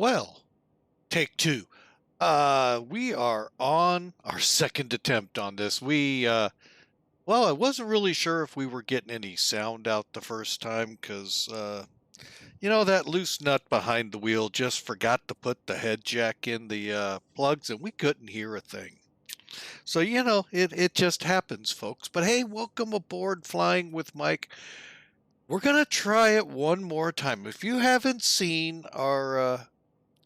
Well, take two. We are on our second attempt on this. Well, I wasn't really sure if we were getting any sound out the first time because, that loose nut behind the wheel just forgot to put the head jack in the plugs and we couldn't hear a thing. So, it just happens, folks. But hey, welcome aboard Flying with Mike. We're going to try it one more time. If you haven't seen our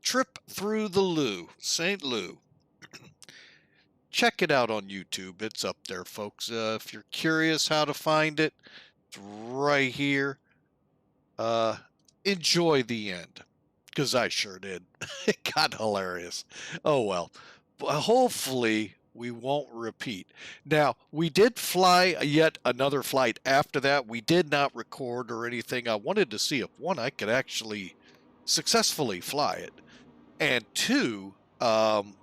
trip through the St. Lou, check it out on YouTube. It's up there, folks. If you're curious how to find it, it's right here. Uh, Enjoy the end, because I sure did. It got hilarious. Oh well. Hopefully we won't repeat. Now, we did fly yet another flight after that. We did not record or anything. I wanted to see if one, I could actually successfully fly it, and two,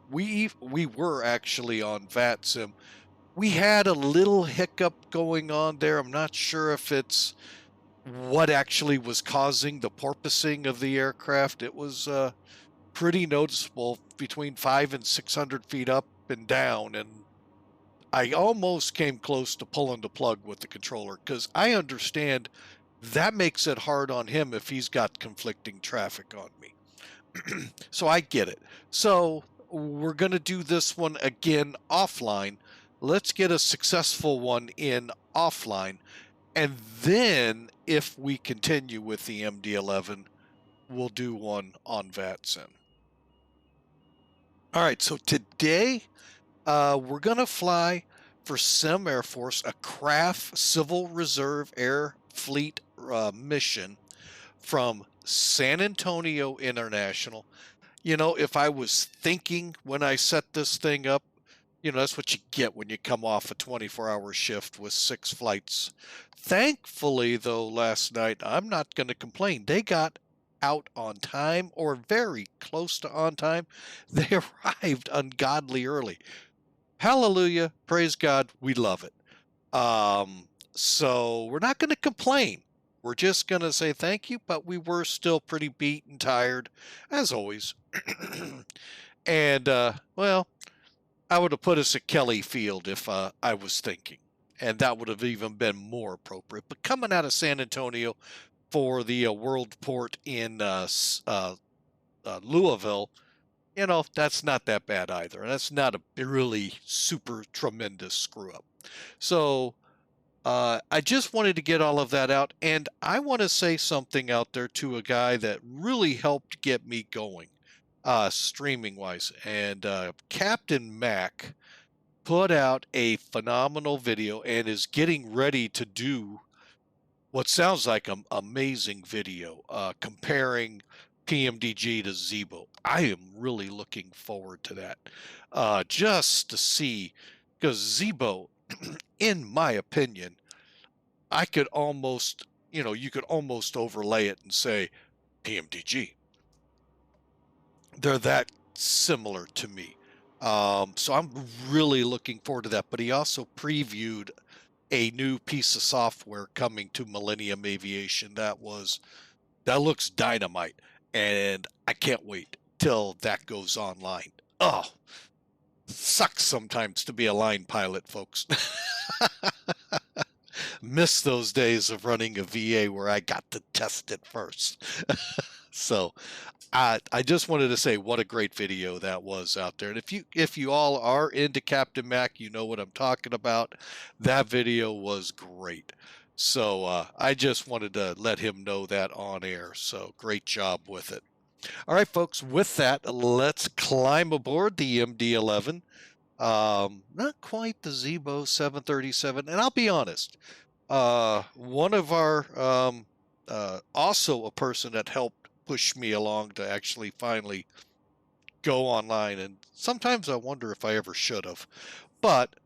we were actually on VATSIM. We had a little hiccup going on there. I'm not sure if it's what actually was causing the porpoising of the aircraft. It was pretty noticeable between 500 and 600 feet up and down, and I almost came close to pulling the plug with the controller because I understand that makes it hard on him if he's got conflicting traffic on me. So I get it. So we're going to do this one again offline. Let's get a successful one in offline. And then if we continue with the MD-11, we'll do one on VATSIM. All right, so today we're going to fly for SIM Air Force a CRAF Civil Reserve Air Fleet mission from San Antonio International. If I was thinking when I set this thing up, that's what you get when you come off a 24-hour shift with 6 flights. Thankfully, though, last night, I'm not going to complain. They got out on time or very close to on time. They arrived ungodly early. Hallelujah. Praise God. We love it. So we're not going to complain. We're just going to say thank you, but we were still pretty beat and tired, as always. And, well, I would have put us at Kelly Field if I was thinking, and that would have even been more appropriate. But coming out of San Antonio for the World Port in Louisville, that's not that bad either. And that's not a really super tremendous screw up. So I just wanted to get all of that out, and I want to say something out there to a guy that really helped get me going, streaming wise. And Captain Mac put out a phenomenal video and is getting ready to do what sounds like an amazing video comparing PMDG to Zebo. I am really looking forward to that, just to see, because Zebo, in my opinion, I could almost, you could almost overlay it and say PMDG. They're that similar to me. So I'm really looking forward to that. But he also previewed a new piece of software coming to Millennium Aviation that looks dynamite, and I can't wait till that goes online. Oh, sucks sometimes to be a line pilot, folks. Miss those days of running a VA where I got to test it first. So I just wanted to say what a great video that was out there. And if you all are into Captain Mac, you know what I'm talking about. That video was great. So I just wanted to let him know that on air. So great job with it. All right, folks, with that, let's climb aboard the MD-11. Not quite the Zebo 737. And I'll be honest, one of our, also a person that helped push me along to actually finally go online. And sometimes I wonder if I ever should have. But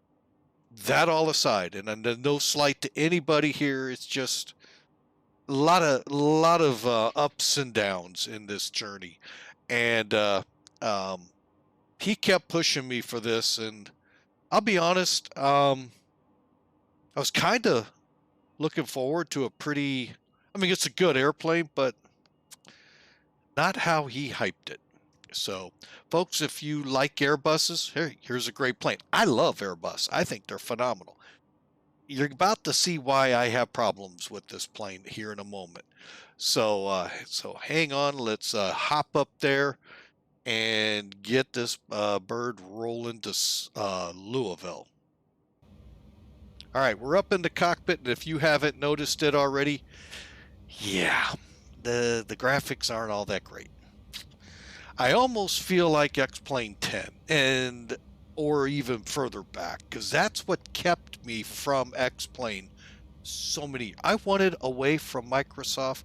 that all aside, and no slight to anybody here, it's just a lot of ups and downs in this journey. And he kept pushing me for this, and I'll be honest, I was kind of looking forward to it's a good airplane, but not how he hyped it. So, folks, if you like Airbuses, here's a great plane. I love Airbus. I think they're phenomenal. You're about to see why I have problems with this plane here in a moment. So hang on. Let's hop up there and get this bird rolling to Louisville. All right, we're up in the cockpit, and if you haven't noticed it already, yeah, the graphics aren't all that great. I almost feel like X-Plane 10 or even further back, because that's what kept me from X-Plane so many. I wanted away from Microsoft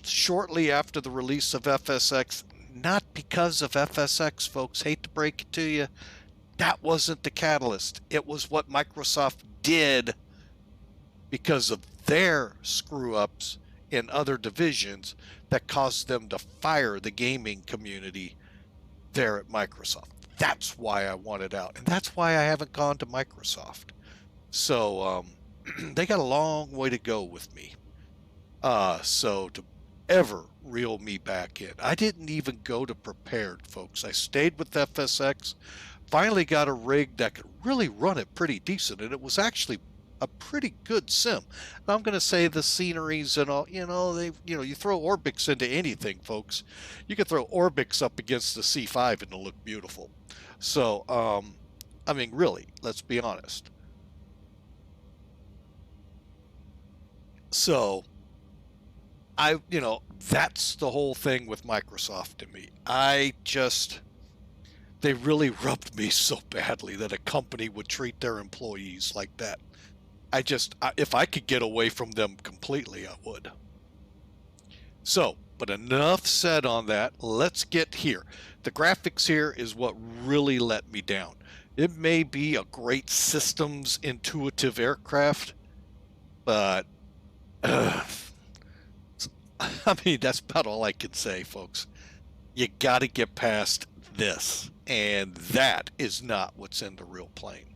shortly after the release of FSX, not because of FSX, folks. Hate to break it to you. That wasn't the catalyst. It was what Microsoft did because of their screw-ups in other divisions that caused them to fire the gaming community there at Microsoft. That's why I wanted out, and that's why I haven't gone to Microsoft. So they got a long way to go with me. So to ever reel me back in, I didn't even go to prepared, folks. I stayed with FSX, finally got a rig that could really run it pretty decent, and it was actually a pretty good sim. And I'm going to say the sceneries and all, you throw Orbix into anything, folks. You can throw Orbix up against the C5 and it'll look beautiful. So, I mean, really, let's be honest. So, that's the whole thing with Microsoft to me. They really rubbed me so badly that a company would treat their employees like that. If I could get away from them completely, I would. So, but enough said on that. Let's get here. The graphics here is what really let me down. It may be a great systems intuitive aircraft, but I mean, that's about all I can say, folks. You got to get past this, and that is not what's in the real plane.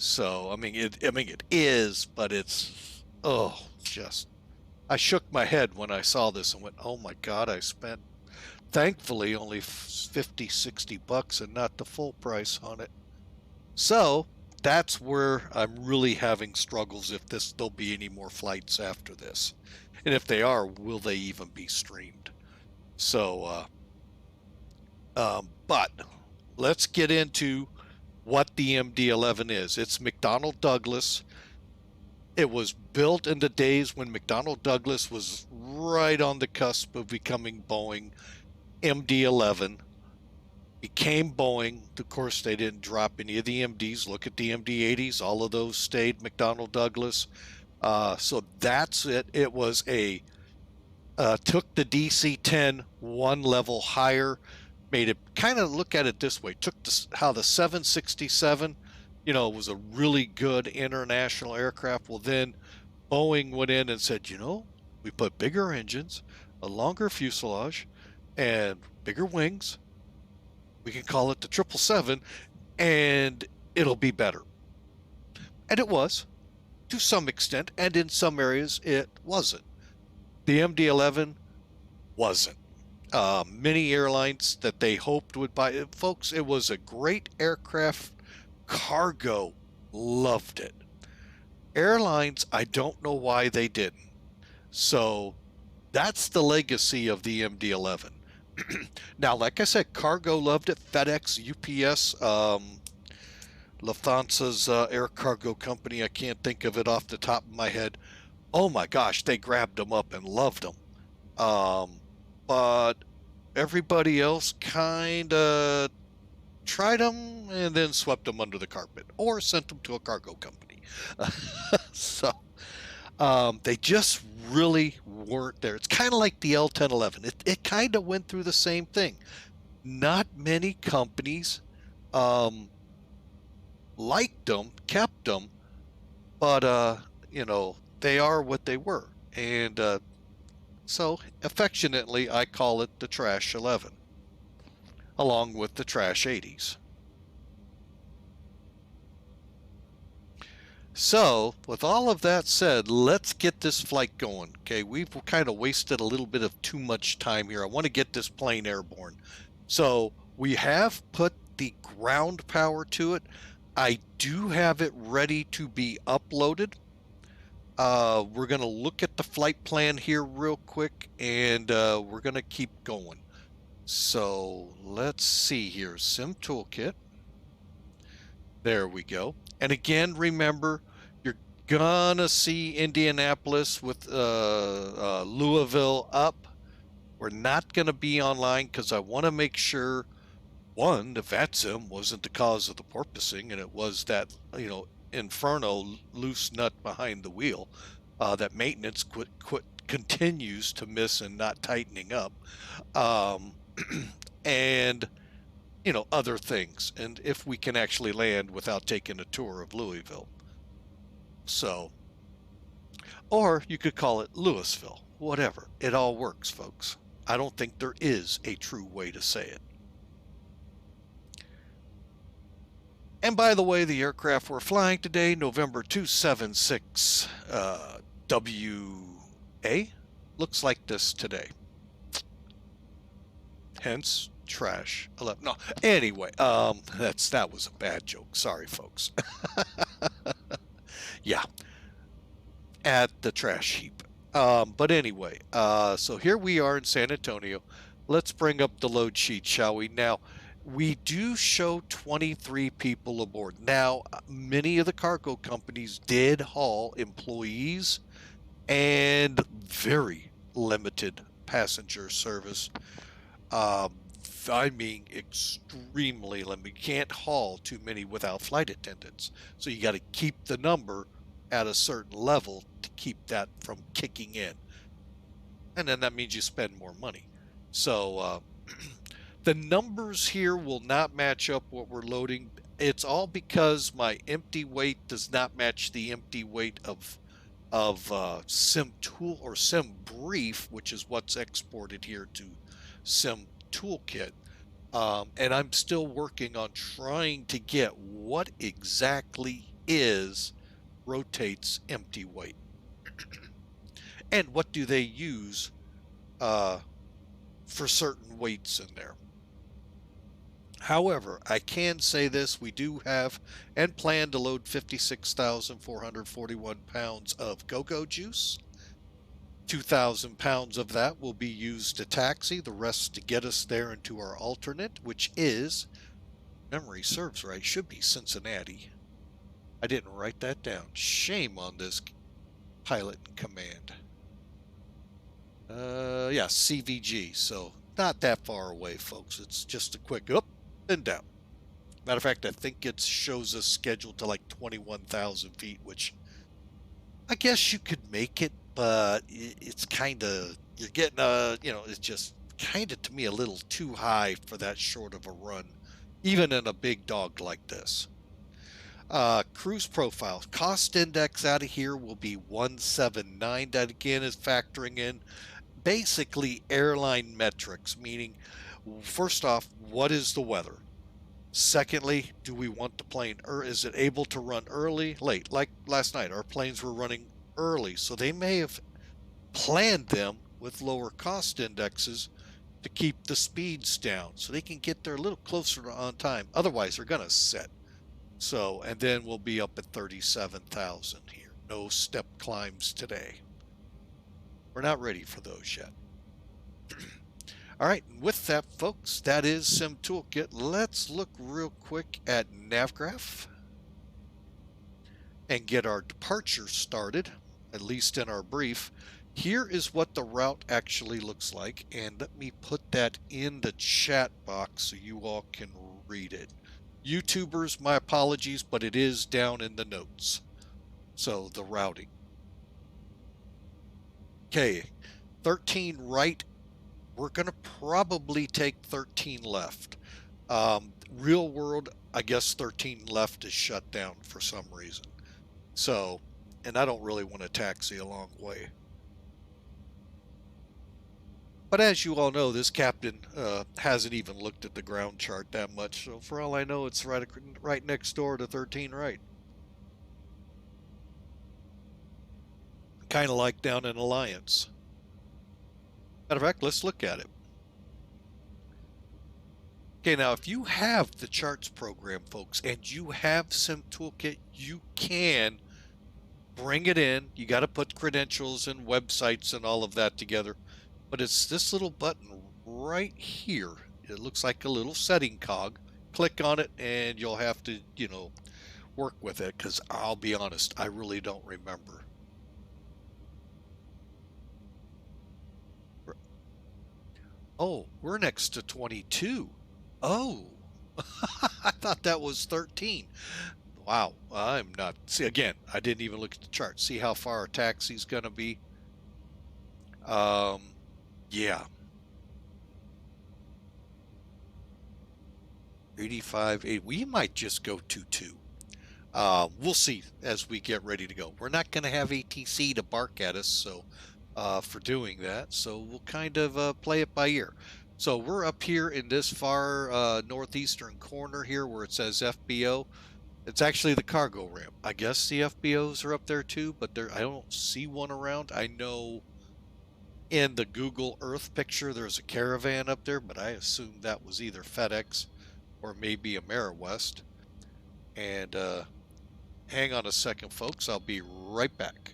So, I mean, it is, but it's, I shook my head when I saw this and went, oh my God, I spent, thankfully, only 50, 60 bucks and not the full price on it. So, that's where I'm really having struggles if there'll be any more flights after this. And if they are, will they even be streamed? So, but let's get into what the MD-11 is. It's McDonnell Douglas. It was built in the days when McDonnell Douglas was right on the cusp of becoming Boeing. MD-11 became Boeing. Of course, they didn't drop any of the MDs. Look at the MD-80s. All of those stayed McDonnell Douglas. So that's it. It was took the DC-10 one level higher, made it kind of look at it this way, took how the 767, was a really good international aircraft. Well, then Boeing went in and said, we put bigger engines, a longer fuselage, and bigger wings. We can call it the 777, and it'll be better. And it was, to some extent, and in some areas it wasn't. The MD-11 wasn't. Many airlines that they hoped would buy it. Folks, it was a great aircraft. Cargo loved it. Airlines, I don't know why they didn't. So that's the legacy of the MD-11. Now, like I said, cargo loved it. FedEx, UPS, Lufthansa's air cargo company, I can't think of it off the top of my head. Oh my gosh, they grabbed them up and loved them. But everybody else kind of tried them and then swept them under the carpet or sent them to a cargo company. So they just really weren't there. It's kind of like the L-1011. It kind of went through the same thing. Not many companies liked them, kept them, but they are what they were. And so affectionately, I call it the Trash 11, along with the Trash 80s. So, with all of that said, let's get this flight going. Okay, we've kind of wasted a little bit of too much time here. I want to get this plane airborne. So, we have put the ground power to it. I do have it ready to be uploaded. We're going to look at the flight plan here real quick, and we're going to keep going. So, let's see here. Sim Toolkit. There we go. And again, remember, you're gonna see Indianapolis with Louisville up. We're not gonna be online because I want to make sure, one, the VATSIM wasn't the cause of the porpoising, and it was that, inferno loose nut behind the wheel. That maintenance continues to miss and not tightening up. And other things, and if we can actually land without taking a tour of Louisville. So, or you could call it Louisville, whatever. It all works, folks. I don't think there is a true way to say it. And by the way, the aircraft we're flying today, November 276 WA, looks like this today. Hence, trash 11. No, anyway, that was a bad joke. Sorry, folks. Yeah, at the trash heap. But anyway, so here we are in San Antonio. Let's bring up the load sheet, shall we? Now, we do show 23 people aboard. Now, many of the cargo companies did haul employees and very limited passenger service. I mean, extremely limited. You can't haul too many without flight attendants. So you got to keep the number at a certain level to keep that from kicking in. And then that means you spend more money. So the numbers here will not match up what we're loading. It's all because my empty weight does not match the empty weight of Sim Tool or Sim Brief, which is what's exported here to Sim Toolkit. And I'm still working on trying to get what exactly rotates empty weight. And what do they use for certain weights in there. However, I can say this, we do have and plan to load 56,441 pounds of go-go juice. 2,000 pounds of that will be used to taxi, the rest to get us there into our alternate, which is, memory serves right, should be Cincinnati. I didn't write that down. Shame on this pilot in command. Yeah, CVG, so not that far away, folks. It's just a quick up and down. Matter of fact, I think it shows us scheduled to like 21,000 feet, which I guess you could make it, but it's kind of, you're getting it's just kind of, to me, a little too high for that short of a run, even in a big dog like this. Cruise profile, cost index out of here will be 179. That again is factoring in basically airline metrics, meaning, first off, what is the weather? Secondly, do we want the plane, or is it able to run early, late? Like last night, our planes were running early, so they may have planned them with lower cost indexes to keep the speeds down so they can get there a little closer to on time. Otherwise, they're going to set. So, and then we'll be up at 37,000 here. No step climbs today. We're not ready for those yet. All right, with that, folks, that is Sim Toolkit. Let's look real quick at NavGraph and get our departure started, at least in our brief. Here is what the route actually looks like, and let me put that in the chat box so you all can read it. YouTubers, my apologies, but it is down in the notes. So, the routing. Okay, 13 right. We're going to probably take 13 left. Real world, I guess 13 left is shut down for some reason. So, and I don't really want to taxi a long way. But as you all know, this captain hasn't even looked at the ground chart that much. So for all I know, it's right next door to 13 right. kind of like down in Alliance. Matter of fact, let's look at it. Okay, now if you have the charts program, folks, and you have Sim Toolkit, you can bring it in. You got to put credentials and websites and all of that together. But it's this little button right here. It looks like a little setting cog. Click on it and you'll have to, work with it, because I'll be honest, I really don't remember. Oh, we're next to 22. Oh, I thought that was 13. Wow, I'm not. See, again, I didn't even look at the chart. See how far our taxi's going to be? Yeah. 85, 8. We might just go 2-2. We'll see as we get ready to go. We're not going to have ATC to bark at us, so for doing that. So we'll kind of play it by ear. So we're up here in this far northeastern corner here where it says FBO. It's actually the cargo ramp. I guess the FBOs are up there too, but I don't see one around. I know in the Google Earth picture there's a caravan up there, but I assume that was either FedEx or maybe AmeriWest. And hang on a second, folks. I'll be right back.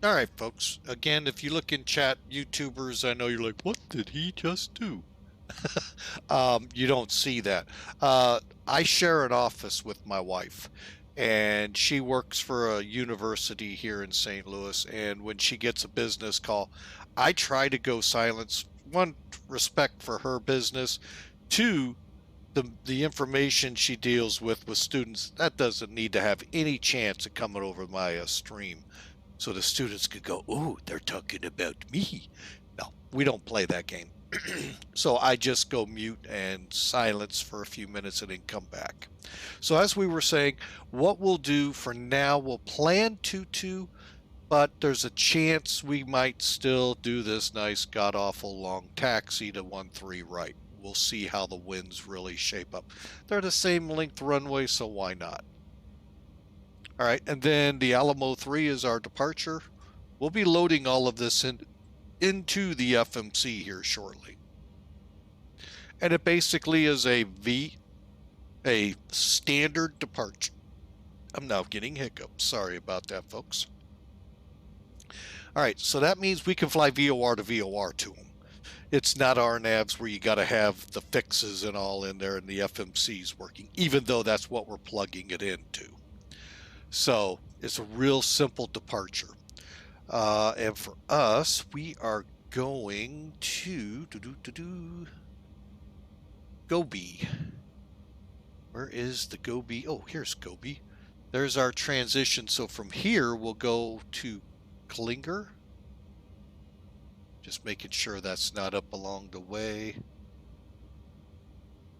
All right, folks. Again, if you look in chat, YouTubers, I know you're like, what did he just do? You don't see that. I share an office with my wife, and she works for a university here in St. Louis. And when she gets a business call, I try to go silence. One, respect for her business. Two, the information she deals with students, that doesn't need to have any chance of coming over my stream. So the students could go, "Oh, they're talking about me." No, we don't play that game. So I just go mute and silence for a few minutes and then come back. So as we were saying, what we'll do for now, we'll plan 2-2, but there's a chance we might still do this nice god-awful long taxi to 1-3 right. We'll see how the winds really shape up. They're the same length runway, so why not? All right, and then the Alamo 3 is our departure. We'll be loading all of this into the FMC here shortly. And it basically is a standard departure. I'm now getting hiccups. Sorry about that, folks. All right, so that means we can fly VOR to VOR to them. It's not RNAVs where you got to have the fixes and all in there and the FMCs working, even though that's what we're plugging it into. So it's a real simple departure. And for us, we are going to Gobi. Where is the Gobi? Oh, here's Gobi. There's our transition. So from here, we'll go to Klinger. Just making sure that's not up along the way.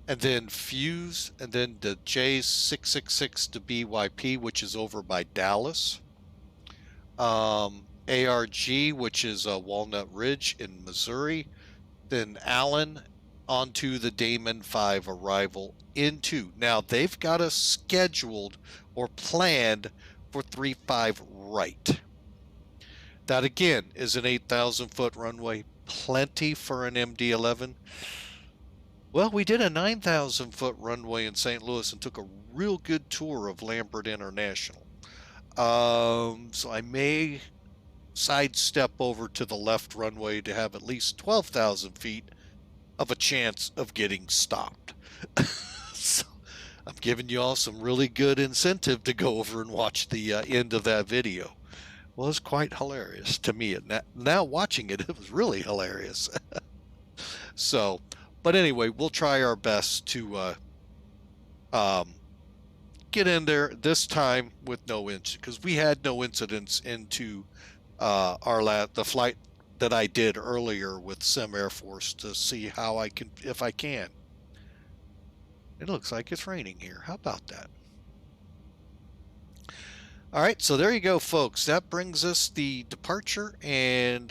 And then Fuse, and then the J666 to BYP, which is over by Dallas. ARG, which is Walnut Ridge in Missouri. Then Allen onto the Damon 5 arrival into. Now, they've got us scheduled or planned for 3-5 right. That, again, is an 8,000-foot runway. Plenty for an MD-11. Well, we did a 9,000-foot runway in St. Louis and took a real good tour of Lambert International. So I may sidestep over to the left runway to have at least 12,000 feet of a chance of getting stopped. So I'm giving you all some really good incentive to go over and watch the end of that video. Well, it's quite hilarious to me. Now watching it, it was really hilarious. So, but anyway, we'll try our best to get in there this time with no incidents, because we had no incidents into the flight that I did earlier with Sim Air Force to see how I can, if I can. It looks like it's raining here. How about that? All right, so there you go, folks. That brings us the departure and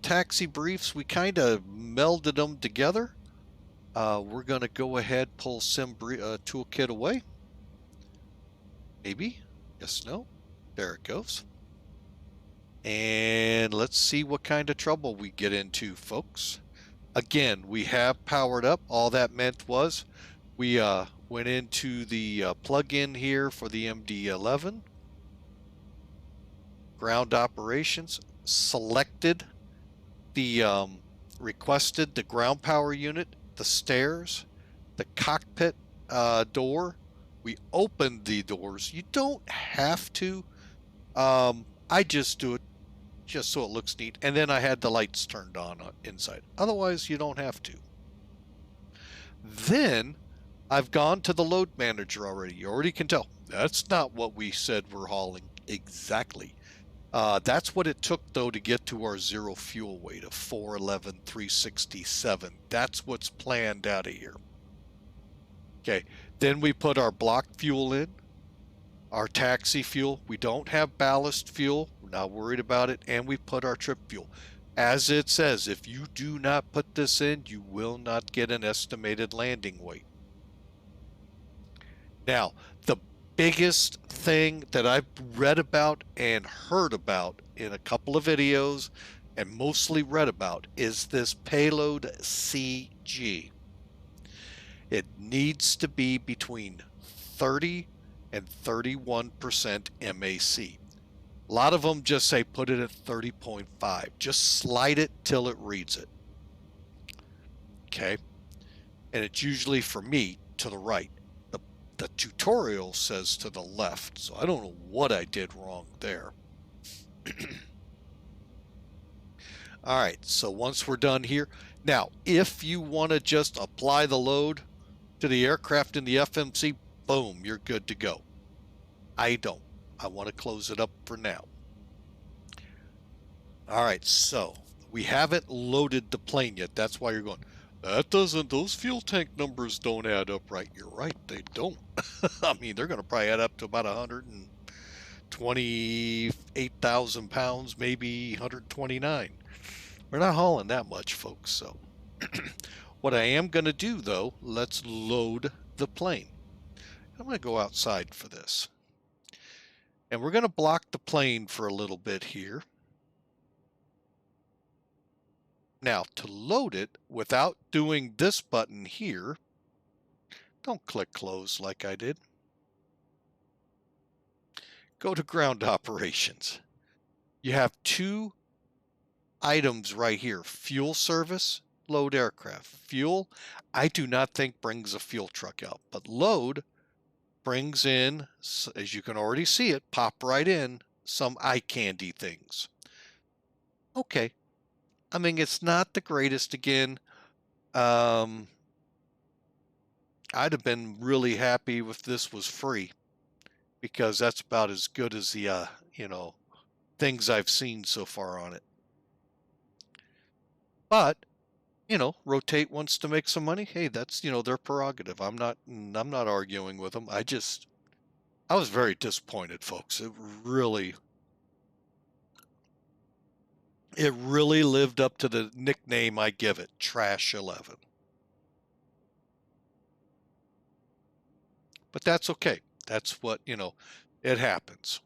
taxi briefs. We kind of melded them together. We're going to go ahead, pull Sim toolkit away. Maybe. Yes, no. There it goes. And let's see what kind of trouble we get into, folks. Again, we have powered up. All that meant was we went into the plug-in here for the MD-11. Ground operations, selected the requested the ground power unit, the stairs, the cockpit door. We opened the doors. You don't have to. I just do it just so it looks neat. And then I had the lights turned on inside. Otherwise, you don't have to. Then I've gone to the load manager already. You already can tell. That's not what we said we're hauling exactly. That's what it took, though, to get to our zero fuel weight of 411,367. That's what's planned out of here. Okay, then we put our block fuel in, our taxi fuel. We don't have ballast fuel. We're not worried about it. And we put our trip fuel. As it says, if you do not put this in, you will not get an estimated landing weight. Now, the biggest thing that I've read about and heard about in a couple of videos and mostly read about is this payload CG. It needs to be between 30 and 31% MAC. A lot of them just say put it at 30.5. Just slide it till it reads it. Okay? And it's usually, for me, to the right. The tutorial says to the left, so I don't know what I did wrong there. All right, so once we're done here, now if you want to just apply the load to the aircraft in the FMC, boom, you're good to go. I don't. I want to close it up for now. All right, so we haven't loaded the plane yet. That's why you're going, those fuel tank numbers don't add up right. You're right, they don't. I mean, they're going to probably add up to about 128,000 pounds, maybe 129. We're not hauling that much, folks. So what I am going to do, though, let's load the plane. I'm going to go outside for this. And we're going to block the plane for a little bit here. Now, to load it without doing this button here, don't click close like I did. Go to ground operations. You have two items right here, fuel service, load aircraft. Fuel, I do not think brings a fuel truck out, but load brings in, as you can already see it, pop right in, some eye candy things. Okay. I mean, it's not the greatest again. I'd have been really happy if this was free, because that's about as good as the, things I've seen so far on it. But, Rotate wants to make some money. Hey, that's, their prerogative. I'm not arguing with them. I was very disappointed, folks. It really lived up to the nickname I give it, Trash 11. But that's okay. That's what, it happens.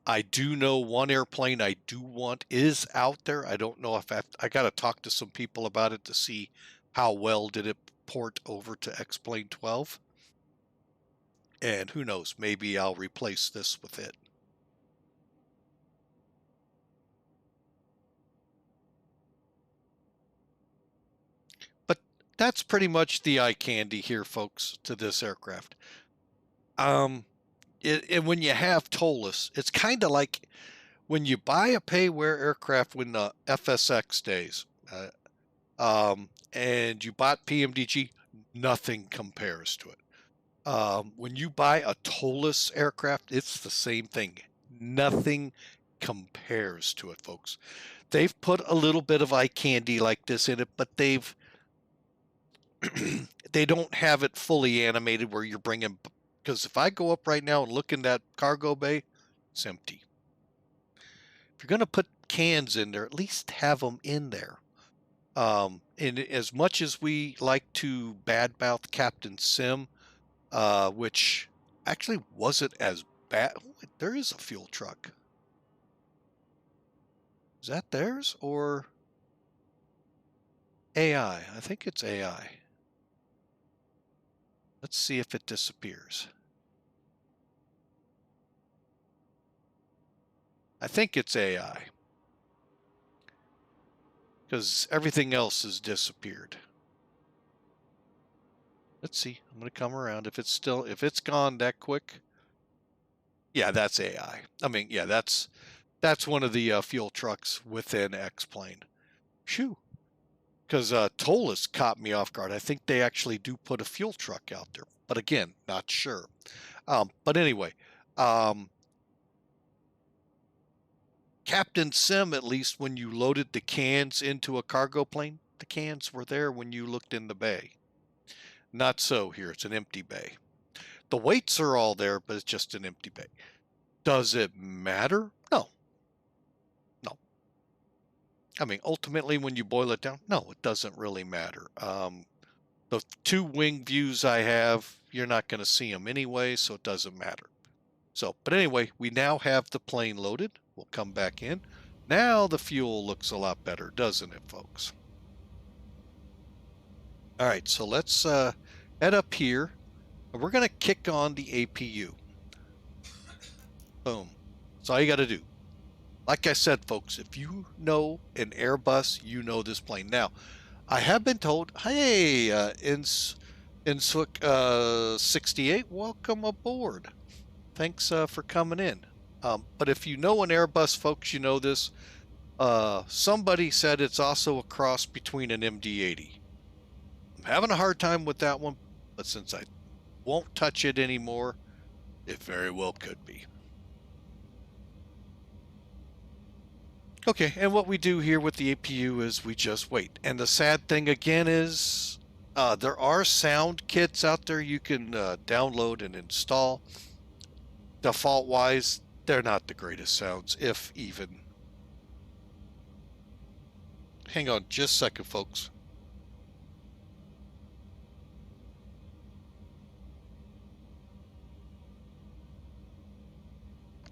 I do know one airplane I do want is out there. I don't know if I got to talk to some people about it to see how well did it port over to XP12. And who knows, maybe I'll replace this with it. But that's pretty much the eye candy here, folks, to this aircraft. And when you have TOLUS, it's kind of like when you buy a pay-wear aircraft when the FSX days, and you bought PMDG, nothing compares to it. When you buy a TOLUS aircraft, it's the same thing. Nothing compares to it, folks. They've put a little bit of eye candy like this in it, but they don't have it fully animated where you're bringing, because if I go up right now and look in that cargo bay, it's empty. If you're going to put cans in there, at least have them in there. And as much as we like to badmouth Captain Sim, which actually wasn't as bad. There is a fuel truck. Is that theirs or AI? I think it's AI. Let's see if it disappears. I think it's AI, because everything else has disappeared. Let's see. I'm going to come around. If it's gone that quick. Yeah, that's AI. I mean, yeah, that's one of the fuel trucks within X-Plane. Phew. Because TOLUS caught me off guard. I think they actually do put a fuel truck out there. But again, not sure. But anyway, Captain Sim, at least when you loaded the cans into a cargo plane, the cans were there when you looked in the bay. Not so here. It's an empty bay. The weights are all there, but it's just an empty bay. Does it matter? No. No. I mean, ultimately, when you boil it down, no, it doesn't really matter. The two wing views I have, you're not going to see them anyway, so it doesn't matter. So, but anyway, we now have the plane loaded. We'll come back in. Now the fuel looks a lot better, doesn't it, folks? All right, so let's head up here. We're going to kick on the APU. Boom. That's all you got to do. Like I said, folks, if you know an Airbus, you know this plane. Now, I have been told, hey, Insuk 68, welcome aboard. Thanks for coming in. But if you know an Airbus, folks, you know this. Somebody said it's also a cross between an MD-80. I'm having a hard time with that one, but since I won't touch it anymore, it very well could be. Okay, and what we do here with the APU is we just wait. And the sad thing again is there are sound kits out there you can download and install. Default-wise, they're not the greatest sounds, if even. Hang on just a second, folks.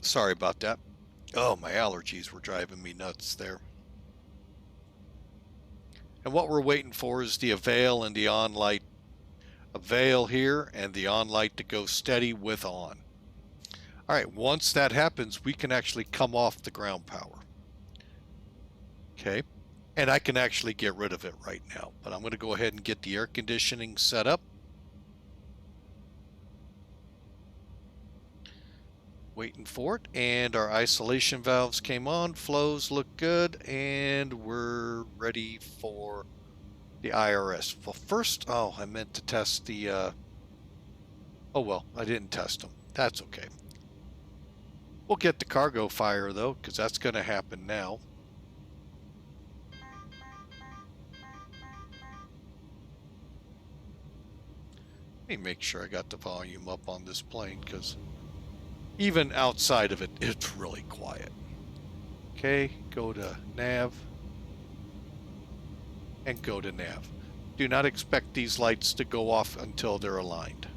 Sorry about that. Oh, my allergies were driving me nuts there. And what we're waiting for is the avail and the on light. Avail here and the on light to go steady with on. All right, once that happens, we can actually come off the ground power. Okay, and I can actually get rid of it right now, but I'm going to go ahead and get the air conditioning set up. Waiting for it, and our isolation valves came on, flows look good, and we're ready for the IRS. Well, first, oh, I meant to test the, oh well, I didn't test them. That's okay. We'll get the cargo fire though, because that's going to happen now. Let me make sure I got the volume up on this plane, because even outside of it, it's really quiet. Okay, go to nav and go to nav. Do not expect these lights to go off until they're aligned.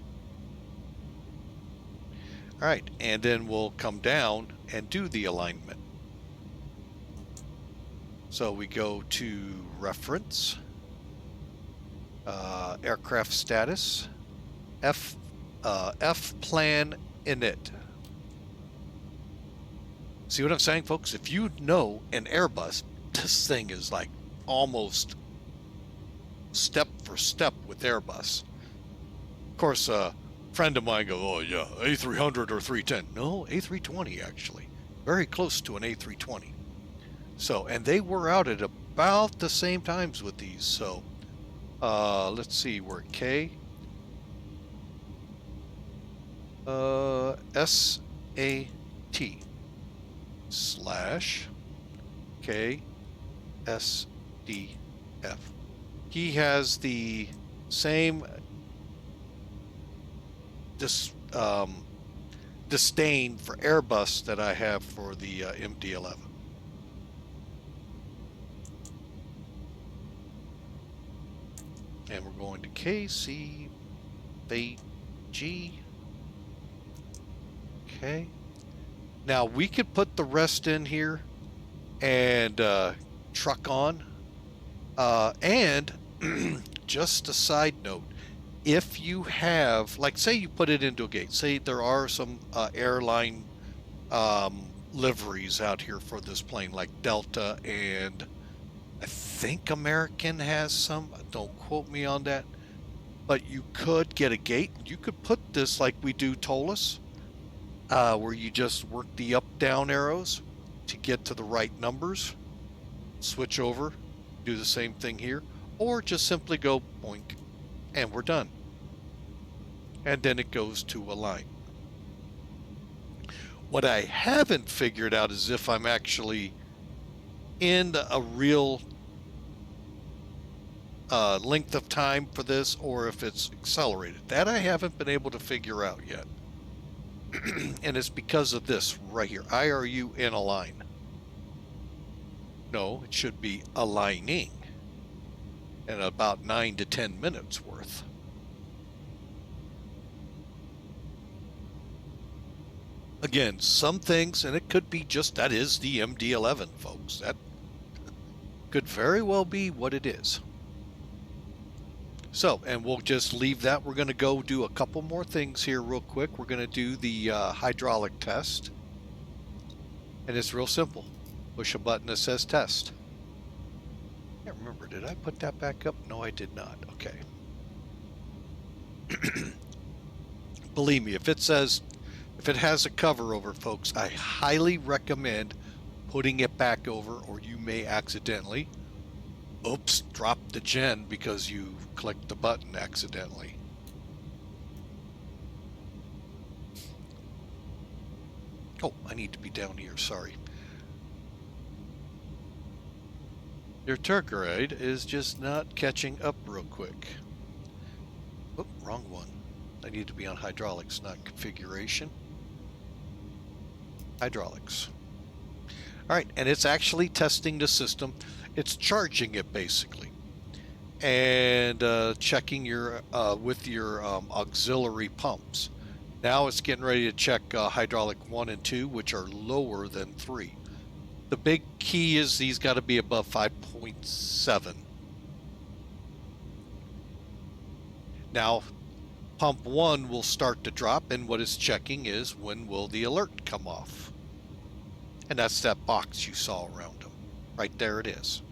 All right, and then we'll come down and do the alignment. So we go to reference, aircraft status, F plan init. See what I'm saying, folks? If you know an Airbus, this thing is like almost step for step with Airbus. Of course, friend of mine goes, oh yeah, A300 or 310. No, A320 actually. Very close to an A320. So, and they were out at about the same times with these. So, let's see, we're K. SAT / KSDF. He has the same disdain for Airbus that I have for the MD-11. And we're going to KCBG. Okay. Now we could put the rest in here and truck on. And just a side note, if you have, like, say you put it into a gate, say there are some airline liveries out here for this plane, like Delta, and I think American has some, don't quote me on that, but you could get a gate. You could put this like we do Titus, where you just work the up down arrows to get to the right numbers, switch over, do the same thing here, or just simply go boink and we're done. And then it goes to align. What I haven't figured out is if I'm actually in a real length of time for this, or if it's accelerated. That I haven't been able to figure out yet. And it's because of this right here, IRU in align. No, it should be aligning, and about 9 to 10 minutes worth. Again, some things, and it could be just that is the MD-11, folks. That could very well be what it is. So, and we'll just leave that. We're going to go do a couple more things here real quick. We're going to do the hydraulic test. And it's real simple. Push a button that says test. I can't remember, did I put that back up? No, I did not. Okay. Believe me, if it has a cover over, folks, I highly recommend putting it back over, or you may accidentally, oops, drop the gen because you clicked the button accidentally. Oh, I need to be down here, sorry. Your turquoise is just not catching up real quick. Oh, wrong one. I need to be on hydraulics, not configuration. Hydraulics. All right, and it's actually testing the system. It's charging it basically, and checking your with your auxiliary pumps. Now it's getting ready to check hydraulic 1 and 2, which are lower than 3. The big key is these got to be above 5.7. Now, pump 1 will start to drop, and what it's checking is when will the alert come off. And that's that box you saw around them. Right there it is.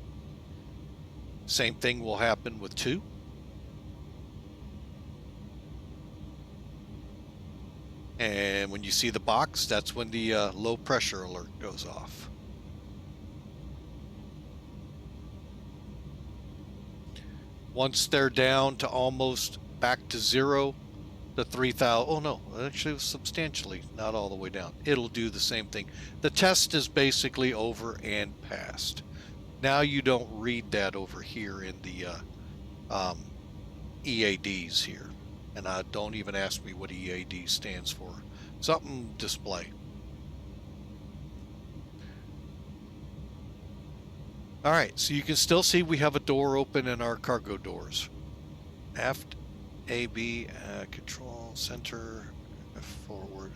Same thing will happen with 2. And when you see the box, that's when the low pressure alert goes off. Once they're down to almost back to 0, the 3,000, oh no, actually it was substantially not all the way down. It'll do the same thing. The test is basically over and passed. Now you don't read that over here in the EADs here. And don't even ask me what EAD stands for. Something display. All right, so you can still see we have a door open in our cargo doors. Aft, AB, control, center, forward.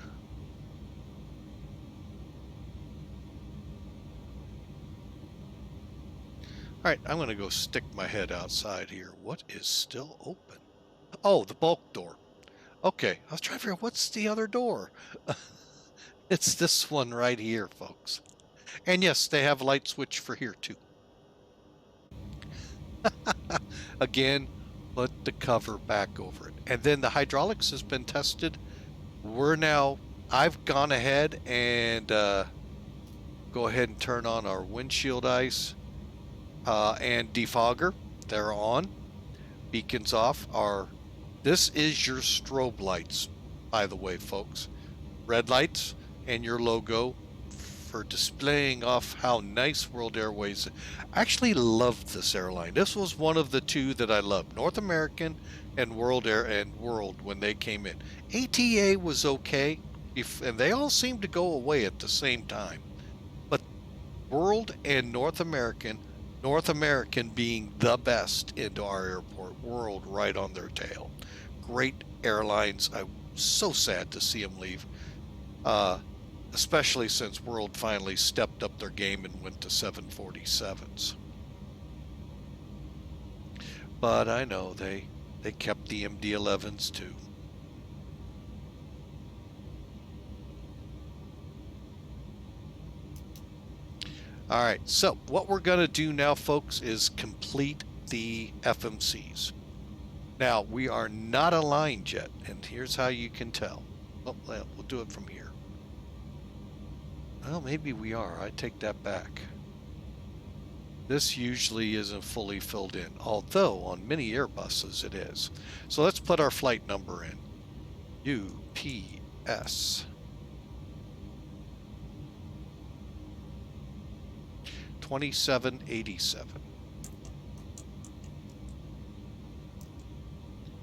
All right, I'm going to go stick my head outside here. What is still open? Oh, the bulk door. Okay, I was trying to figure out what's the other door. It's this one right here, folks. And yes, they have a light switch for here too. Again, put the cover back over it. And then the hydraulics has been tested. I've gone ahead and go ahead and turn on our windshield ice and defogger. They're on. Beacons off. This is your strobe lights, by the way, folks. Red lights and your logo for displaying off how nice World Airways. I actually loved this airline. This was one of the two that I loved. North American and World Air and World when they came in. ATA was okay, and they all seemed to go away at the same time. But World and North American being the best into our airport, World right on their tail. Great airlines. I'm so sad to see them leave. Especially since World finally stepped up their game and went to 747s. But I know they kept the MD-11s too. All right, so what we're going to do now, folks, is complete the FMCs. Now, we are not aligned yet, and here's how you can tell. Oh, well, we'll do it from here. Well, maybe we are. I take that back. This usually isn't fully filled in, although on many Airbuses it is. So let's put our flight number in. UPS 2787.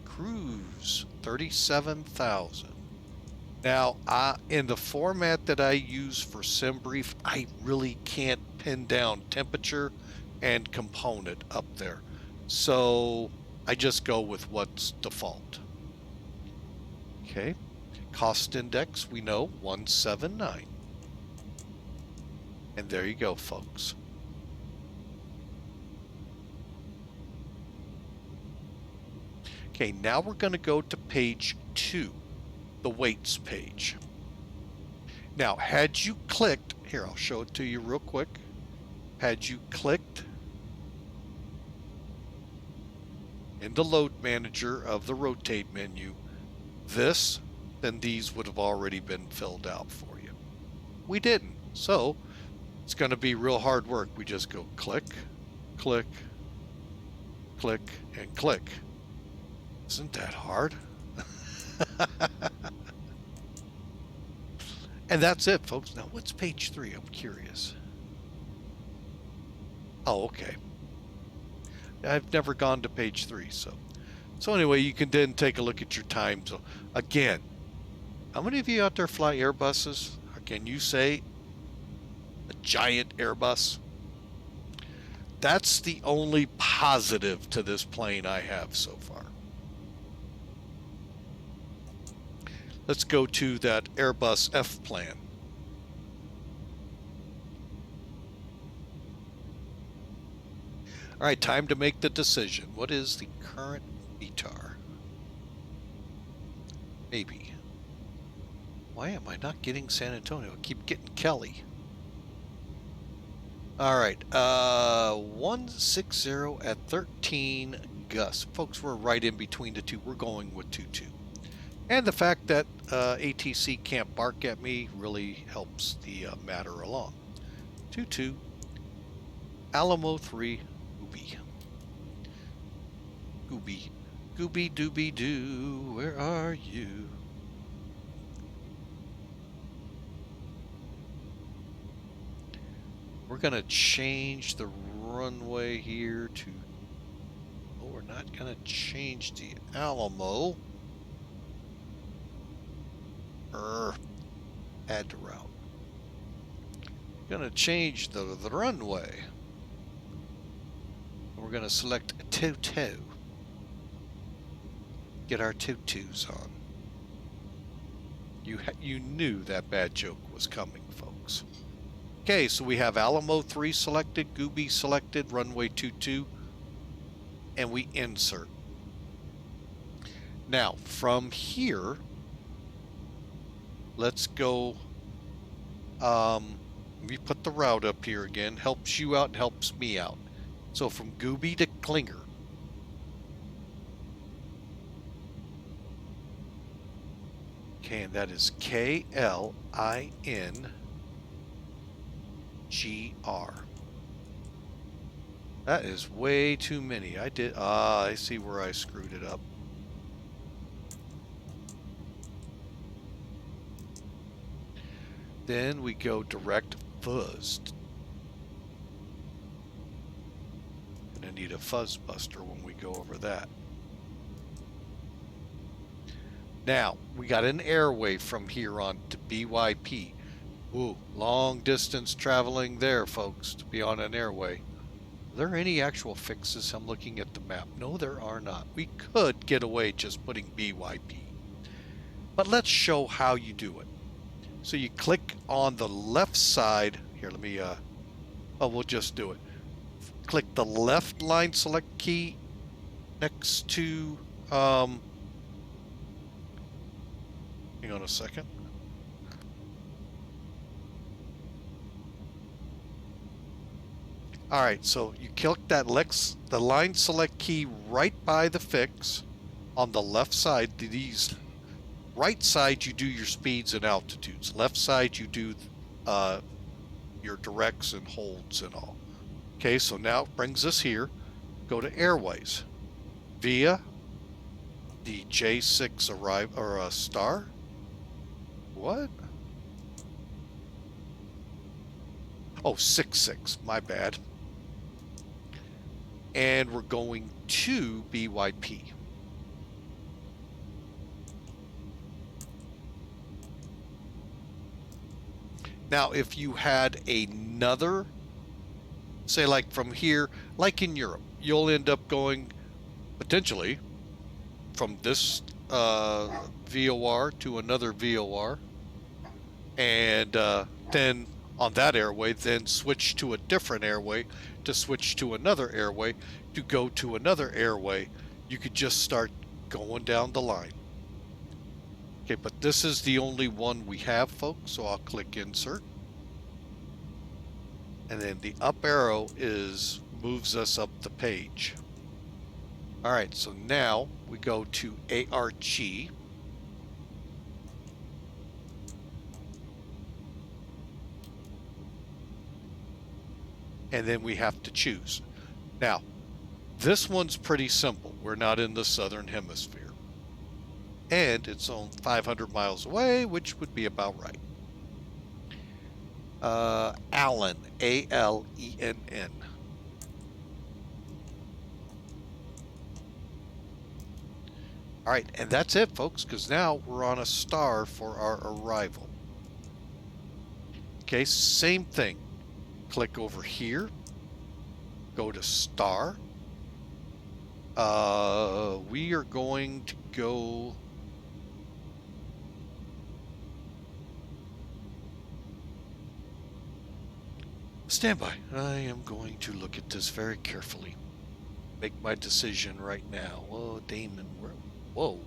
Cruise 37,000. Now, in the format that I use for SimBrief, I really can't pin down temperature and component up there. So I just go with what's default. Okay. Cost index, we know, 179. And there you go, folks. Okay, now we're going to go to page 2. The weights page. Now, had you clicked, here, I'll show it to you real quick. Had you clicked in the load manager of the rotate menu, then these would have already been filled out for you. We didn't. So It's going to be real hard work. We just go click, click, click, and click. Isn't that hard? And that's it, folks. Now, what's page 3? I'm curious. Oh, okay. I've never gone to page 3, so anyway, you can then take a look at your time. So again, how many of you out there fly Airbuses? Or can you say a giant Airbus? That's the only positive to this plane I have so far. Let's go to that Airbus F plan. All right, time to make the decision. What is the current VTAR? Maybe. Why am I not getting San Antonio? I keep getting Kelly. All right, 160 at 13 gusts. Folks, we're right in between the two. We're going with 2-2. And the fact that ATC can't bark at me really helps the matter along. 2-2, Alamo 3, Gooby. Gooby, Gooby Dooby Doo, where are you? We're going to change the runway here to... Oh, we're not going to change the Alamo. Add to route. Going to change the runway. We're going to select a Toto. Get our tutus on. You knew that bad joke was coming, folks. Okay, so we have Alamo 3 selected, Gooby selected, runway 22, and we insert. Now, from here, let's go, we put the route up here again, helps you out and helps me out. So from Gooby to Klinger. Okay, and that is KLINGR. That is way too many. I see where I screwed it up. Then we go direct fuzz. Gonna need a fuzz buster when we go over that. Now, we got an airway from here on to BYP. Ooh, long distance traveling there, folks, to be on an airway. Are there any actual fixes? I'm looking at the map. No, there are not. We could get away just putting BYP. But let's show how you do it. So you click on the left side. Here, let me, we'll just do it. Click the left line select key next to, hang on a second. All right, so you click that the line select key right by the fix on the left side. These right side you do your speeds and altitudes. Left side you do your directs and holds and all. Okay, so now it brings us here. Go to airways via the J6 arrive or star. What? Oh, 66. My bad. And we're going to BYP. Now, if you had another, say like from here, like in Europe, you'll end up going potentially from this VOR to another VOR, and then on that airway, then switch to a different airway, to switch to another airway, to go to another airway. You could just start going down the line. Okay, but this is the only one we have, folks, so I'll click insert. And then the up arrow moves us up the page. All right, so now we go to ARG. and then we have to choose. Now, this one's pretty simple. We're not in the southern hemisphere. And it's on 500 miles away, which would be about right. Allen, A-L-E-N-N. All right, and that's it, folks, because now we're on a star for our arrival. Okay, same thing. Click over here. Go to star. We are going to go... Stand by. I am going to look at this very carefully. Make my decision right now. Whoa, Damon, where... Whoa.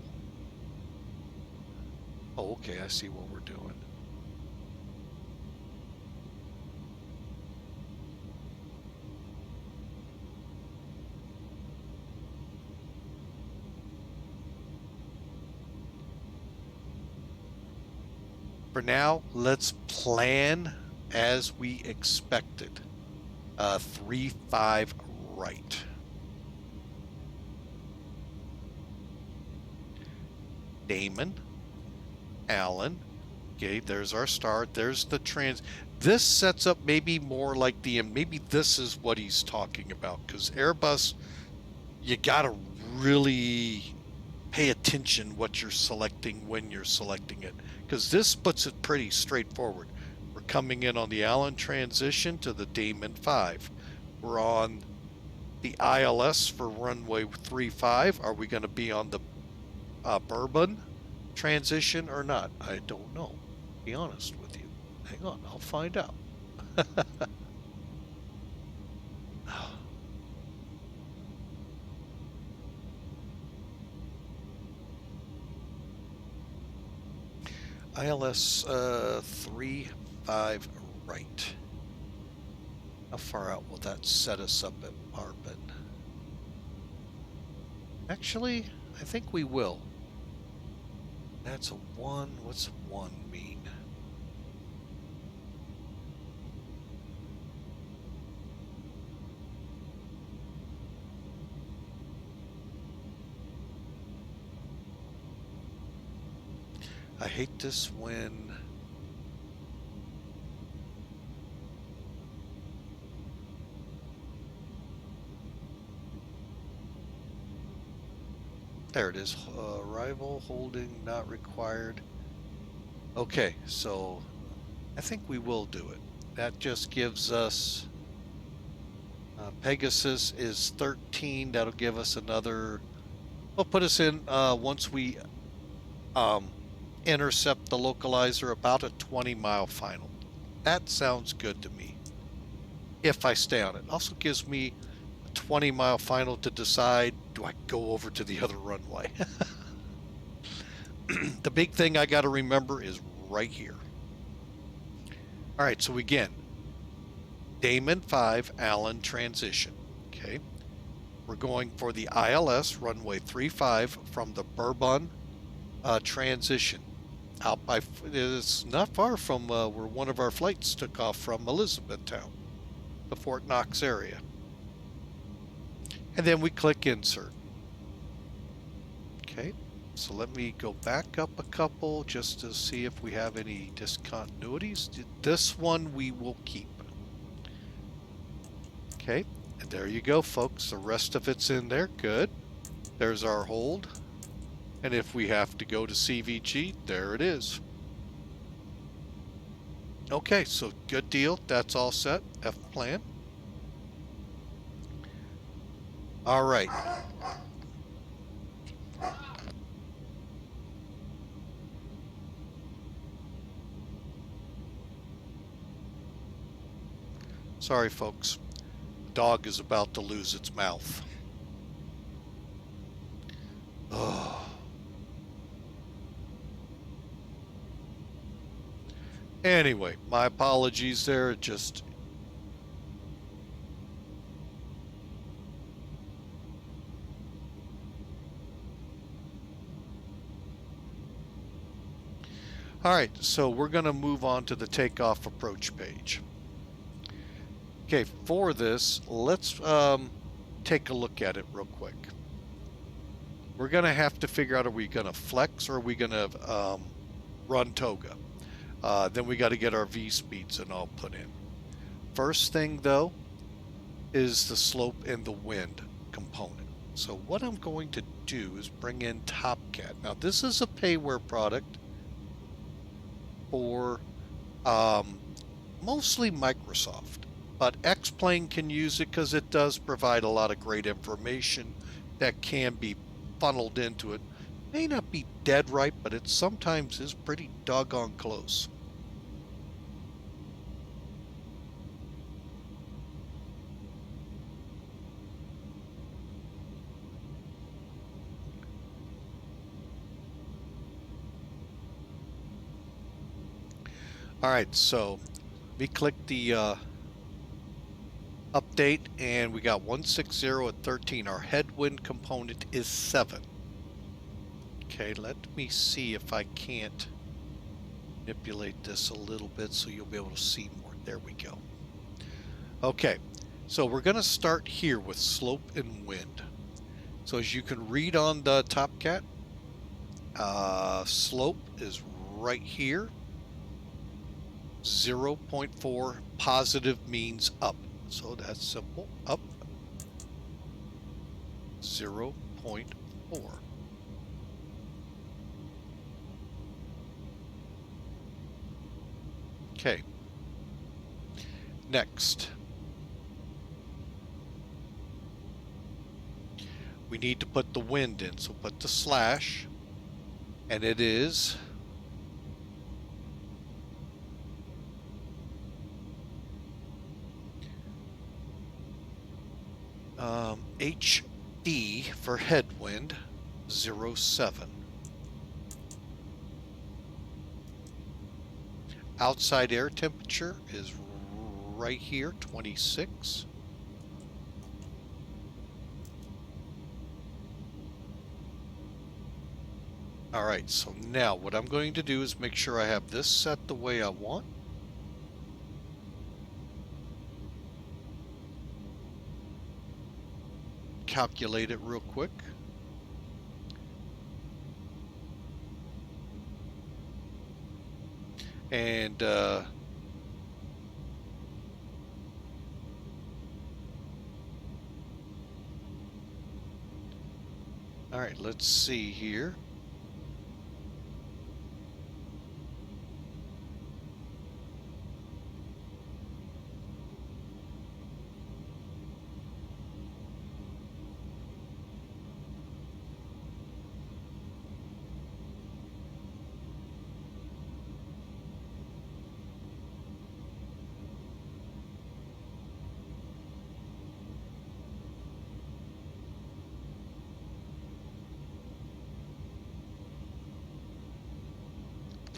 Oh, okay, I see what we're doing. For now, let's plan as we expected. 3-5 right. Damon, Allen. Okay, there's our star. There's the trans. This sets up maybe more like the, maybe this is what he's talking about, because Airbus, you gotta really pay attention what you're selecting when you're selecting it, because this puts it pretty straightforward. We're coming in on the Allen transition to the Damon 5. We're on the ILS for runway 35. Are we going to be on the Bourbon transition or not? I don't know. Be honest with you. Hang on, I'll find out. ILS 3-5 right. How far out will that set us up at Bourbon? Actually, I think we will. That's a 1. What's 1 mean? I hate this when there it is. Arrival holding not required. Okay, so I think we will do it. That just gives us Pegasus is 13. That'll give us another. Will put us in once we intercept the localizer about a 20-mile final. That sounds good to me. If I stay on it. Also gives me a 20-mile final to decide, do I go over to the other runway? The big thing I got to remember is right here. All right, so again, Damon 5, Allen transition. Okay. We're going for the ILS runway 35 from the Bourbon transition. Out by, it's not far from where one of our flights took off from Elizabethtown, the Fort Knox area. And then we click insert. Okay, so let me go back up a couple just to see if we have any discontinuities. This one we will keep. Okay, and there you go, folks. The rest of it's in there. Good. There's our hold. And if we have to go to CVG, there it is. Okay, so good deal. That's all set. F plan. All right. Sorry, folks. The dog is about to lose its mouth. Oh. Anyway, my apologies there. Just all right, so we're going to move on to the takeoff approach page. Okay, for this, let's take a look at it real quick. We're going to have to figure out, are we going to flex or are we going to run toga? Then we got to get our V speeds and all put in. First thing though is the slope and the wind component. So what I'm going to do is bring in TopCat. Now this is a payware product for mostly Microsoft, but X-Plane can use it because it does provide a lot of great information that can be funneled into it. May not be dead right, but it sometimes is pretty doggone close. All right, so we click the update and we got 160 at 13. Our headwind component is 7. Okay, let me see if I can't manipulate this a little bit so you'll be able to see more. There we go. Okay, so we're going to start here with slope and wind. So as you can read on the TopCat, slope is right here. 0.4 positive means up. So that's simple. Up 0.4. Okay. Next, we need to put the wind in. So put the slash, and it is HD for headwind 0.7. Outside air temperature is right here, 26. All right, so now what I'm going to do is make sure I have this set the way I want. Calculate it real quick. And all right, let's see here.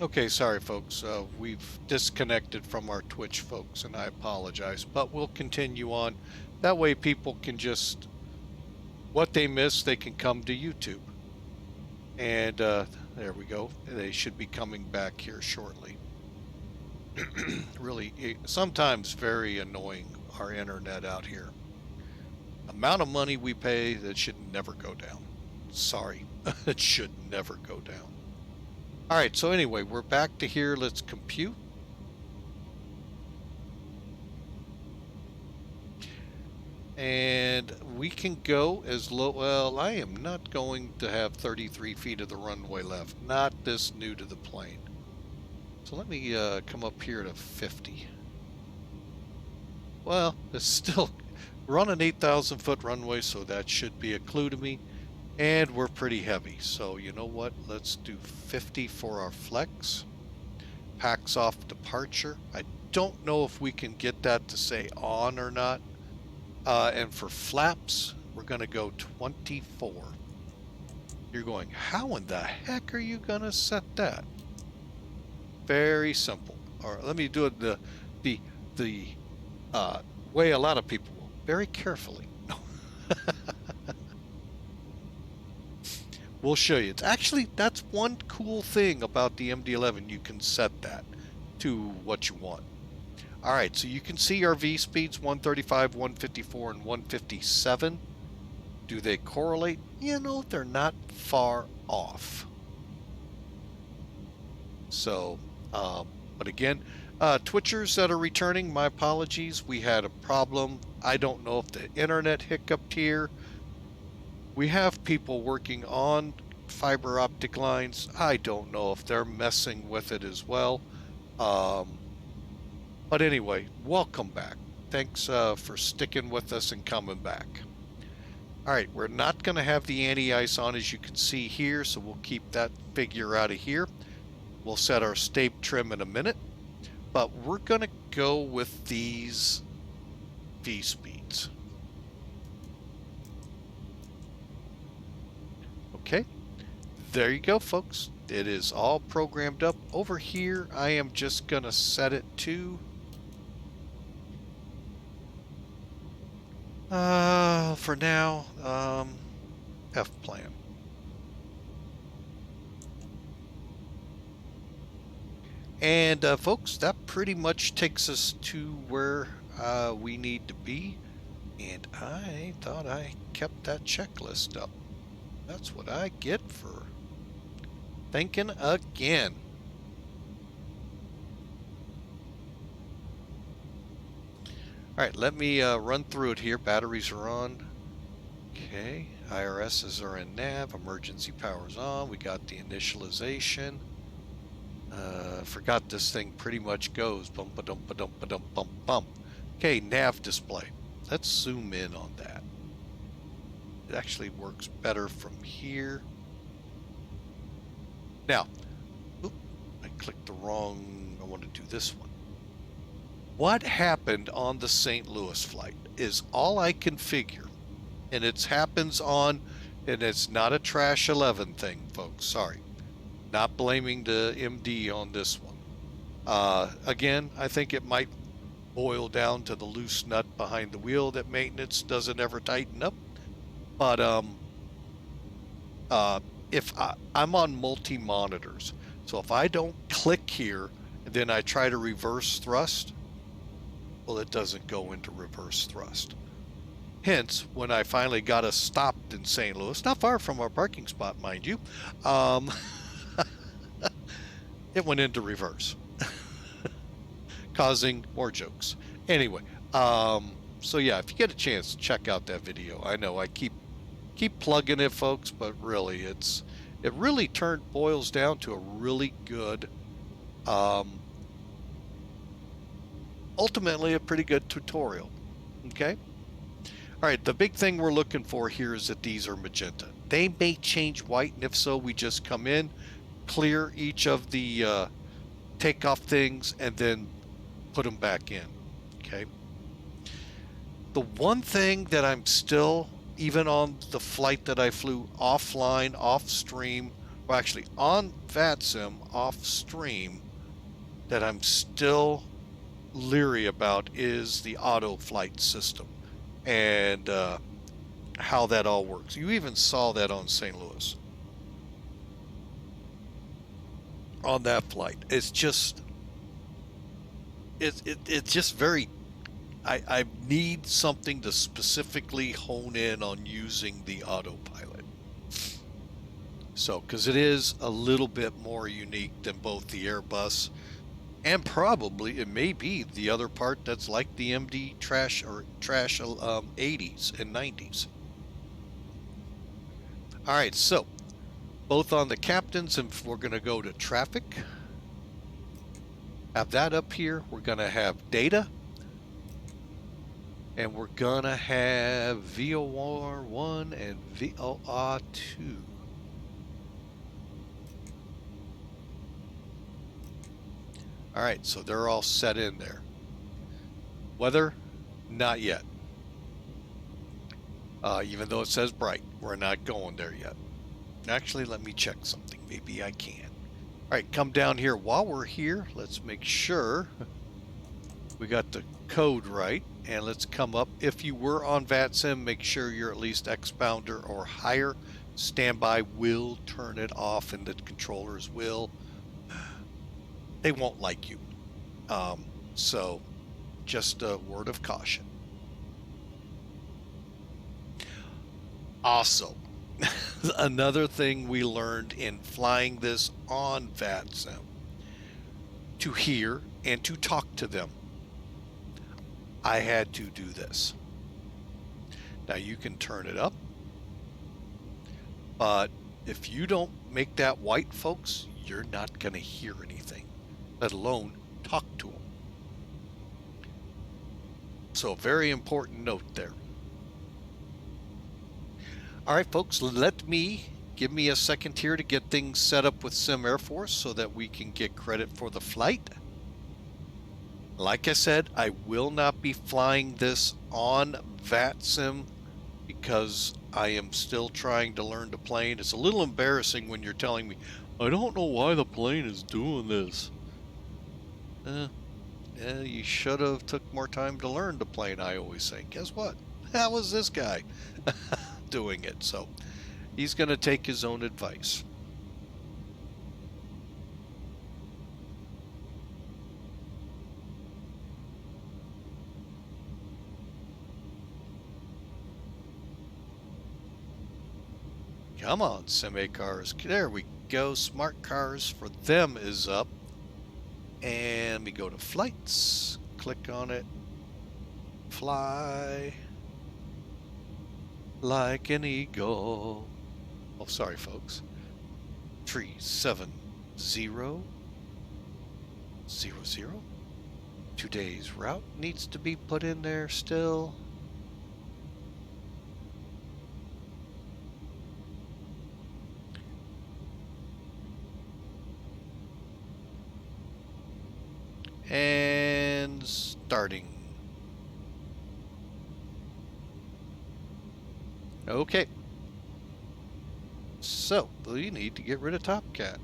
Okay, sorry folks, we've disconnected from our Twitch folks and I apologize, but we'll continue on. That way people can just, what they miss, they can come to YouTube. And there we go. They should be coming back here shortly. Really, sometimes very annoying, our internet out here. Amount of money we pay, that should never go down. Sorry, it should never go down. All right, so anyway, we're back to here. Let's compute. And we can go as low, well, I am not going to have 33 feet of the runway left. Not this new to the plane. So let me come up here to 50. Well, it's still, we're on an 8,000 foot runway, so that should be a clue to me. And we're pretty heavy, so you know what? Let's do 50 for our flex. Packs off departure. I don't know if we can get that to say on or not. And for flaps, we're going to go 24. You're going, how in the heck are you going to set that? Very simple. All right, let me do it the way a lot of people will. Very carefully. We'll show you. It's actually, that's one cool thing about the MD-11. You can set that to what you want. All right, so you can see our V speeds 135, 154, and 157. Do they correlate? You know, they're not far off. So, but again, Twitchers that are returning, my apologies. We had a problem. I don't know if the internet hiccuped here. We have people working on fiber optic lines. I don't know if they're messing with it as well. But anyway, welcome back. Thanks for sticking with us and coming back. All right, we're not going to have the anti-ice on, as you can see here, so we'll keep that figure out of here. We'll set our stape trim in a minute, but we're going to go with these V speeds. Okay, there you go, folks. It is all programmed up. Over here, I am just going to set it to for now, F plan. And folks, that pretty much takes us to where we need to be. And I thought I kept that checklist up. That's what I get for thinking again. All right, let me run through it here. Batteries are on. Okay, IRSs are in nav. Emergency power's on. We got the initialization. Forgot this thing pretty much goes bump a dump a dump a dump bump bump. Okay, nav display. Let's zoom in on that. It actually works better from here. Now, I clicked the wrong. I want to do this one. What happened on the St. Louis flight is all I can figure, and it happens on, and it's not a trash 11 thing, folks. Sorry. Not blaming the MD on this one. Again, I think it might boil down to the loose nut behind the wheel that maintenance doesn't ever tighten up. But if I'm on multi-monitors, so if I don't click here and then I try to reverse thrust, well, it doesn't go into reverse thrust. Hence, when I finally got us stopped in St. Louis, not far from our parking spot, mind you, it went into reverse, causing more jokes. Anyway, so yeah, if you get a chance, check out that video. I know I keep plugging it, folks, but really, it really boils down to a really good, ultimately a pretty good tutorial. Okay. All right, the big thing we're looking for here is that these are magenta. They may change white, and if so, we just come in, clear each of the takeoff things, and then put them back in. Okay. The one thing that I'm still, even on the flight that I flew offline, off stream, well, actually on VATSIM off stream, that I'm still leery about is the auto flight system and how that all works. You even saw that on St. Louis on that flight. It's just it's just very, I need something to specifically hone in on using the autopilot. So, because it is a little bit more unique than both the Airbus and probably it may be the other part that's like the MD trash 80s and 90s. All right, so both on the captains, and we're going to go to traffic. Have that up here. We're going to have data. And we're going to have VOR1 and VOR2. All right, so they're all set in there. Weather, not yet. Even though it says bright, we're not going there yet. Actually, let me check something. Maybe I can. All right, come down here. While we're here, let's make sure we got the code right. And let's come up. If you were on VATSIM, make sure you're at least X-Pounder or higher. Standby will turn it off, and the controllers will. They won't like you. So Just a word of caution. Also, another thing we learned in flying this on VATSIM, to hear and to talk to them. I had to do this. Now you can turn it up, but if you don't make that white, folks, you're not going to hear anything, let alone talk to them. So very important note there. All right, folks, give me a second here to get things set up with Sim Air Force so that we can get credit for the flight. Like I said, I will not be flying this on VATSIM because I am still trying to learn the plane. It's a little embarrassing when you're telling me, I don't know why the plane is doing this. Yeah, you should have took more time to learn the plane, I always say. Guess what? That was this guy doing it. So he's going to take his own advice. Come on, semi cars. There we go. Smart cars for them is up. And we go to flights. Click on it. Fly like an eagle. Oh, sorry, folks. 37000. Today's route needs to be put in there still. And starting. Okay. So, we need to get rid of Top Cat.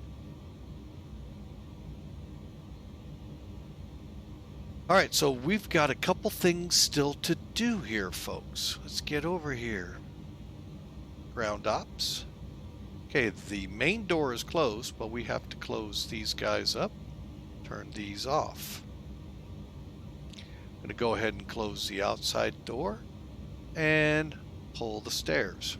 Alright, so we've got a couple things still to do here, folks. Let's get over here. Ground ops. Okay, the main door is closed, but we have to close these guys up. Turn these off. I'm going to go ahead and close the outside door and pull the stairs.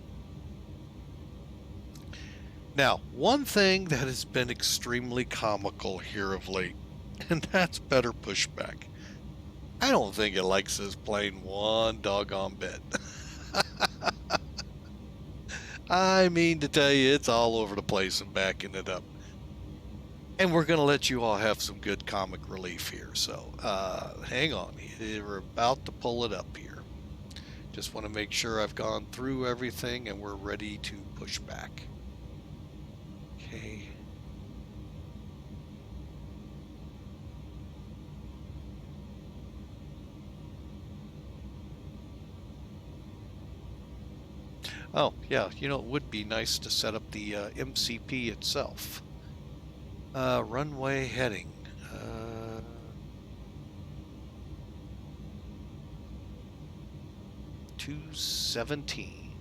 Now, one thing that has been extremely comical here of late, and that's better pushback. I don't think it likes this plane one doggone bit. I mean to tell you, it's all over the place and backing it up. And we're going to let you all have some good comic relief here. So hang on. We're about to pull it up here. Just want to make sure I've gone through everything and we're ready to push back. Okay. Oh, yeah, you know, it would be nice to set up the MCP itself. Runway heading. 217.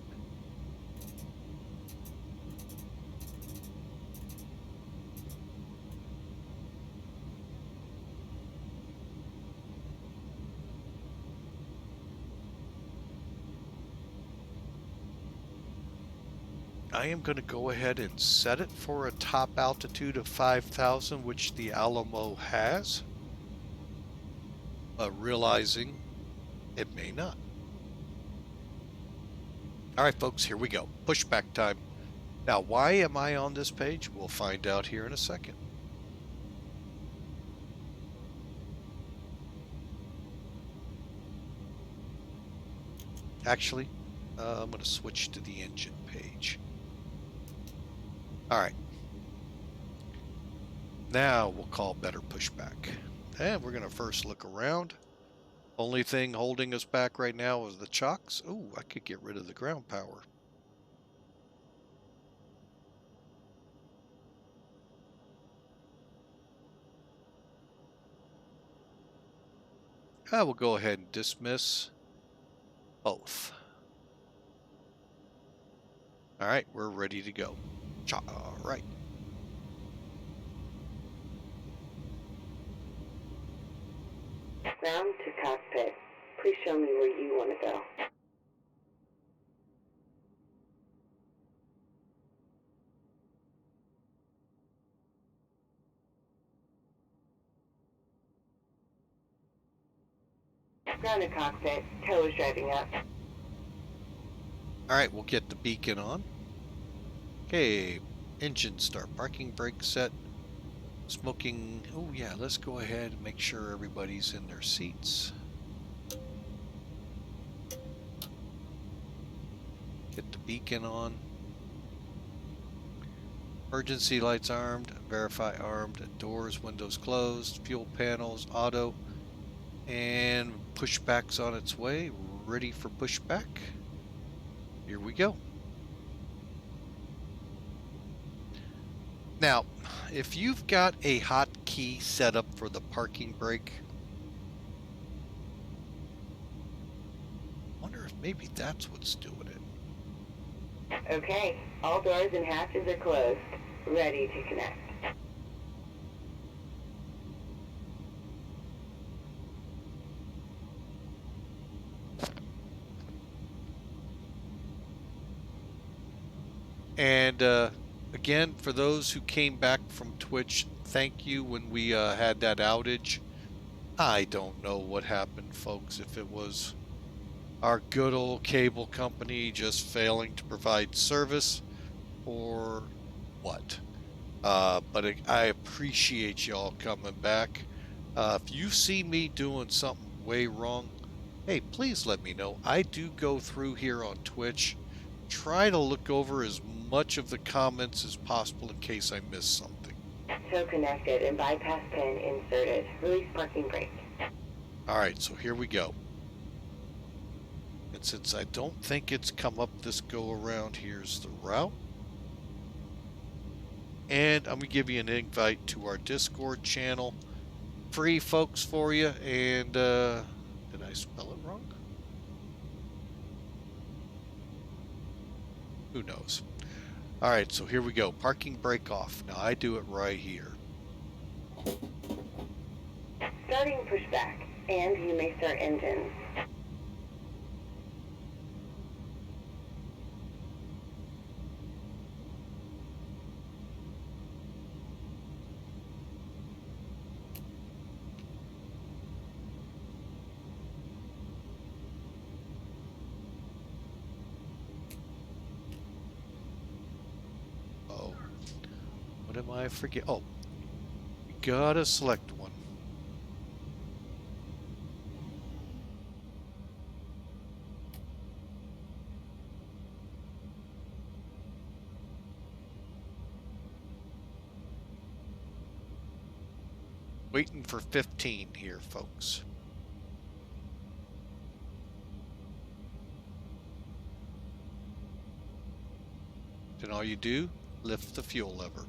I am going to go ahead and set it for a top altitude of 5,000, which the Alamo has, realizing it may not. All right, folks, here we go. Pushback time. Now, why am I on this page? We'll find out here in a second. Actually, I'm going to switch to the engine page. All right. Now we'll call better pushback. And we're going to first look around. Only thing holding us back right now is the chocks. Ooh, I could get rid of the ground power. I will go ahead and dismiss both. All right, we're ready to go. All right. Ground to copy. Grounded cockpit. Tow is driving up. All right, we'll get the beacon on. Okay, engine start. Parking brake set. Smoking. Oh yeah, let's go ahead and make sure everybody's in their seats. Get the beacon on. Emergency lights armed. Verify armed. Doors, windows closed. Fuel panels, auto. And pushback's on its way. Ready for pushback. Here we go. Now, if you've got a hotkey set up for the parking brake, I wonder if maybe that's what's doing it. Okay, all doors and hatches are closed. Ready to connect. And again, for those who came back from Twitch, thank you when we had that outage. I don't know what happened, folks, if it was our good old cable company just failing to provide service or what. But I appreciate y'all coming back. If you see me doing something way wrong, hey, please let me know. I do go through here on Twitch, try to look over as much of the comments as possible in case I miss something. Tow connected and bypass pin inserted. Release parking brake. All right, so here we go. And since I don't think it's come up this go around, here's the route. And I'm going to give you an invite to our Discord channel. Free, folks, for you. And did I spell it wrong? Who knows? All right, so here we go. Parking brake off. Now I do it right here. Starting pushback, and you may start engines. Oh, what am I forget? Oh, you gotta select one. Waiting for 15 here, folks. Then all you do, lift the fuel lever.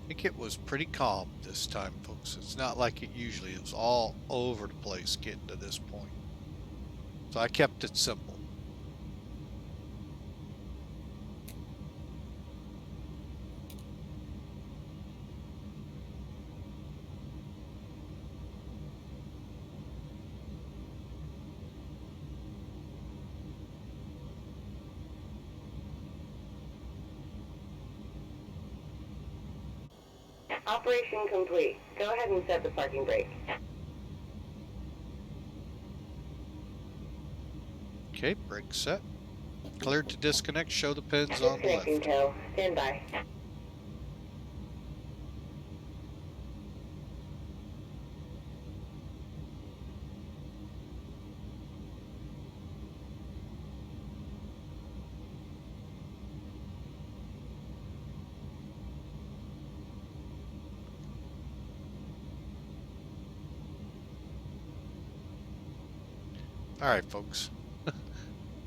I think it was pretty calm this time, folks. It's not like it usually is. It was all over the place getting to this point. So I kept it simple. Operation complete. Go ahead and set the parking brake. Okay, brake set. Cleared to disconnect. Show the pins on the left. Disconnecting tow. Stand by. All right, folks.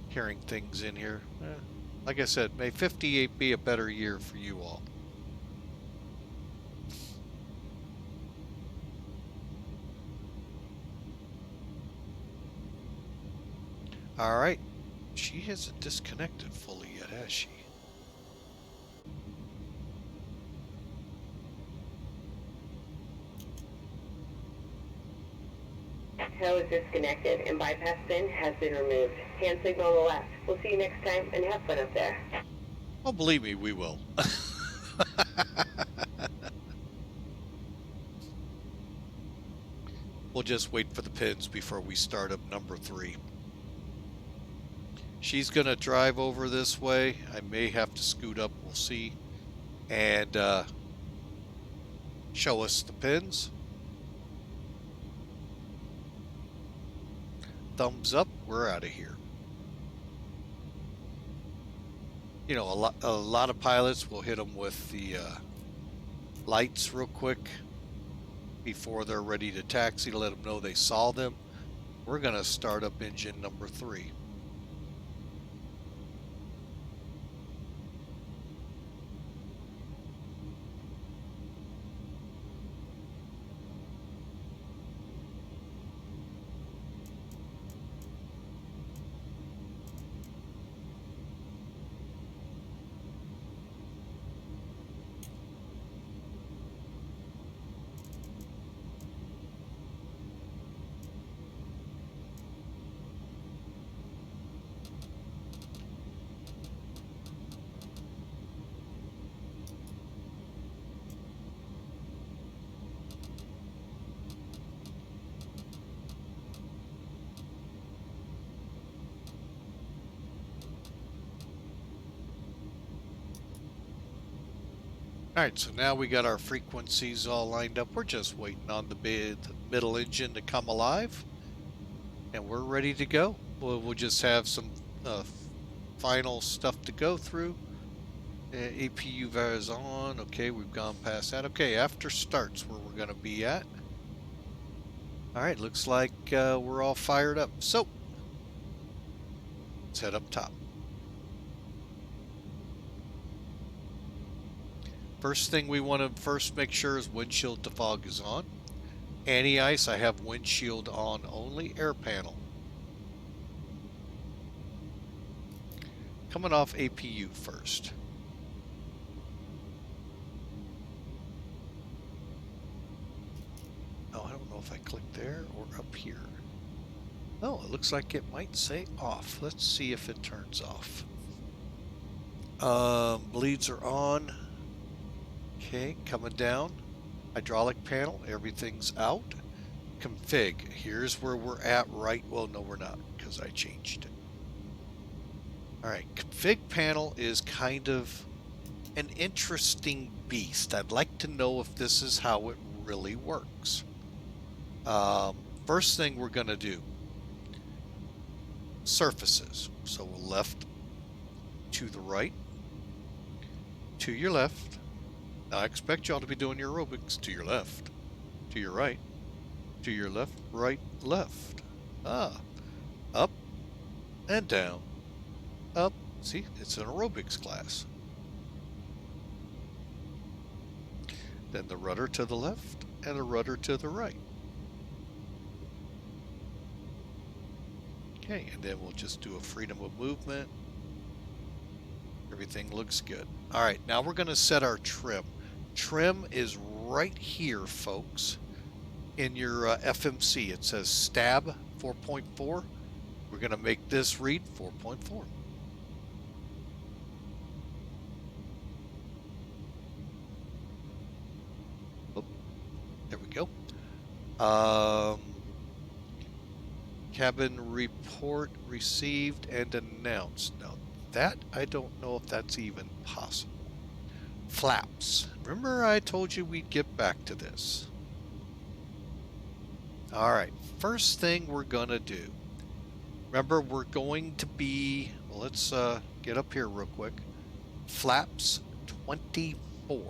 Hearing things in here. Like I said, may 58 be a better year for you all. All right. She hasn't disconnected fully yet, has she? Tow is disconnected and bypass pin has been removed. Hand signal on the left. We'll see you next time and have fun up there. Oh, believe me, we will. We'll just wait for the pins before we start up number 3. She's going to drive over this way. I may have to scoot up. We'll see. And show us the pins. Thumbs up. We're out of here. You know, a lot of pilots will hit them with the lights real quick before they're ready to taxi to let them know they saw them. We're going to start up engine number 3. All right, so now we got our frequencies all lined up. We're just waiting on the middle engine to come alive, and we're ready to go. We'll just have some final stuff to go through. APU is on. Okay, we've gone past that. Okay, after starts where we're going to be at. All right, looks like we're all fired up. So, let's head up top. First thing we want to first make sure is windshield defog is on. Anti-ice, I have windshield on only, air panel. Coming off APU first. Oh, I don't know if I click there or up here. Oh, it looks like it might say off. Let's see if it turns off. Bleeds are on. Okay, coming down. Hydraulic panel, everything's out. Config, here's where we're at right. Well, no, we're not, because I changed it. All right, config panel is kind of an interesting beast. I'd like to know if this is how it really works. First thing we're going to do, surfaces. So we'll left to the right, to your left. Now, I expect y'all to be doing your aerobics. To your left, to your right, to your left, right, left. Up and down, up. See, it's an aerobics class. Then the rudder to the left and the rudder to the right. Okay, and then we'll just do a freedom of movement. Everything looks good. All right, now we're going to set our trim. Trim is right here, folks. In your FMC, it says stab 4.4. We're going to make this read 4.4. Oh, there we go. Cabin report received and announced. Now, that I don't know if that's even possible. Flaps. Remember I told you we'd get back to this. All right, first thing we're going to do. Remember, we're going to be, well, let's get up here real quick. Flaps 24.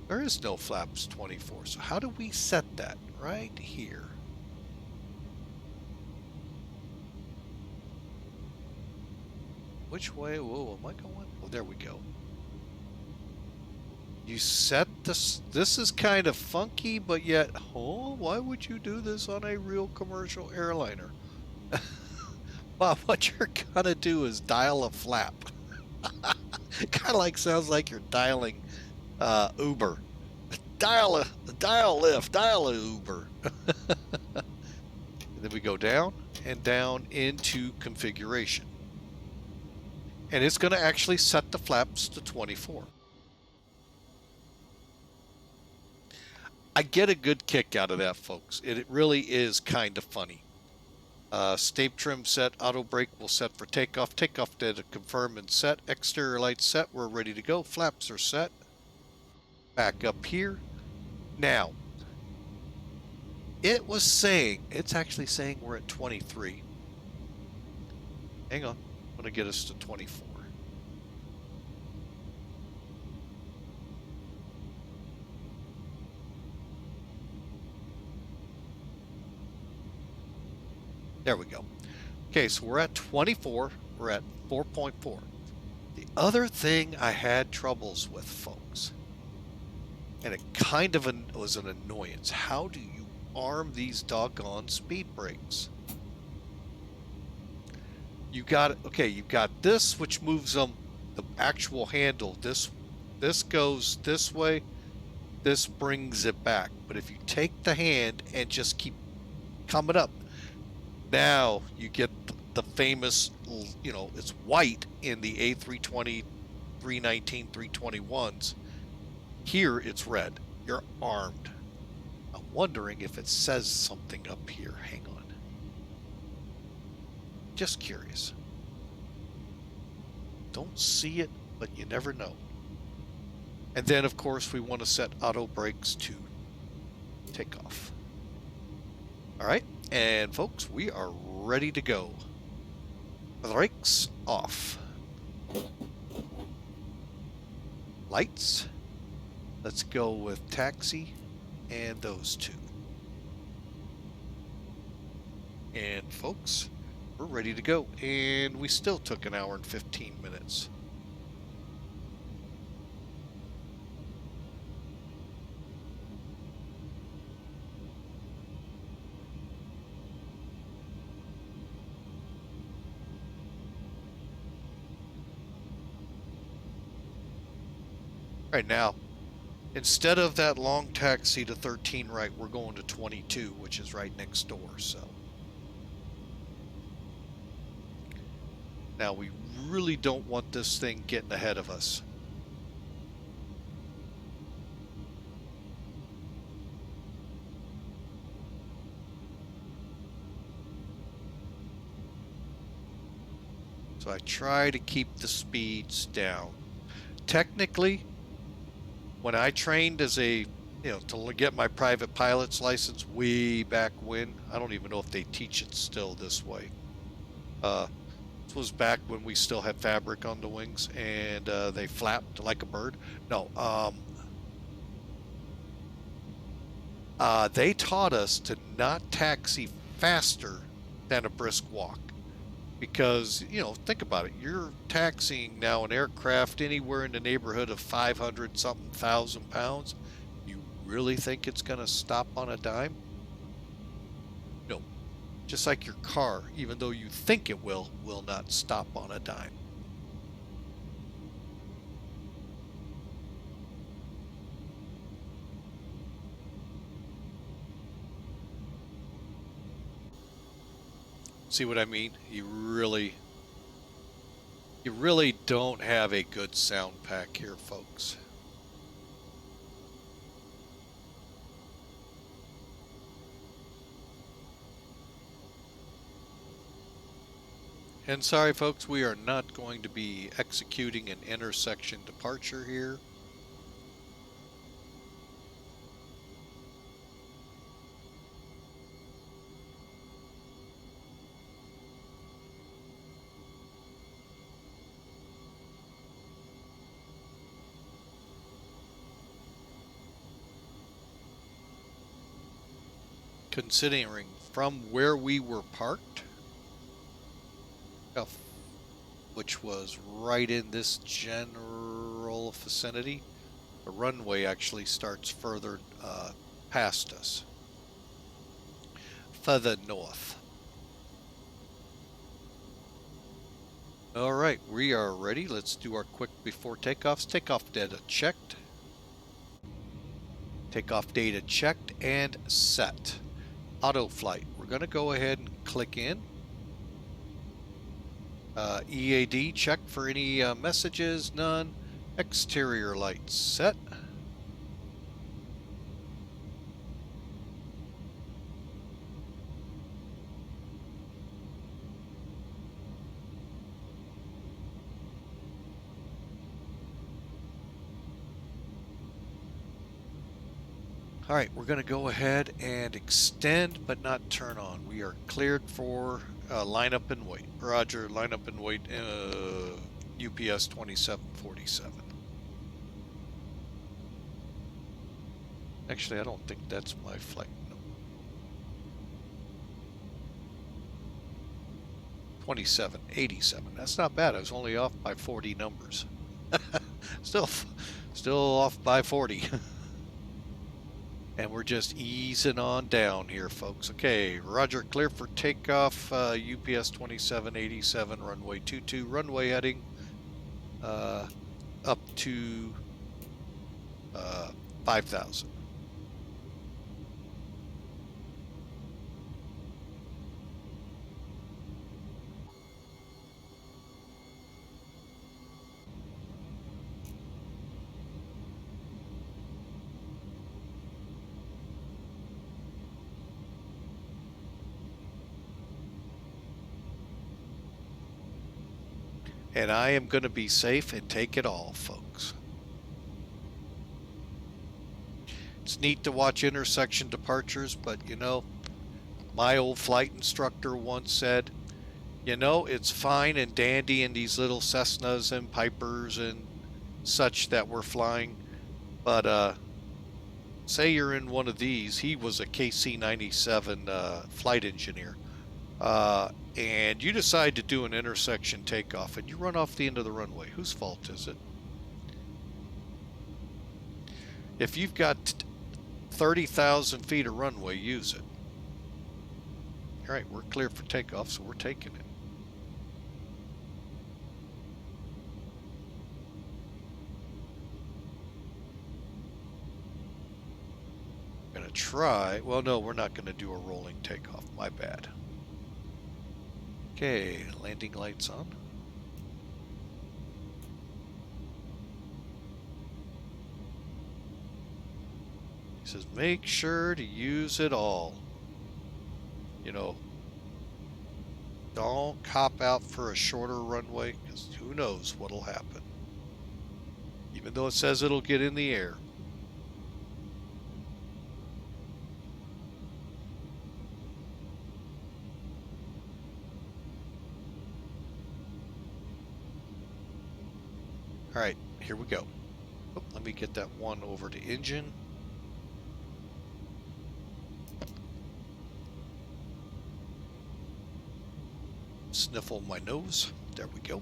There is no flaps 24, so how do we set that? Right here. Which way? Whoa, am I going? Oh, there we go. You set this. This is kind of funky, but yet, oh, why would you do this on a real commercial airliner? Well, what you're gonna do is dial a flap. Kind of like sounds like you're dialing Uber. Dial Lyft, dial a Uber. And then we go down and down into configuration. And it's going to actually set the flaps to 24. I get a good kick out of that, folks. It really is kind of funny. State trim set, auto brake will set for takeoff. Takeoff data confirm and set. Exterior lights set. We're ready to go. Flaps are set. Back up here. Now, it was saying, it's actually saying we're at 23. Hang on. I'm going to get us to 24. There we go. Okay, so we're at 24. We're at 4.4. The other thing I had troubles with, folks, and it kind of was an annoyance. How do you arm these doggone speed brakes? You got it. Okay, you've got this, which moves them, the actual handle. This goes this way. This brings it back. But if you take the hand and just keep coming up, now you get the famous, you know, it's white in the A320, 319, 321s. Here it's red. You're armed. I'm wondering if it says something up here. Hang on. Just curious. Don't see it, but you never know. And then, of course, we want to set auto brakes to takeoff. All right. And folks, we are ready to go. Brakes off. Lights. Let's go with taxi and those two. And folks, we're ready to go. And we still took an hour and 15 minutes. Right now, instead of that long taxi to 13 right, we're going to 22, which is right next door. So now we really don't want this thing getting ahead of us. So I try to keep the speeds down. Technically, when I trained as a, to get my private pilot's license way back when, I don't even know if they teach it still this way. This was back when we still had fabric on the wings and they flapped like a bird. No, they taught us to not taxi faster than a brisk walk. Because, think about it. You're taxiing now an aircraft anywhere in the neighborhood of 500 something thousand pounds. You really think it's going to stop on a dime? No. Just like your car, even though you think it will not stop on a dime. See what I mean? You really don't have a good sound pack here, folks. And sorry, folks, we are not going to be executing an intersection departure here. Considering from where we were parked, which was right in this general vicinity, The runway actually starts further past us, further north. All right, we are ready. Let's do our quick before takeoffs. Takeoff data checked. Takeoff data checked and set. Auto flight. We're going to go ahead and click in. EAD check for any messages, none. Exterior lights set. All right, we're going to go ahead and extend but not turn on. We are cleared for line up and wait. Roger, line up and wait, UPS 2747. Actually, I don't think that's my flight. No. 2787. That's not bad. I was only off by 40 numbers. still off by 40. And we're just easing on down here, folks. Okay, Roger, clear for takeoff. UPS 2787, runway 22, runway heading up to 5,000. And I am going to be safe and take it all, folks. It's neat to watch intersection departures, but you know, my old flight instructor once said, you know, it's fine and dandy in these little Cessnas and Pipers and such that we're flying, but say you're in one of these. He was a KC-97 flight engineer. And you decide to do an intersection takeoff and you run off the end of the runway. Whose fault is it? If you've got 30,000 feet of runway, use it. All right, we're clear for takeoff, so we're taking it. We're gonna try, well, no, we're not gonna do a rolling takeoff, my bad. Okay, landing lights on. He says, make sure to use it all. You know, don't cop out for a shorter runway, because who knows what'll happen. Even though it says it'll get in the air. All right, here we go. Oh, let me get that one over to engine. Sniffle my nose. There we go.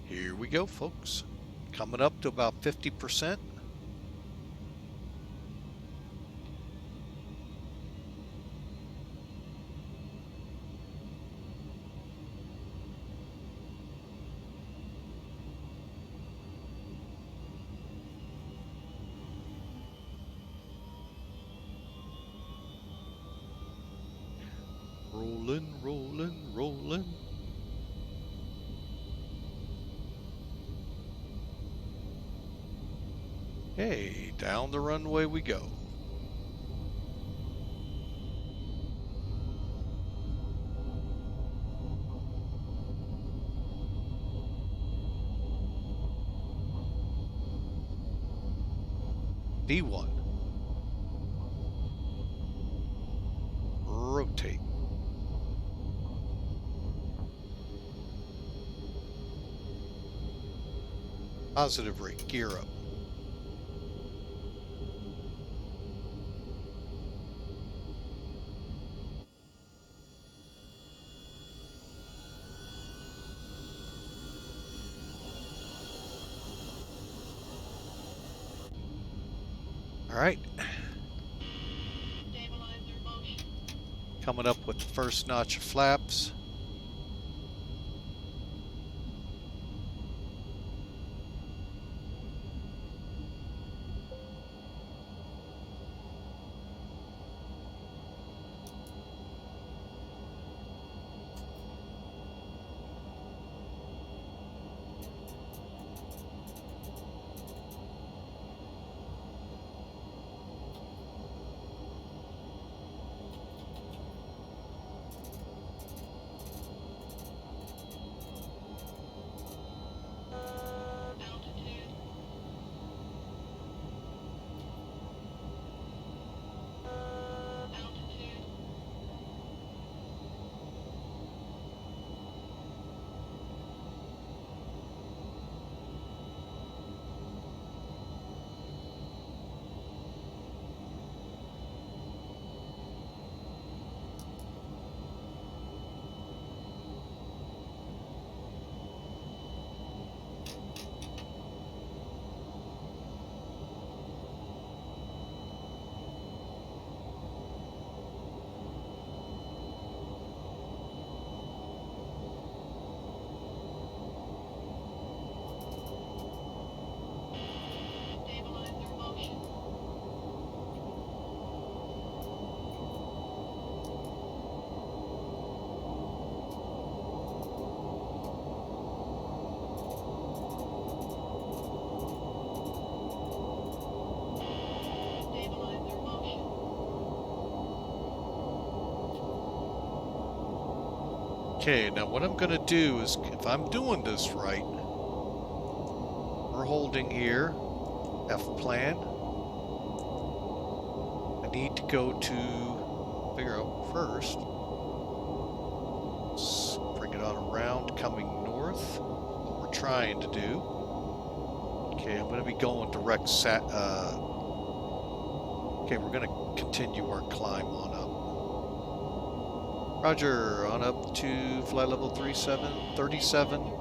Here we go, folks. Coming up to about 50%. Rolling, rolling, rolling. Hey, down the runway we go. B1. Rotate. Positive rate, gear up. All right. Coming up with the first notch of flaps. Okay, now what I'm gonna do is, if I'm doing this right, we're holding here, F plan. I need to go to, figure out first, let's bring it on around, coming north, what we're trying to do. Okay, I'm gonna be going direct sat, okay, we're gonna continue our climb on up. Roger, on up to flight level 37, 370.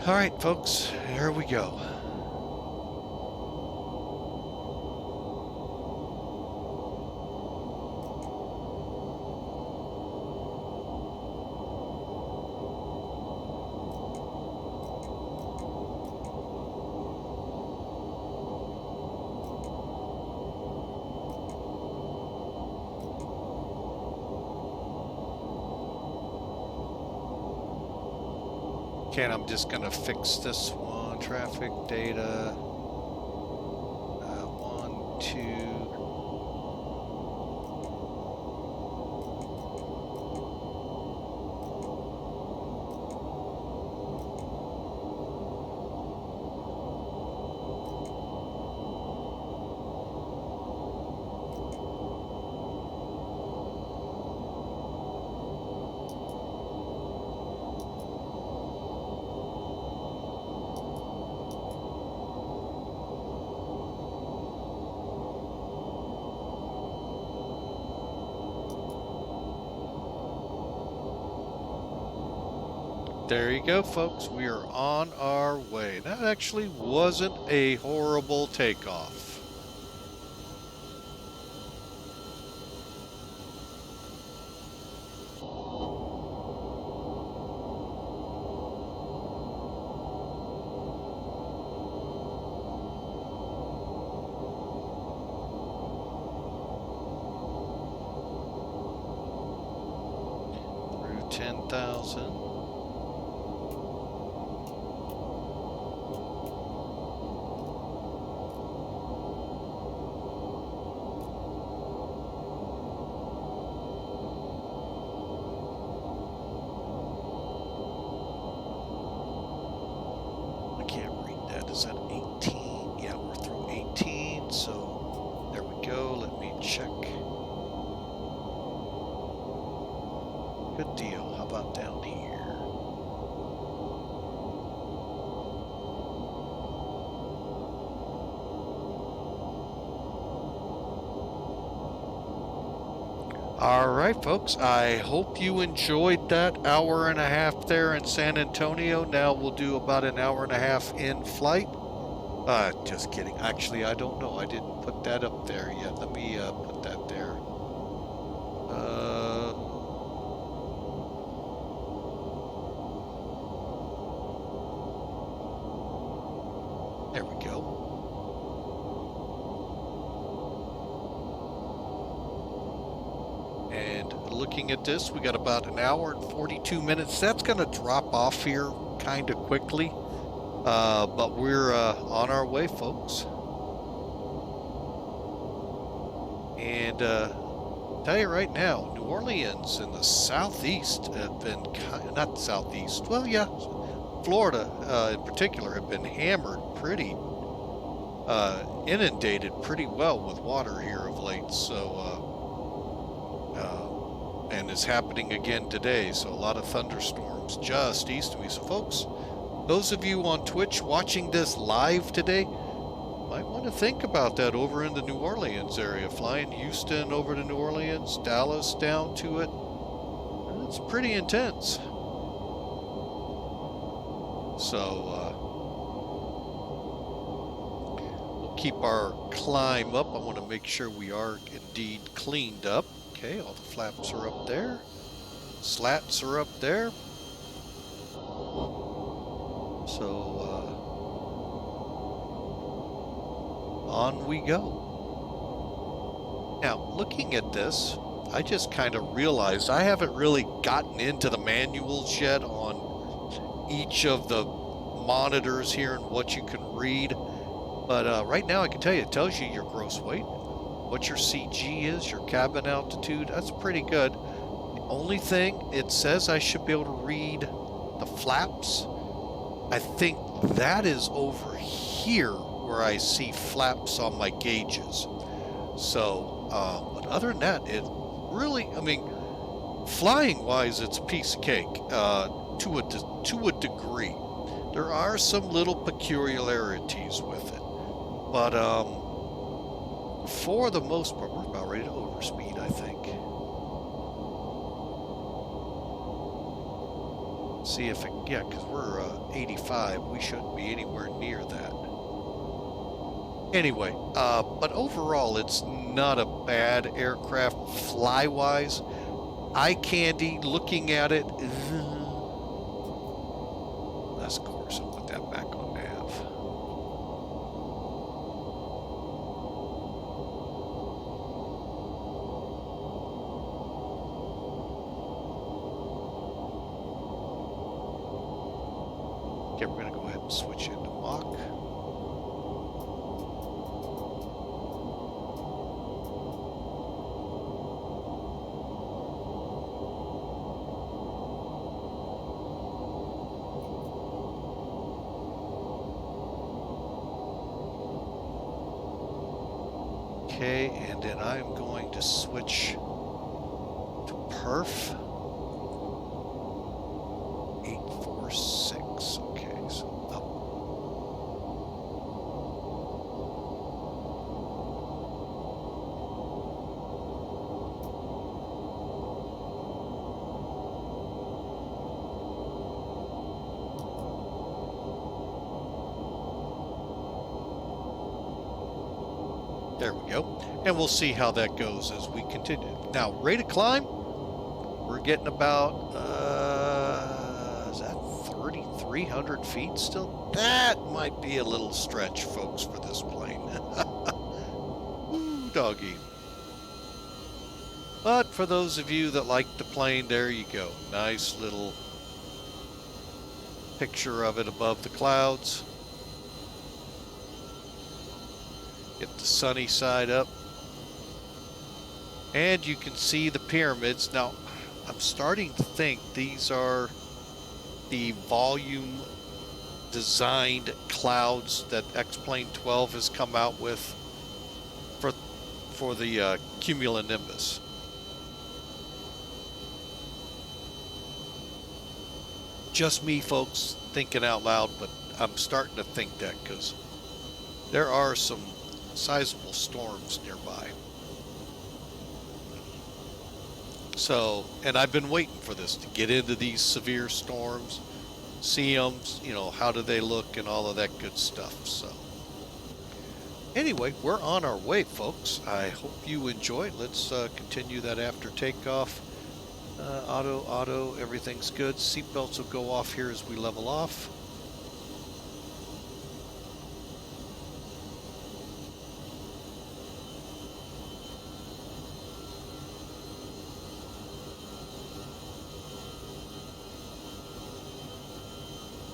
All right, folks, here we go. Okay, and I'm just gonna fix this one. Traffic data. 1, 2. There you go, folks. We are on our way. That actually wasn't a horrible takeoff. Through 10,000. Is that 18? Yeah, we're through 18, so there we go. Let me check. Good deal. How about down here? All right, folks, I hope you enjoyed that hour and a half there in San Antonio. Now we'll do about an hour and a half in flight. Just kidding. Actually, I don't know. I didn't put that up there yet. Let me put that there. There we go. And looking at this, we got about an hour and 42 minutes. That's going to drop off here kind of quickly. But we're on our way, folks. And tell you right now, New Orleans and the southeast have been not southeast. Well, yeah, Florida in particular have been hammered pretty, inundated pretty well with water here of late. So, and it's happening again today. So a lot of thunderstorms just east of me. So, folks, those of you on Twitch watching this live today might want to think about that over in the New Orleans area. Flying Houston over to New Orleans, Dallas down to it. It's pretty intense. So we'll keep our climb up. I want to make sure we are indeed cleaned up. Okay, all the flaps are up there. Slats are up there. So, on we go. Now, looking at this, I just kind of realized I haven't really gotten into the manuals yet on each of the monitors here and what you can read. But right now I can tell you, it tells you your gross weight, what your CG is, your cabin altitude. That's pretty good. The only thing, it says I should be able to read the flaps. I think that is over here where I see flaps on my gauges. So, but other than that, it really, I mean, flying wise, it's a piece of cake, to a degree. There are some little peculiarities with it, but, for the most part, we're about ready to overspeed, I think. See if it, yeah, because we're 85, we shouldn't be anywhere near that. Anyway, but overall, it's not a bad aircraft fly-wise. Eye candy, looking at it, that's of course, I'll put that back on nav. Okay, we're going to go ahead and switch into Mach. Okay, and then I'm going to switch to perf. 846. Okay, so up. There we go. And we'll see how that goes as we continue. Now, rate of climb, we're getting about, is that 3,300 feet still? That might be a little stretch, folks, for this plane. Ooh, doggy. But for those of you that like the plane, there you go. Nice little picture of it above the clouds. Get the sunny side up. And you can see the pyramids. Now, I'm starting to think these are the volume designed clouds that XP12 has come out with for the cumulonimbus. Just me, folks, thinking out loud, but I'm starting to think that because there are some sizable storms nearby. So, and I've been waiting for this to get into these severe storms, see them, you know, how do they look and all of that good stuff. So, anyway, we're on our way, folks. I hope you enjoyed. Let's continue that after takeoff. Auto, everything's good. Seatbelts will go off here as we level off.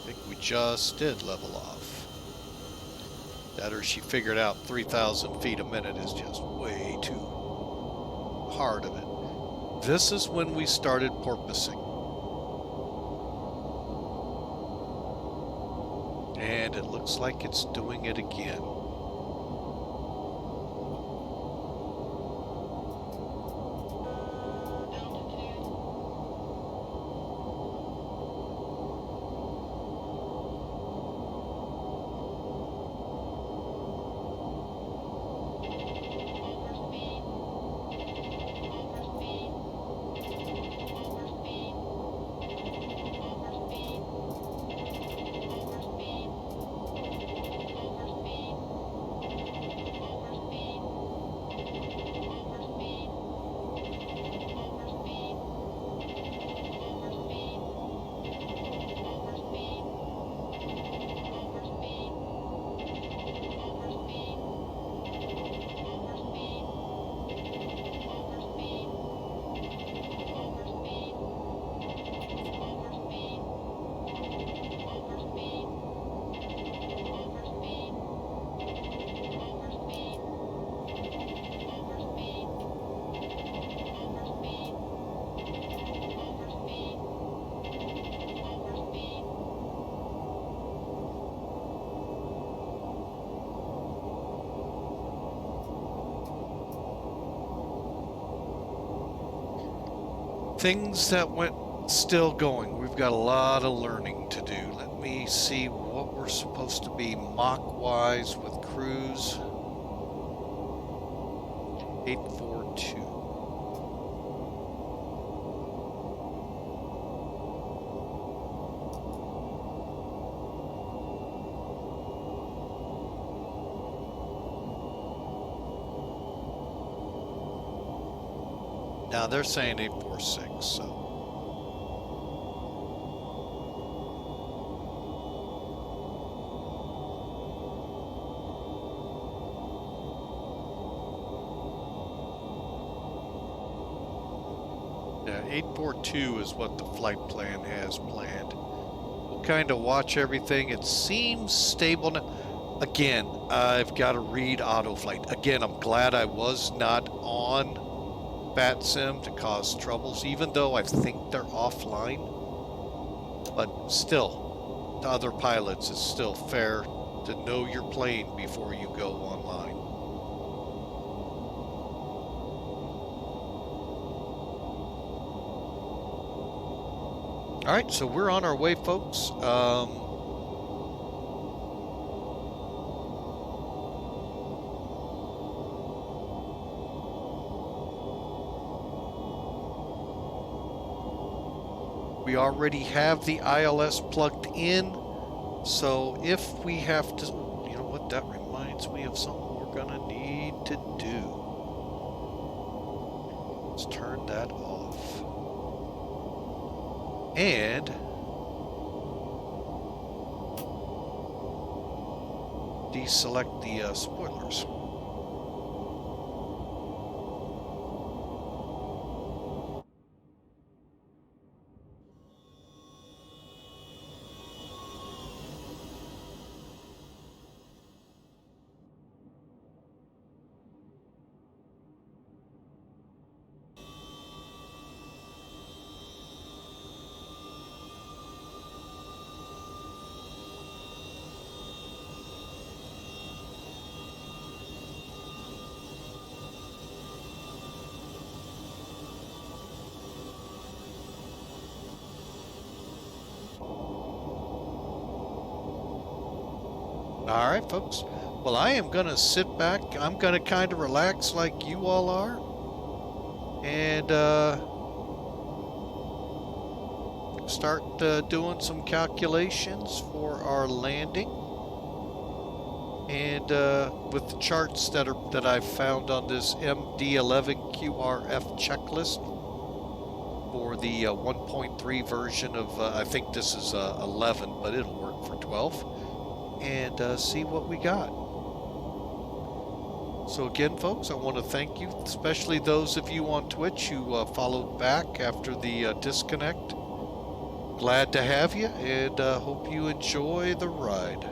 I think we just did level off. That or she figured out 3,000 feet a minute is just way too hard of it. This is when we started porpoising. And it looks like it's doing it again. Things that went still going. We've got a lot of learning to do. Let me see what we're supposed to be Mach-wise with cruise. 842. Now they're saying 846, so. Yeah, 842 is what the flight plan has planned. We'll kind of watch everything. It seems stable now. Again, I've got to read autoflight. Again, I'm glad I was not on VATSIM to cause troubles, even though I think they're offline. But still, to other pilots, it's still fair to know your plane before you go online. All right, so we're on our way, folks. We already have the ILS plugged in, so if we have to, you know what, that reminds me of something we're gonna need to do. Let's turn that off. And deselect the spoilers. All right, folks. Well, I am going to sit back. I'm going to kind of relax like you all are. And start doing some calculations for our landing. And with the charts that I've found on this MD-11QRF checklist for the 1.3 version of, I think this is 11, but it'll work for 12. And see what we got. So again, folks, I want to thank you, especially those of you on Twitch who followed back after the disconnect. Glad to have you, and hope you enjoy the ride.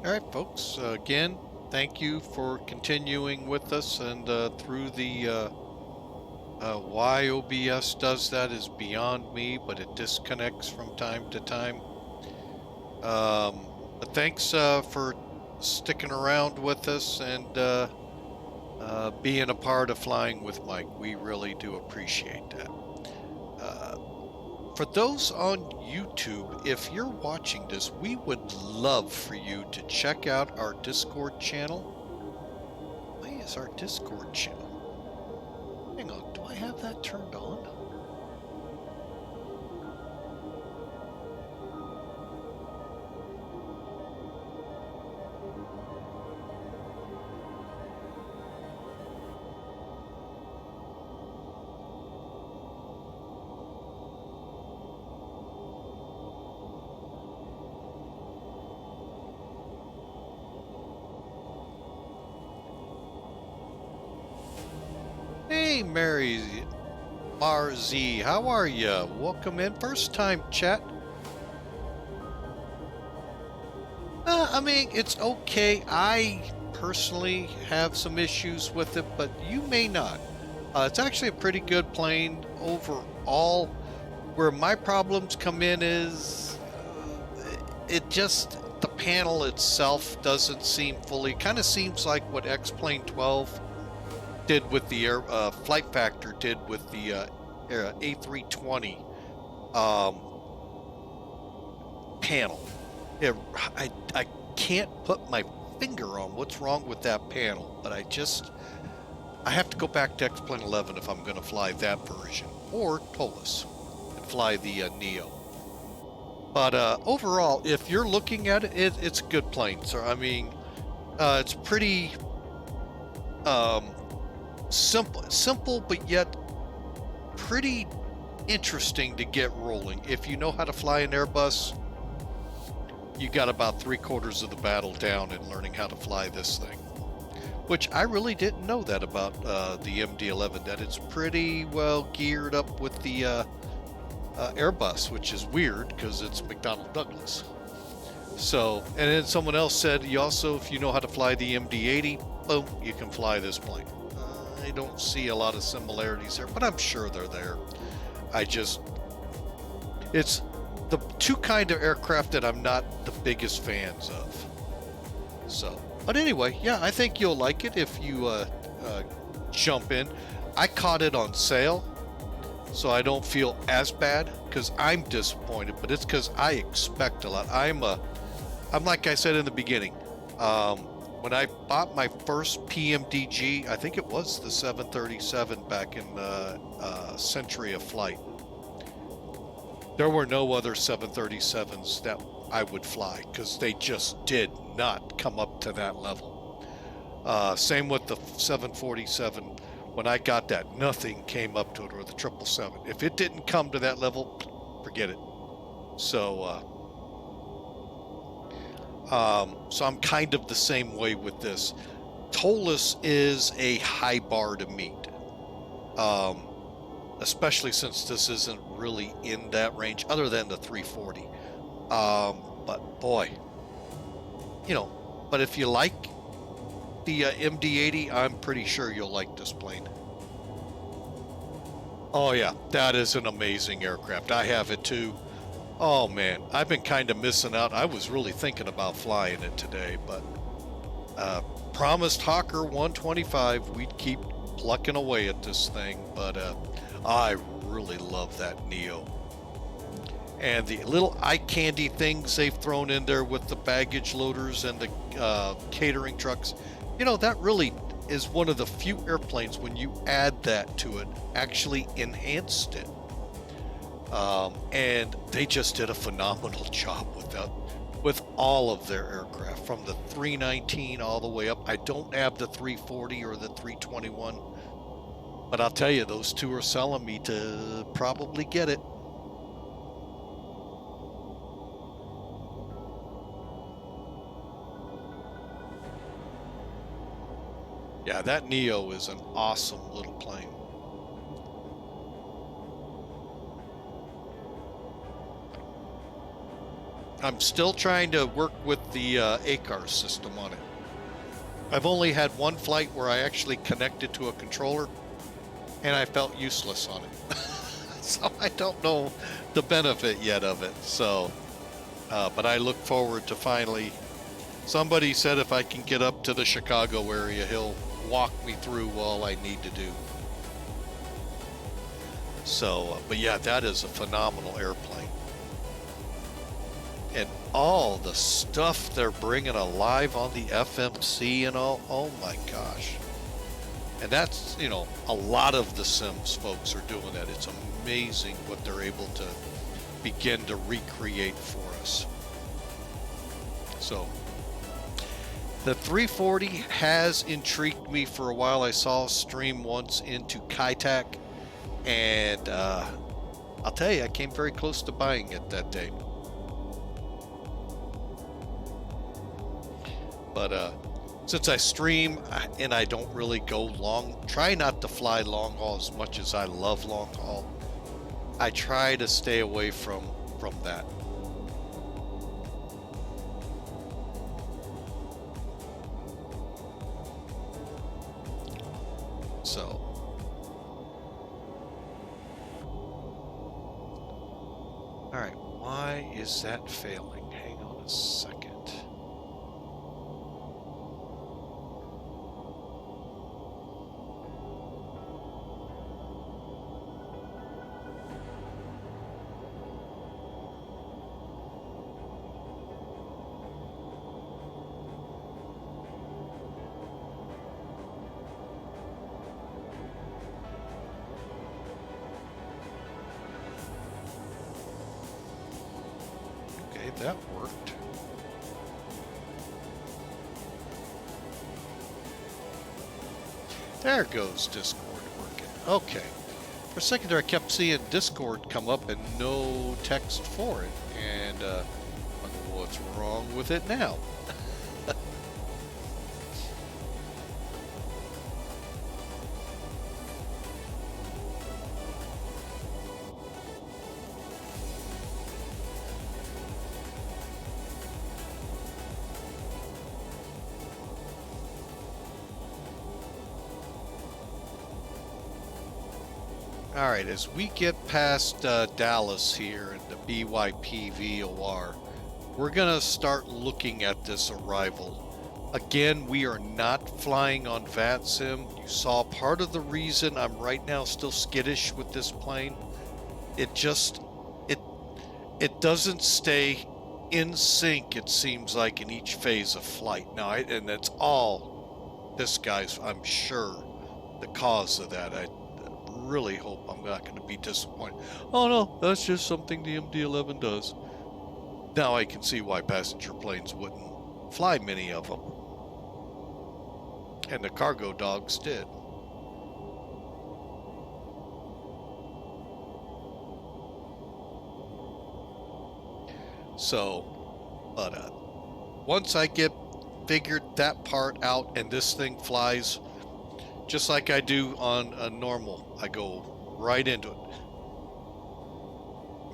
All right, folks. Again, thank you for continuing with us, and through the why OBS does that is beyond me, but it disconnects from time to time. But thanks for sticking around with us and being a part of Flying with Mike. We really do appreciate that. For those on YouTube, if you're watching this, we would love for you to check out our Discord channel. Why is our Discord channel? Hang on, do I have that turned on? Hey, Marzi, how are you? Welcome in. First time chat. I mean, it's okay. I personally have some issues with it, but you may not. It's actually a pretty good plane overall. Where my problems come in is it just, the panel itself doesn't seem fully, kind of seems like what XP12 did with the flight factor did with the A320 panel. I can't put my finger on what's wrong with that panel, but I have to go back to XP11 if I'm going to fly that version, or Titus and fly the Neo. But overall, if you're looking at it, it's a good plane. So I mean, it's pretty simple, but yet pretty interesting to get rolling. If you know how to fly an Airbus, you got about 3/4 of the battle down in learning how to fly this thing. Which I really didn't know that about the MD-11, that it's pretty well geared up with the Airbus, which is weird because it's McDonnell Douglas. So, and then someone else said, you also, if you know how to fly the MD-80, boom, you can fly this plane. I don't see a lot of similarities there, but I'm sure they're there. It's the two kind of aircraft that I'm not the biggest fans of. So, but anyway, yeah, I think you'll like it if you jump in. I caught it on sale, so I don't feel as bad because I'm disappointed, but it's because I expect a lot. I'm like I said in the beginning, when I bought my first PMDG, I think it was the 737 back in Century of Flight. There were no other 737s that I would fly because they just did not come up to that level. Same with the 747. When I got that, nothing came up to it, or the 777. If it didn't come to that level, forget it. So, so I'm kind of the same way with this. Titus is a high bar to meet, especially since this isn't really in that range, other than the 340. But boy, you know, but if you like the MD-80, I'm pretty sure you'll like this plane. Oh yeah, that is an amazing aircraft. I have it too. Oh man, I've been kind of missing out. I was really thinking about flying it today, but promised Hawker 125 we'd keep plucking away at this thing, but I really love that Neo. And the little eye candy things they've thrown in there with the baggage loaders and the catering trucks, you know, that really is one of the few airplanes, when you add that to it, actually enhanced it. And they just did a phenomenal job with that, with all of their aircraft, from the 319 all the way up. I don't have the 340 or the 321, but I'll tell you, those two are selling me to probably get it. Yeah, that Neo is an awesome little plane. I'm still trying to work with the ACAR system on it. I've only had one flight where I actually connected to a controller, and I felt useless on it. So I don't know the benefit yet of it. So, but I look forward to finally. Somebody said if I can get up to the Chicago area, he'll walk me through all I need to do. So, but yeah, that is a phenomenal airplane. And all the stuff they're bringing alive on the FMC and all, oh my gosh. And that's, you know, a lot of the Sims folks are doing that. It's amazing what they're able to begin to recreate for us. So, the 340 has intrigued me for a while. I saw a stream once into KSAT, and I'll tell you, I came very close to buying it that day. But since I stream and I don't really go long, try not to fly long haul as much as I love long haul. I try to stay away from that. So, all right, why is that failing? Hang on a second. That worked. There goes Discord working. Okay. For a second there, I kept seeing Discord come up and no text for it. And what's wrong with it now? All right, as we get past Dallas here and the BYP VOR, we're going to start looking at this arrival. Again, we are not flying on VATSIM. You saw part of the reason I'm right now still skittish with this plane. It just, it doesn't stay in sync, it seems like, in each phase of flight. Now, and that's all this guy's, I'm sure, the cause of that. I really hope I'm not going to be disappointed. Oh no, that's just something the MD-11 does. Now I can see why passenger planes wouldn't fly many of them. And the cargo dogs did. So, but once I get figured that part out and this thing flies just like I do on a normal, I go right into it.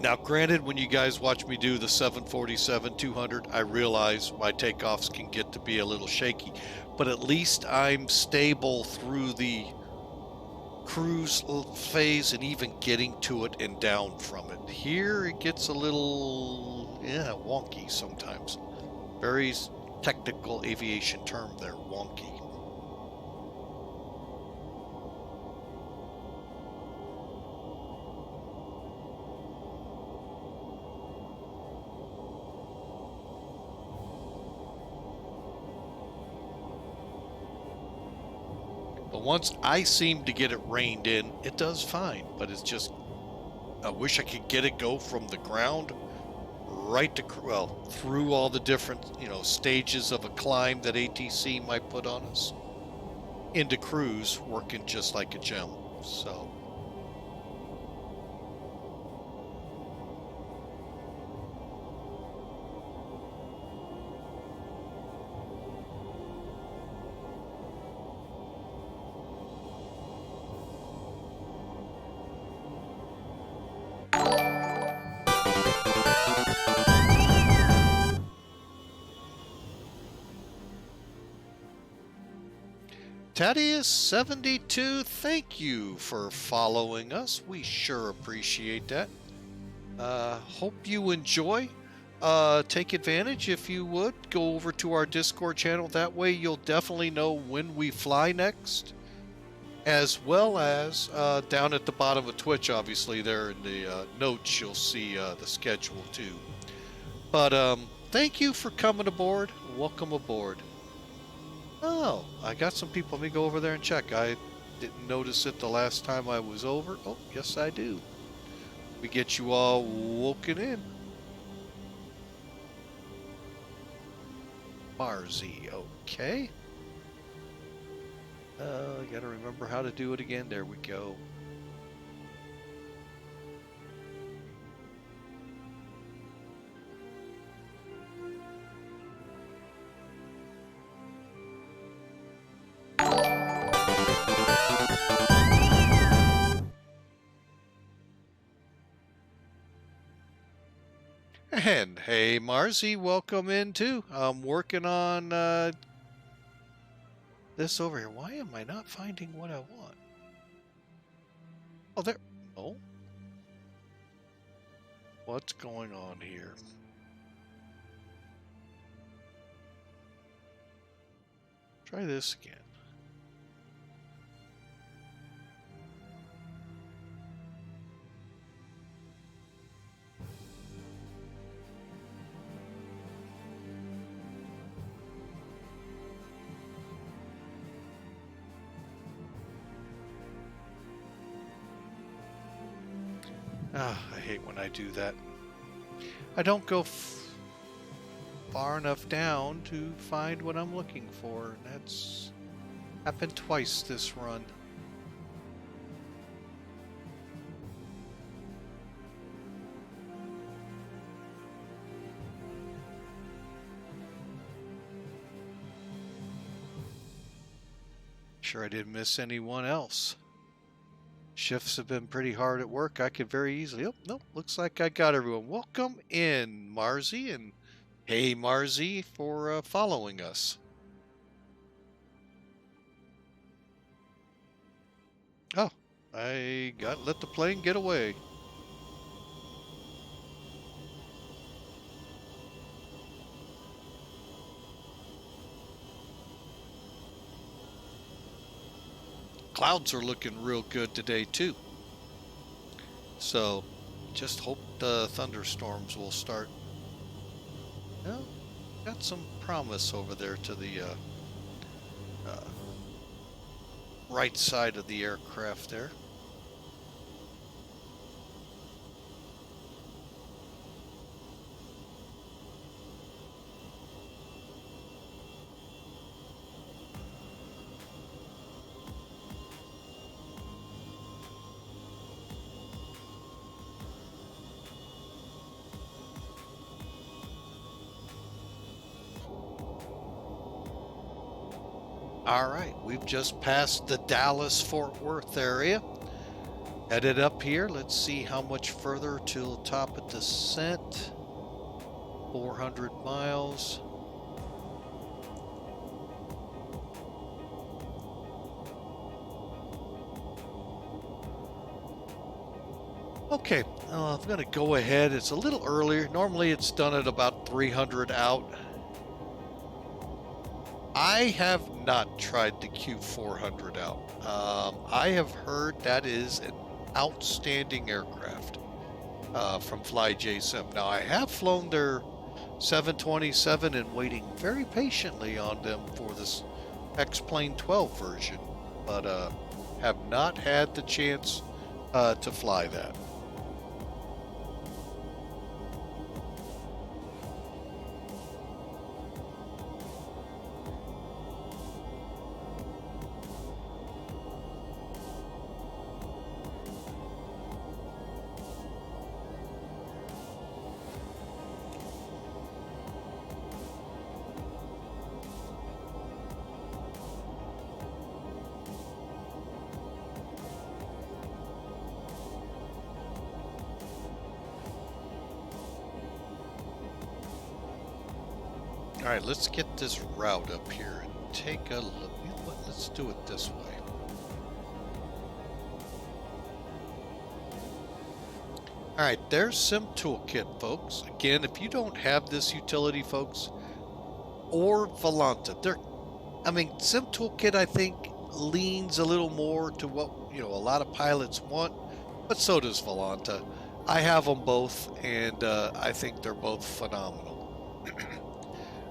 Now, granted, when you guys watch me do the 747-200, I realize my takeoffs can get to be a little shaky, but at least I'm stable through the cruise phase and even getting to it and down from it. Here, it gets a little, wonky sometimes. Very technical aviation term there, wonky. But once I seem to get it reined in, it does fine. But it's just, I wish I could get it go from the ground right to, well, through all the different, stages of a climb that ATC might put on us, into cruise, working just like a gem. So. Titus72, thank you for following us. We sure appreciate that. Hope you enjoy. Take advantage, if you would. Go over to our Discord channel. That way you'll definitely know when we fly next. As well as down at the bottom of Twitch, obviously, there in the notes, you'll see the schedule too. But thank you for coming aboard. Welcome aboard. Oh, I got some people. Let me go over there and check. I didn't notice it the last time I was over. Oh, yes, I do. We get you all woken in. Marzi, okay. I gotta remember how to do it again. There we go. And hey, Marzi, welcome in too. I'm working on this over here. Why am I not finding what I want? Oh, there. Oh. What's going on here? Try this again. Ah, I hate when I do that. I don't go far enough down to find what I'm looking for. That's happened twice this run. Sure I didn't miss anyone else. Shifts have been pretty hard at work. I could very easily... Oh, no, looks like I got everyone. Welcome in, Marzi, and hey, Marzi, for following us. Oh, I let the plane get away. Clouds are looking real good today too. So just hope the thunderstorms will start. Well, got some promise over there to the right side of the aircraft there. All right, we've just passed the Dallas-Fort Worth area. Headed up here. Let's see how much further till top of descent. 400 miles. Okay, I'm going to go ahead. It's a little earlier. Normally it's done at about 300 out. I have not tried the Q400 out. I have heard that is an outstanding aircraft from FlyJSim. Now, I have flown their 727 and waiting very patiently on them for this XP12 version, but have not had the chance to fly that. All right, let's get this route up here. take a look. You know what? Let's do it this way. All right, there's Sim Toolkit, folks. Again, if you don't have this utility, folks, or Volanta, Sim Toolkit, I think, leans a little more to what, a lot of pilots want, but so does Volanta. I have them both, and I think they're both phenomenal.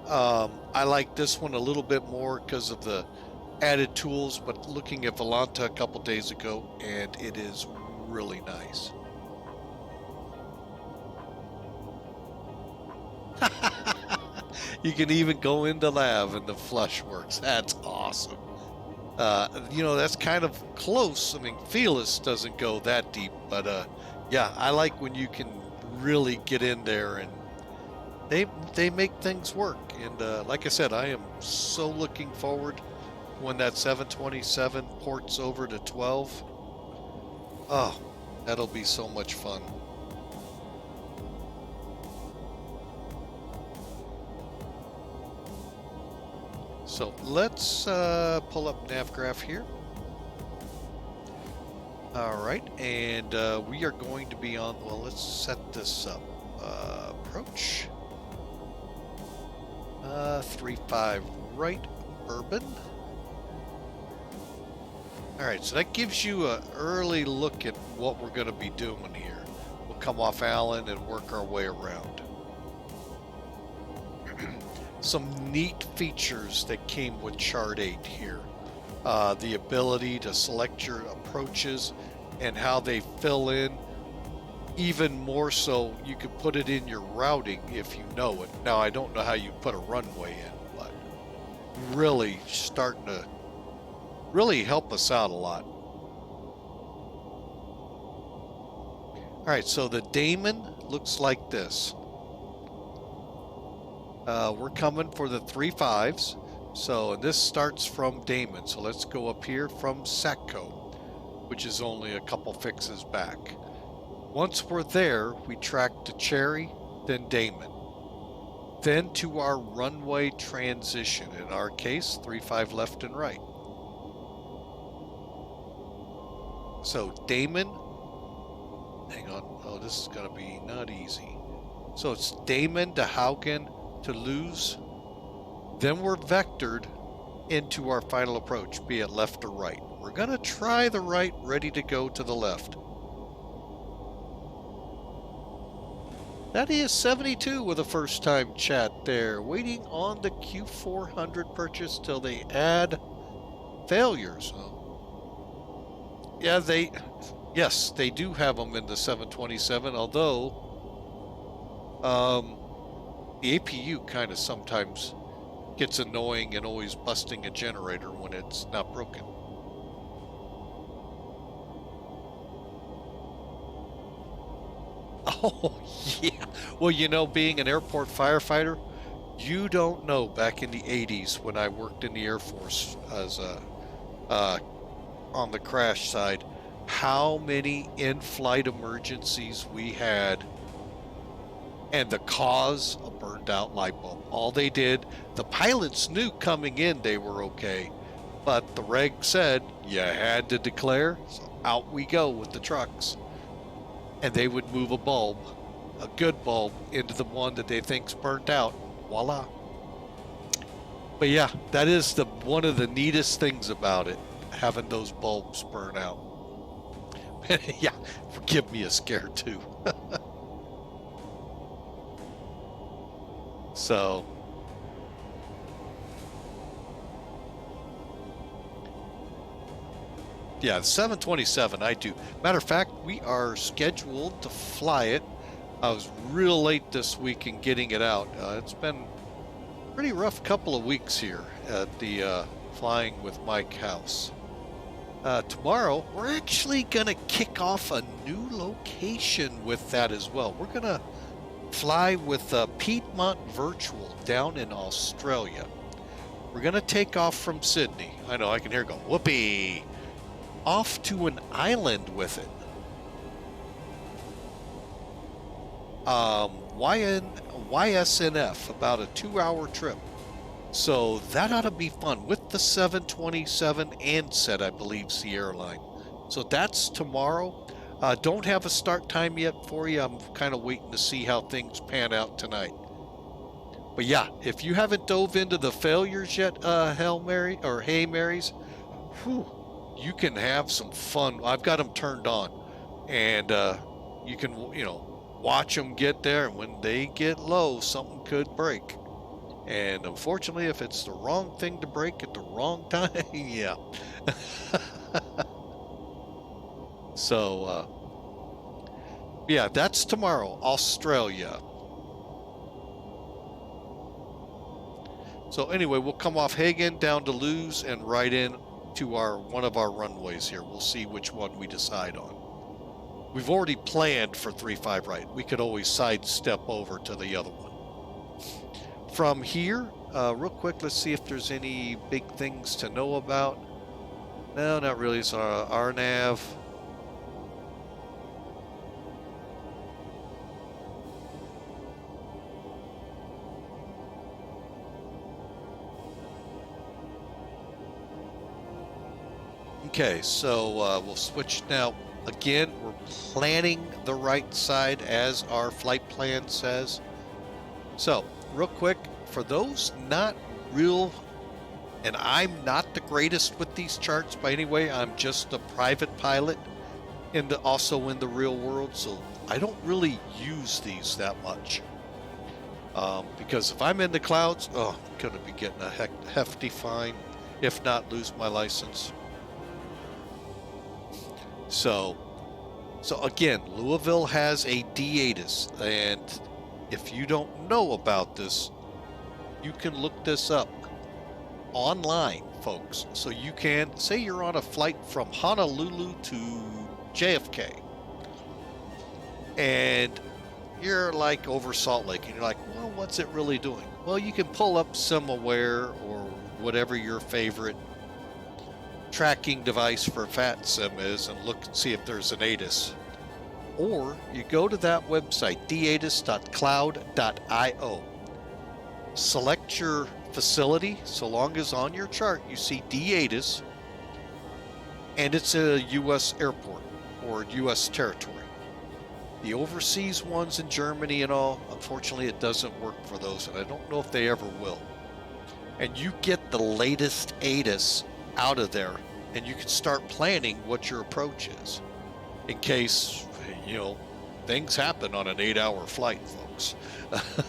I like this one a little bit more because of the added tools, but looking at Volanta a couple days ago, and it is really nice. You can even go into lab and the flush works. That's awesome. That's kind of close. Fearless doesn't go that deep, but yeah, I like when you can really get in there and they make things work. And like I said, I am so looking forward when that 727 ports over to 12. Oh, that'll be so much fun. So let's pull up NavGraph here. All right, and we are going to be on, well, let's set this up. Approach. 35 right, Bourbon. All right, so that gives you an early look at what we're going to be doing here. We'll come off Allen and work our way around. Some neat features that came with Chart 8 here. The ability to select your approaches and how they fill in. Even more so, you could put it in your routing if you know it. Now, I don't know how you put a runway in, but really starting to really help us out a lot. All right, so the Damon looks like this. We're coming for the 3.5s. So this starts from Damon. So let's go up here from Satco, which is only a couple fixes back. Once we're there, we track to Cherry, then Damon. Then to our runway transition. In our case, 3.5 left and right. So Damon, hang on. Oh, this is going to be not easy. So it's Damon to Haugen to lose. Then we're vectored into our final approach, be it left or right. We're going to try the right, ready to go to the left. That is 72 with a first time chat there, waiting on the Q400 purchase till they add failures. Yeah, yes, they do have them in the 727, although the APU kind of sometimes gets annoying and always busting a generator when it's not broken. Oh, yeah. Well, being an airport firefighter, you don't know back in the 80s when I worked in the Air Force as on the crash side, how many in-flight emergencies we had. And the cause, a burned out light bulb. All they did, the pilots knew coming in they were okay, but the reg said you had to declare, so out we go with the trucks. And they would move a bulb, a good bulb, into the one that they think's burnt out. Voila. But yeah, that is one of the neatest things about it, having those bulbs burn out. Yeah, forgive me a scare too. So, yeah, the 727, I do. Matter of fact, we are scheduled to fly it. I was real late this week in getting it out. It's been a pretty rough couple of weeks here at the Flying with Mike house. Tomorrow, we're actually going to kick off a new location with that as well. We're going to fly with Piedmont Virtual down in Australia. We're going to take off from Sydney. I know, I can hear it go, whoopee! Off to an island with it. YSNF, about a 2-hour trip. So that ought to be fun with the 727 and set, I believe, Sierra Line. So that's tomorrow. Don't have a start time yet for you. I'm kind of waiting to see how things pan out tonight. But yeah, if you haven't dove into the failures yet, Hail Mary or Hey Marys, whew, you can have some fun. I've got them turned on, and you can, watch them get there. And when they get low, something could break. And unfortunately, if it's the wrong thing to break at the wrong time, yeah. So, yeah, that's tomorrow, Australia. So anyway, we'll come off Hagen down to Luz and right in to one of our runways here. We'll see which one we decide on. We've already planned for 35 right. We could always sidestep over to the other one. From here, real quick, let's see if there's any big things to know about. No, not really. It's our nav. Okay, so we'll switch now. Again, we're planning the right side as our flight plan says. So, real quick, for those not real, and I'm not the greatest with these charts by any way, I'm just a private pilot also in the real world, so I don't really use these that much. Because if I'm in the clouds, I'm going to be getting a hefty fine, if not lose my license. So again, Louisville has a Titus, and if you don't know about this, you can look this up online, folks. So you can, say you're on a flight from Honolulu to JFK, and you're like over Salt Lake, and you're like, well, what's it really doing? Well, you can pull up SimAware or whatever your favorite tracking device for VATSIM is and look and see if there's an ATIS. Or you go to that website, datis.cloud.io. Select your facility, so long as on your chart you see DATIS and it's a U.S. airport or U.S. territory. The overseas ones in Germany and all, unfortunately it doesn't work for those, and I don't know if they ever will. And you get the latest ATIS out of there, and you can start planning what your approach is in case, things happen on an 8-hour flight, folks.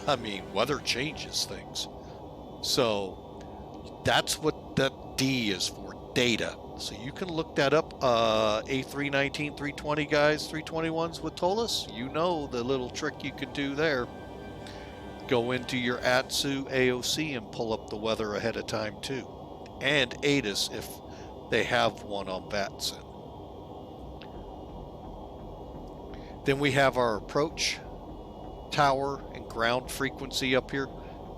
I mean, weather changes things. So that's what that D is for, data. So you can look that up. A319, 320 guys, 321s with TOLUS, the little trick you can do there. Go into your ATSU AOC and pull up the weather ahead of time too. And ATIS if they have one on VATSIM. Then we have our approach, tower, and ground frequency up here.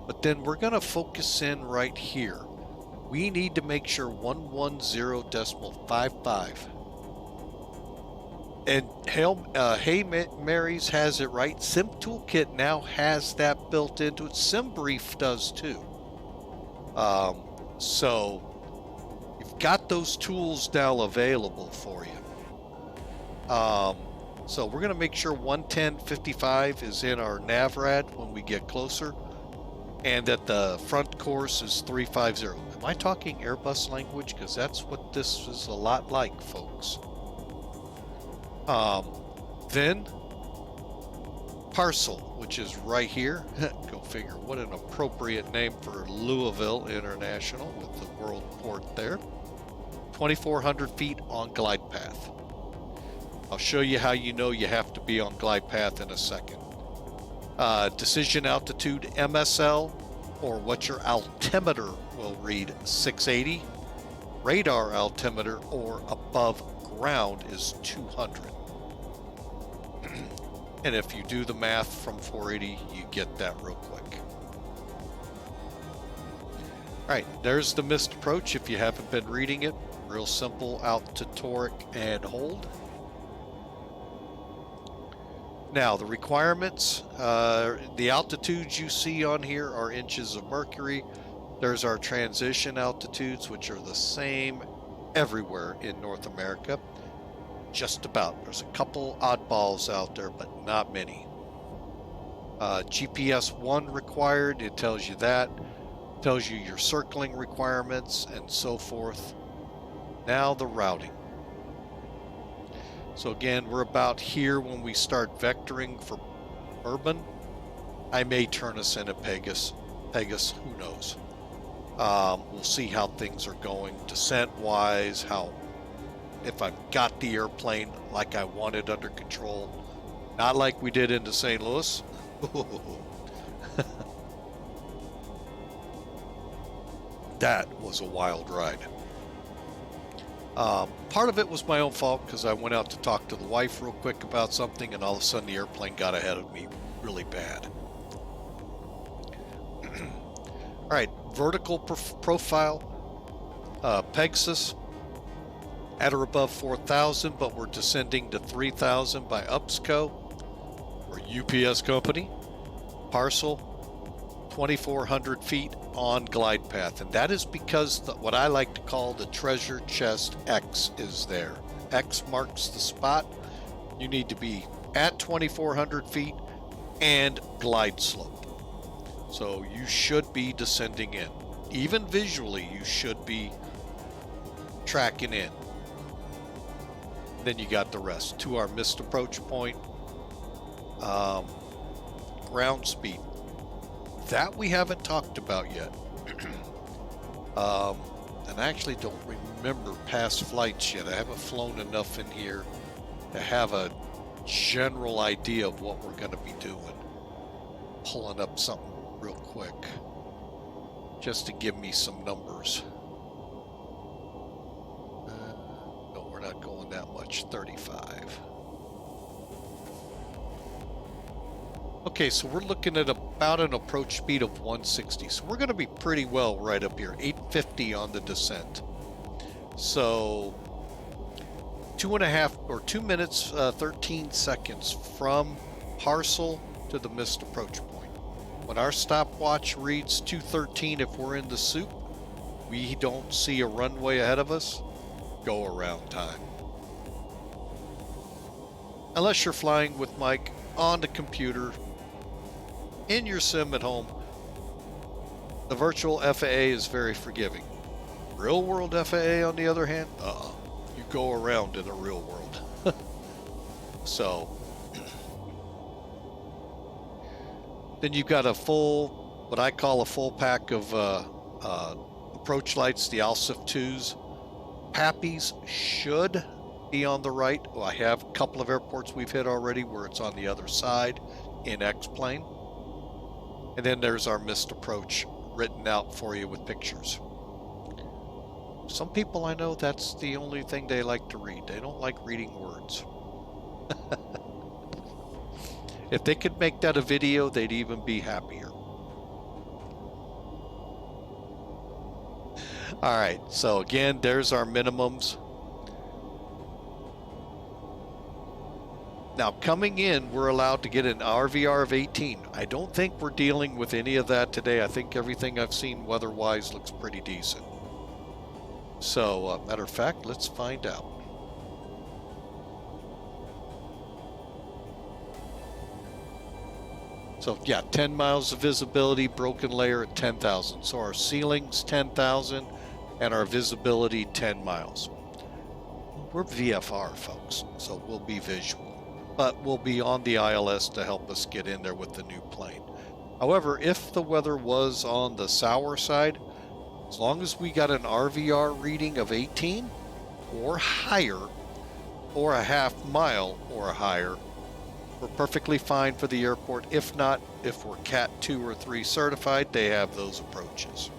But then we're going to focus in right here. We need to make sure 110.55. And Hey Marys has it right. Sim Toolkit now has that built into it. SimBrief does too. So you've got those tools now available for you. So we're going to make sure 110.55 is in our NavRad when we get closer, and that the front course is 350. Am I talking Airbus language? Because that's what this is a lot like, folks. Then parcel, which is right here. Go figure, what an appropriate name for Louisville International with the world port there. 2,400 feet on glide path. I'll show you how you have to be on glide path in a second. Decision altitude MSL, or what your altimeter will read, 680. Radar altimeter or above ground is 200. And if you do the math from 480, you get that real quick. All right, there's the missed approach if you haven't been reading it. Real simple, out to toric and hold. Now, the requirements, the altitudes you see on here are inches of mercury. There's our transition altitudes, which are the same everywhere in North America. Just about. There's a couple oddballs out there, but not many. GPS 1 required, it tells you that. It tells you your circling requirements and so forth. Now the routing. So again, we're about here when we start vectoring for Bourbon. I may turn us into Pegasus, who knows. We'll see how things are going descent-wise, if I've got the airplane like I want it under control. Not like we did into St. Louis. That was a wild ride. Part of it was my own fault because I went out to talk to the wife real quick about something, and all of a sudden the airplane got ahead of me really bad. All right, vertical profile, Pegasus at or above 4,000, but we're descending to 3,000 by UPSCO or UPS company. Parcel 2,400 feet on glide path, and that is because what I like to call the treasure chest X is there. X marks the spot. You need to be at 2,400 feet and glide slope. So you should be descending in. Even visually, you should be tracking in. Then you got the rest. To our missed approach point, ground speed. That we haven't talked about yet. And I actually don't remember past flights yet. I haven't flown enough in here to have a general idea of what we're going to be doing. Pulling up something real quick just to give me some numbers. No, we're not going that much. 35. Okay, so we're looking at about an approach speed of 160. So we're going to be pretty well right up here. 850 on the descent. So 2 minutes, 13 seconds from parcel to the missed approach point. When our stopwatch reads 213, if we're in the soup, we don't see a runway ahead of us, go around time. Unless you're flying with Mike on the computer, in your sim at home, the virtual FAA is very forgiving. Real world FAA, on the other hand, you go around in the real world. So, then you've got a full, what I call a full pack of approach lights, the ALSIF 2s. PAPIs should be on the right. Well, I have a couple of airports we've hit already where it's on the other side in X-plane. And then there's our missed approach written out for you with pictures. Some people I know, that's the only thing they like to read. They don't like reading words. If they could make that a video, they'd even be happier. All right, so again, there's our minimums. Now, coming in, we're allowed to get an RVR of 18. I don't think we're dealing with any of that today. I think everything I've seen weather-wise looks pretty decent. So, matter of fact, let's find out. So, yeah, 10 miles of visibility, broken layer at 10,000. So our ceiling's 10,000 and our visibility 10 miles. We're VFR, folks, so we'll be visual. But we'll be on the ILS to help us get in there with the new plane. However, if the weather was on the sour side, as long as we got an RVR reading of 18 or higher, or a half mile or higher, we're perfectly fine for the airport. If not, if we're Cat 2 or 3 certified, they have those approaches.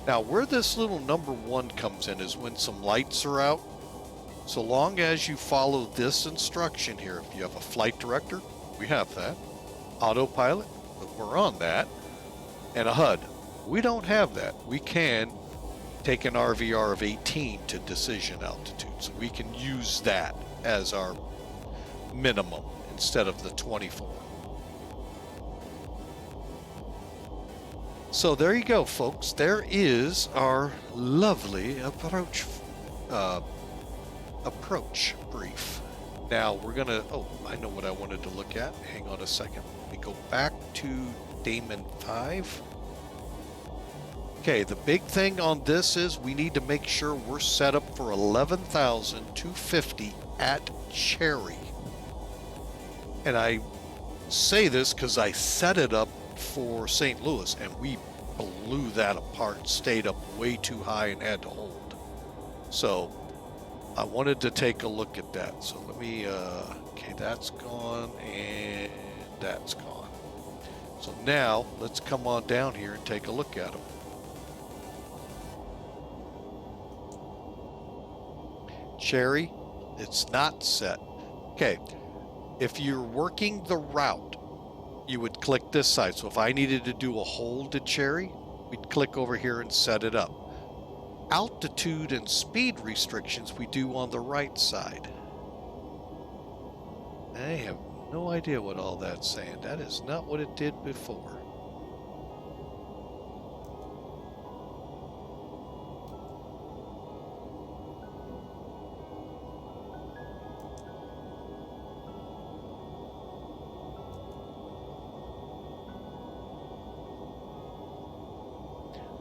Now, where this little number 1 comes in is when some lights are out. So long as you follow this instruction here, if you have a flight director, we have that. Autopilot, we're on that. And a HUD, we don't have that. We can take an RVR of 18 to decision altitude. So we can use that as our minimum instead of the 24. So there you go, folks. There is our lovely approach brief. Now we're gonna, oh, I know what I wanted to look at. Hang on a second. Let me go back to Damon 5. Okay, the big thing on this is we need to make sure we're set up for 11,250 at Cherry. And I say this because I set it up for St. Louis and we blew that apart, stayed up way too high and had to hold. So I wanted to take a look at that. So let me, okay, that's gone and that's gone. So now let's come on down here and take a look at them. Cherry, it's not set. Okay, if you're working the route, you would click this side. So if I needed to do a hold at Cherry, we'd click over here and set it up. Altitude and speed restrictions we do on the right side. I have no idea what all that's saying. That is not what it did before.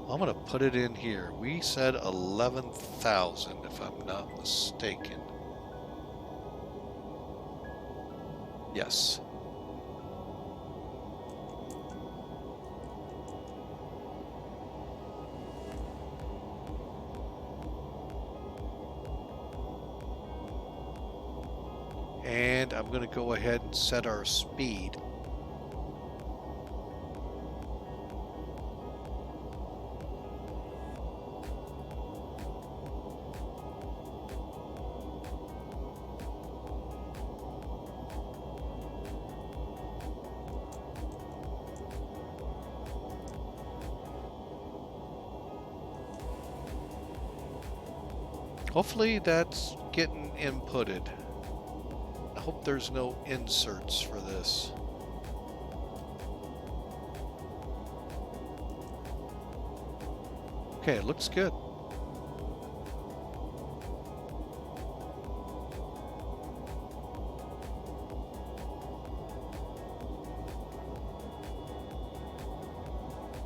I'm going to put it in here. We said 11,000 if I'm not mistaken. Yes. And I'm going to go ahead and set our speed. Hopefully that's getting inputted. I hope there's no inserts for this. Okay, it looks good.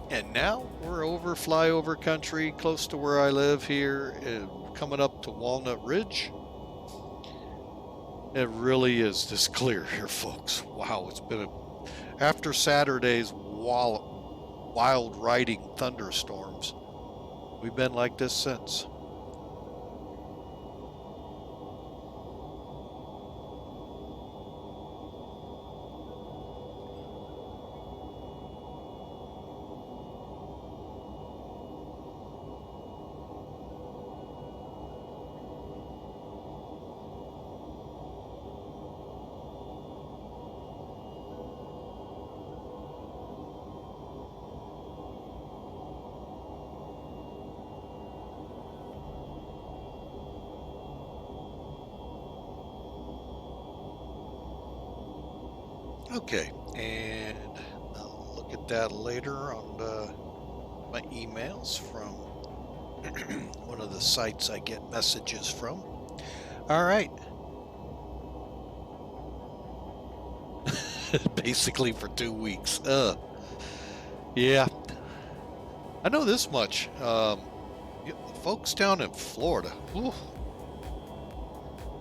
And now we're over flyover country, close to where I live here, coming up to Walnut Ridge. It really is just clear here, folks. Wow, it's been after Saturday's wild riding thunderstorms, we've been like this since. Okay, and I'll look at that later on my emails from one of the sites I get messages from. All right. Basically for 2 weeks. Yeah. I know this much. Folks down in Florida. Whew,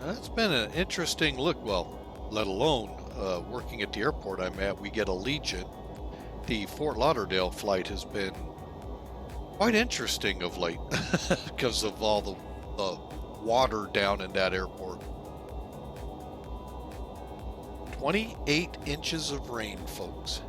that's been an interesting look. Well, let alone working at the airport I'm at, we get Allegiant. The Fort Lauderdale flight has been quite interesting of late because of all the water down in that airport. 28 inches of rain, folks.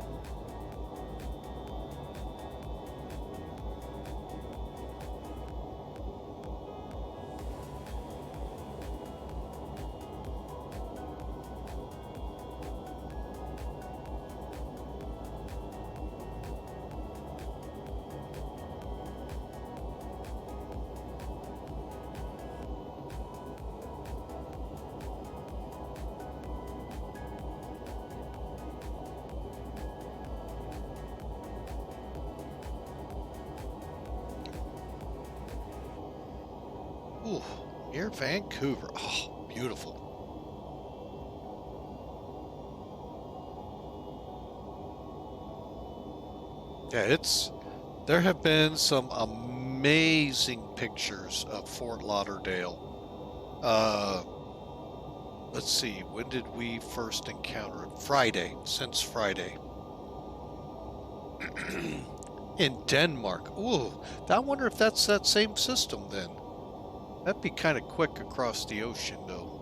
Ooh, near Vancouver. Oh, beautiful. Yeah, there have been some amazing pictures of Fort Lauderdale. Let's see, when did we first encounter it? Friday, since Friday. In Denmark. Ooh, I wonder if that's that same system then. That'd be kind of quick across the ocean, though.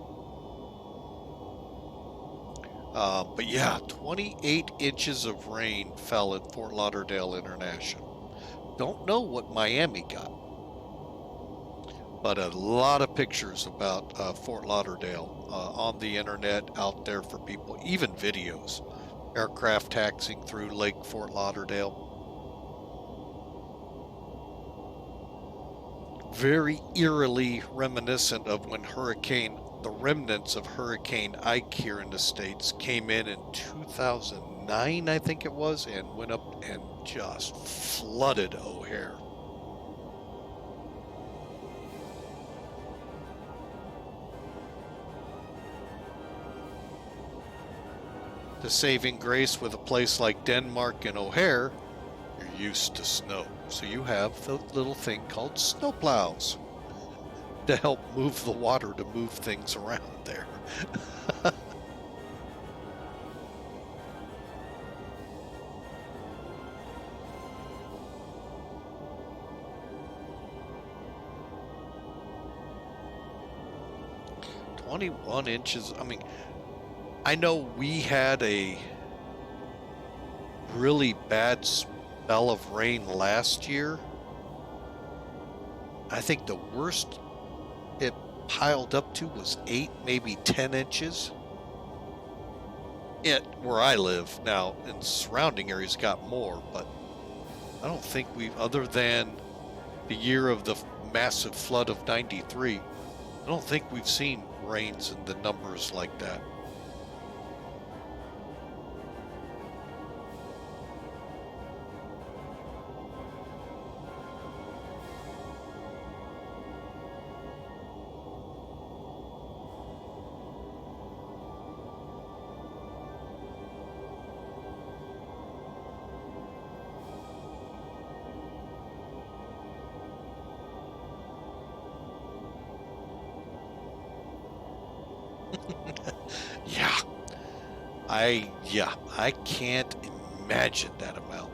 But yeah, 28 inches of rain fell at Fort Lauderdale International. Don't know what Miami got, but a lot of pictures about Fort Lauderdale on the internet out there for people, even videos. Aircraft taxiing through Lake Fort Lauderdale. Very eerily reminiscent of when the remnants of Hurricane Ike here in the States came in 2009, I think it was, and went up and just flooded O'Hare. The saving grace with a place like Denmark and O'Hare, you're used to snow. So you have the little thing called snowplows to help move the water, to move things around there. "21 inches. I mean, I know we had a really bad spell of rain last year. I think the worst it piled up to was 8, maybe 10 inches. Where I live now, in surrounding areas got more, but I don't think other than the year of the massive flood of 93, I don't think we've seen rains in the numbers like that. I can't imagine that amount.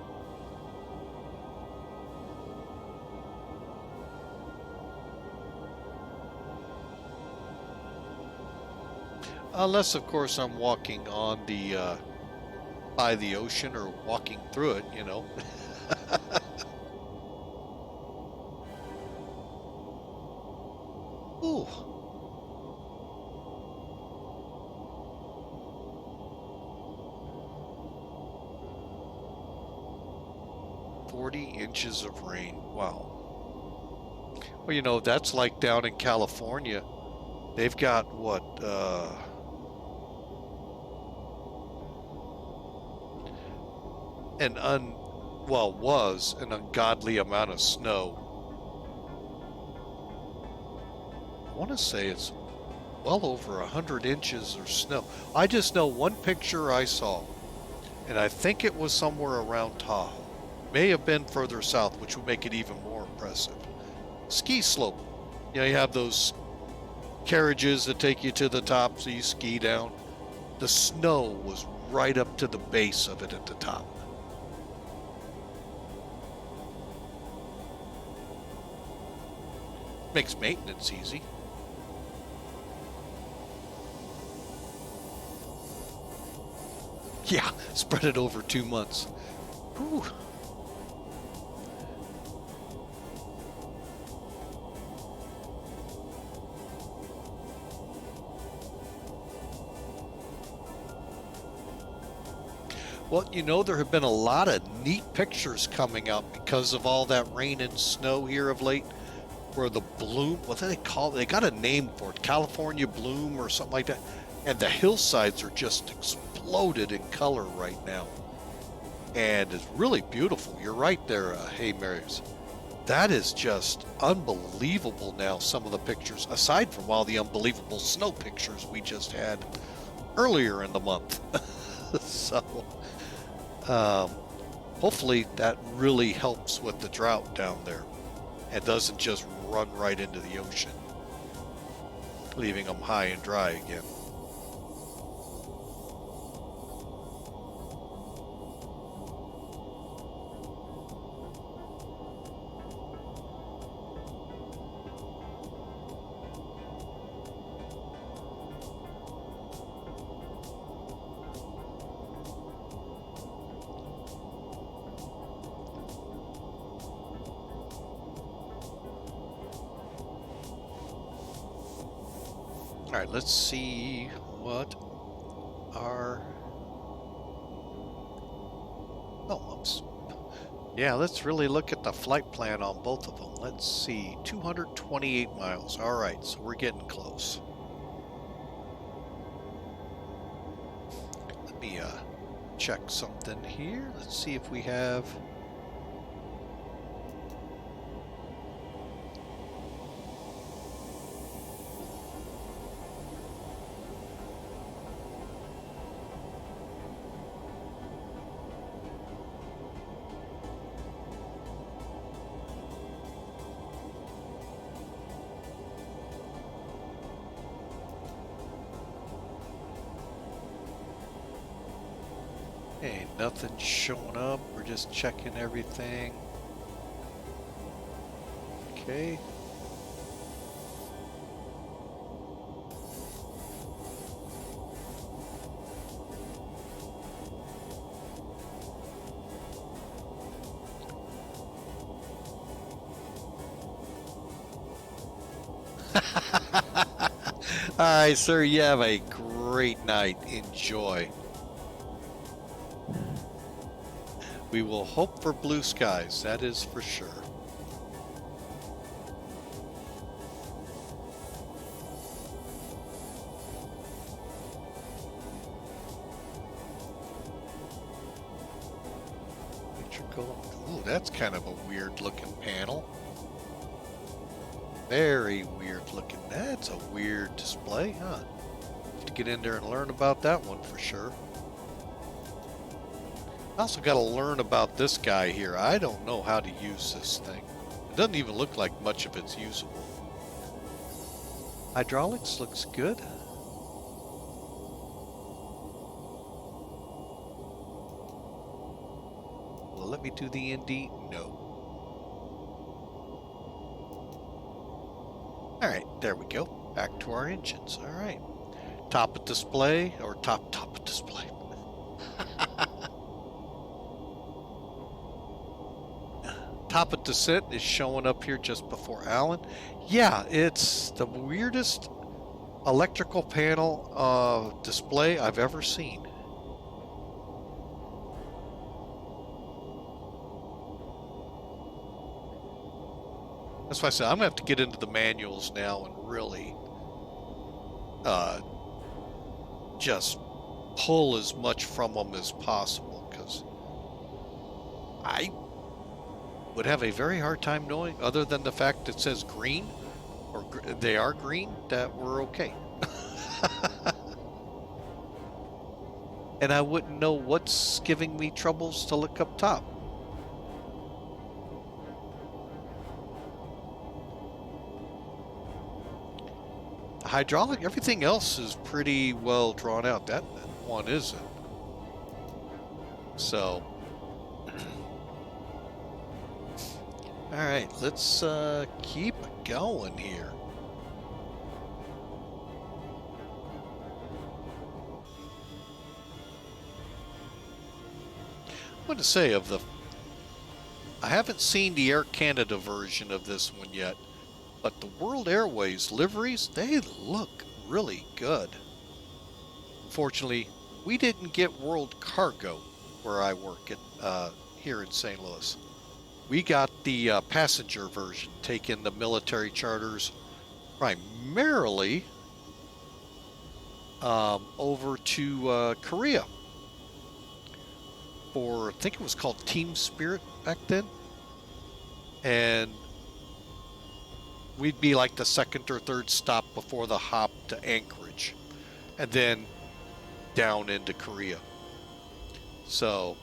Unless, of course, I'm walking on by the ocean or walking through it, you know. Ooh. Inches of rain. Wow. Well, you know, that's like down in California. They've got what, was an ungodly amount of snow. I want to say it's well over 100 inches of snow. I just know one picture I saw, and I think it was somewhere around Tahoe. May have been further south, which would make it even more impressive. Ski slope. You know, you have those carriages that take you to the top so you ski down. The snow was right up to the base of it at the top. Makes maintenance easy. Yeah, spread it over 2 months. Whew. Well, you know, there have been a lot of neat pictures coming out because of all that rain and snow here of late, where the bloom, what do they call it? They got a name for it, California bloom or something like that. And the hillsides are just exploded in color right now. And it's really beautiful. You're right there, hey, Marys. that is just unbelievable now, some of the pictures, aside from all the unbelievable snow pictures we just had earlier in the month. So, hopefully that really helps with the drought down there and doesn't just run right into the ocean, leaving them high and dry again. All right, let's see what our... Oh, oops. Yeah, let's really look at the flight plan on both of them. Let's see, 228 miles. All right, so we're getting close. Let me check something here. Let's see if we have... Hey, nothing's showing up. We're just checking everything. Okay. All right, sir, you have a great night. Enjoy. We will hope for blue skies, that is for sure. Ooh, that's kind of a weird looking panel. Very weird looking. That's a weird display, huh? Have to get in there and learn about that one for sure. I also got to learn about this guy here. I don't know how to use this thing. It doesn't even look like much of it's usable. Hydraulics looks good. Will it let me do the ND? No. All right, there we go. Back to our engines. All right. Top of display, or top of display. Top of descent is showing up here just before Allen. Yeah, it's the weirdest electrical panel display I've ever seen. That's why I said I'm gonna have to get into the manuals now and really just pull as much from them as possible, because I would have a very hard time knowing, other than the fact it says green, or they are green, that we're okay. And I wouldn't know what's giving me troubles to look up top. The hydraulic, everything else is pretty well drawn out. That one isn't. So... All right, let's keep going here. I want to say I haven't seen the Air Canada version of this one yet, but the World Airways liveries, they look really good. Unfortunately, we didn't get World Cargo where I work at here in St. Louis. We got the passenger version, taking the military charters primarily over to Korea for, I think it was called Team Spirit back then. and we'd be like the second or third stop before the hop to Anchorage, and then down into Korea. So,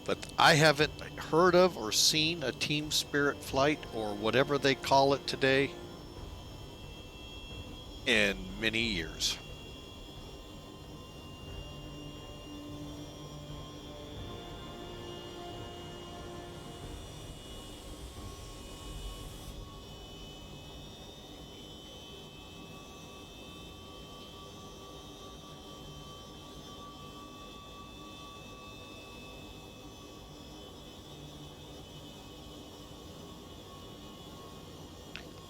but I haven't heard of or seen a Team Spirit flight or whatever they call it today in many years.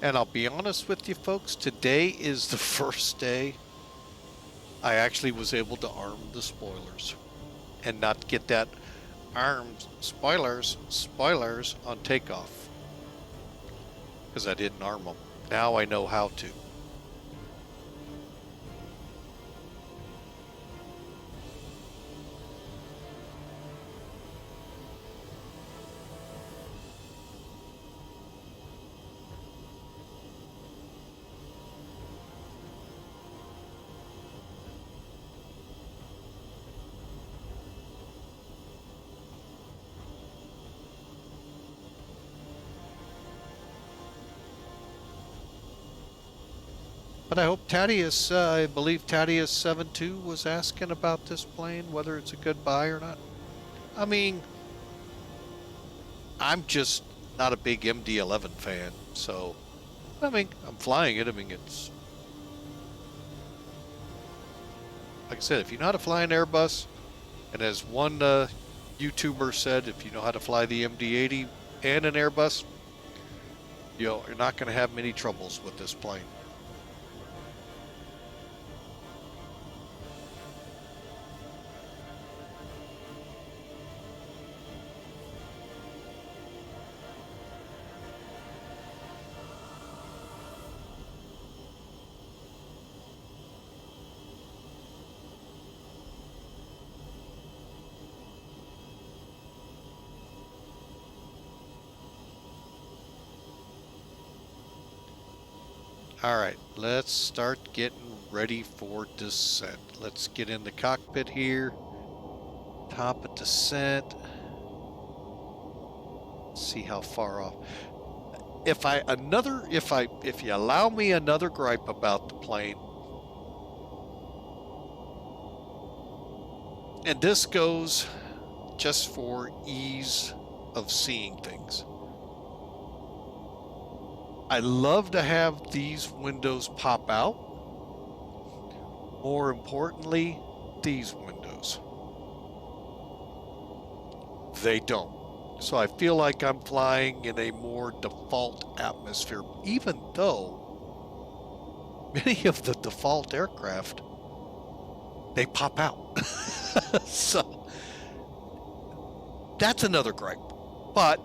And I'll be honest with you folks, today is the first day I actually was able to arm the spoilers and not get that armed spoilers on takeoff, because I didn't arm them. Now I know how to. But I hope Titus, I believe Titus 72 was asking about this plane, whether it's a good buy or not. I mean, I'm just not a big MD-11 fan, so, I mean, I'm flying it. I mean, it's, like I said, if you know how to fly an Airbus, and as one YouTuber said, if you know how to fly the MD-80 and an Airbus, you're not going to have many troubles with this plane. All right, let's start getting ready for descent. Let's get in the cockpit here. Top of descent. See how far off. If you allow me another gripe about the plane, and this goes just for ease of seeing things. I love to have these windows pop out. More importantly, these windows. They don't. So I feel like I'm flying in a more default atmosphere, even though many of the default aircraft, they pop out. So that's another gripe. But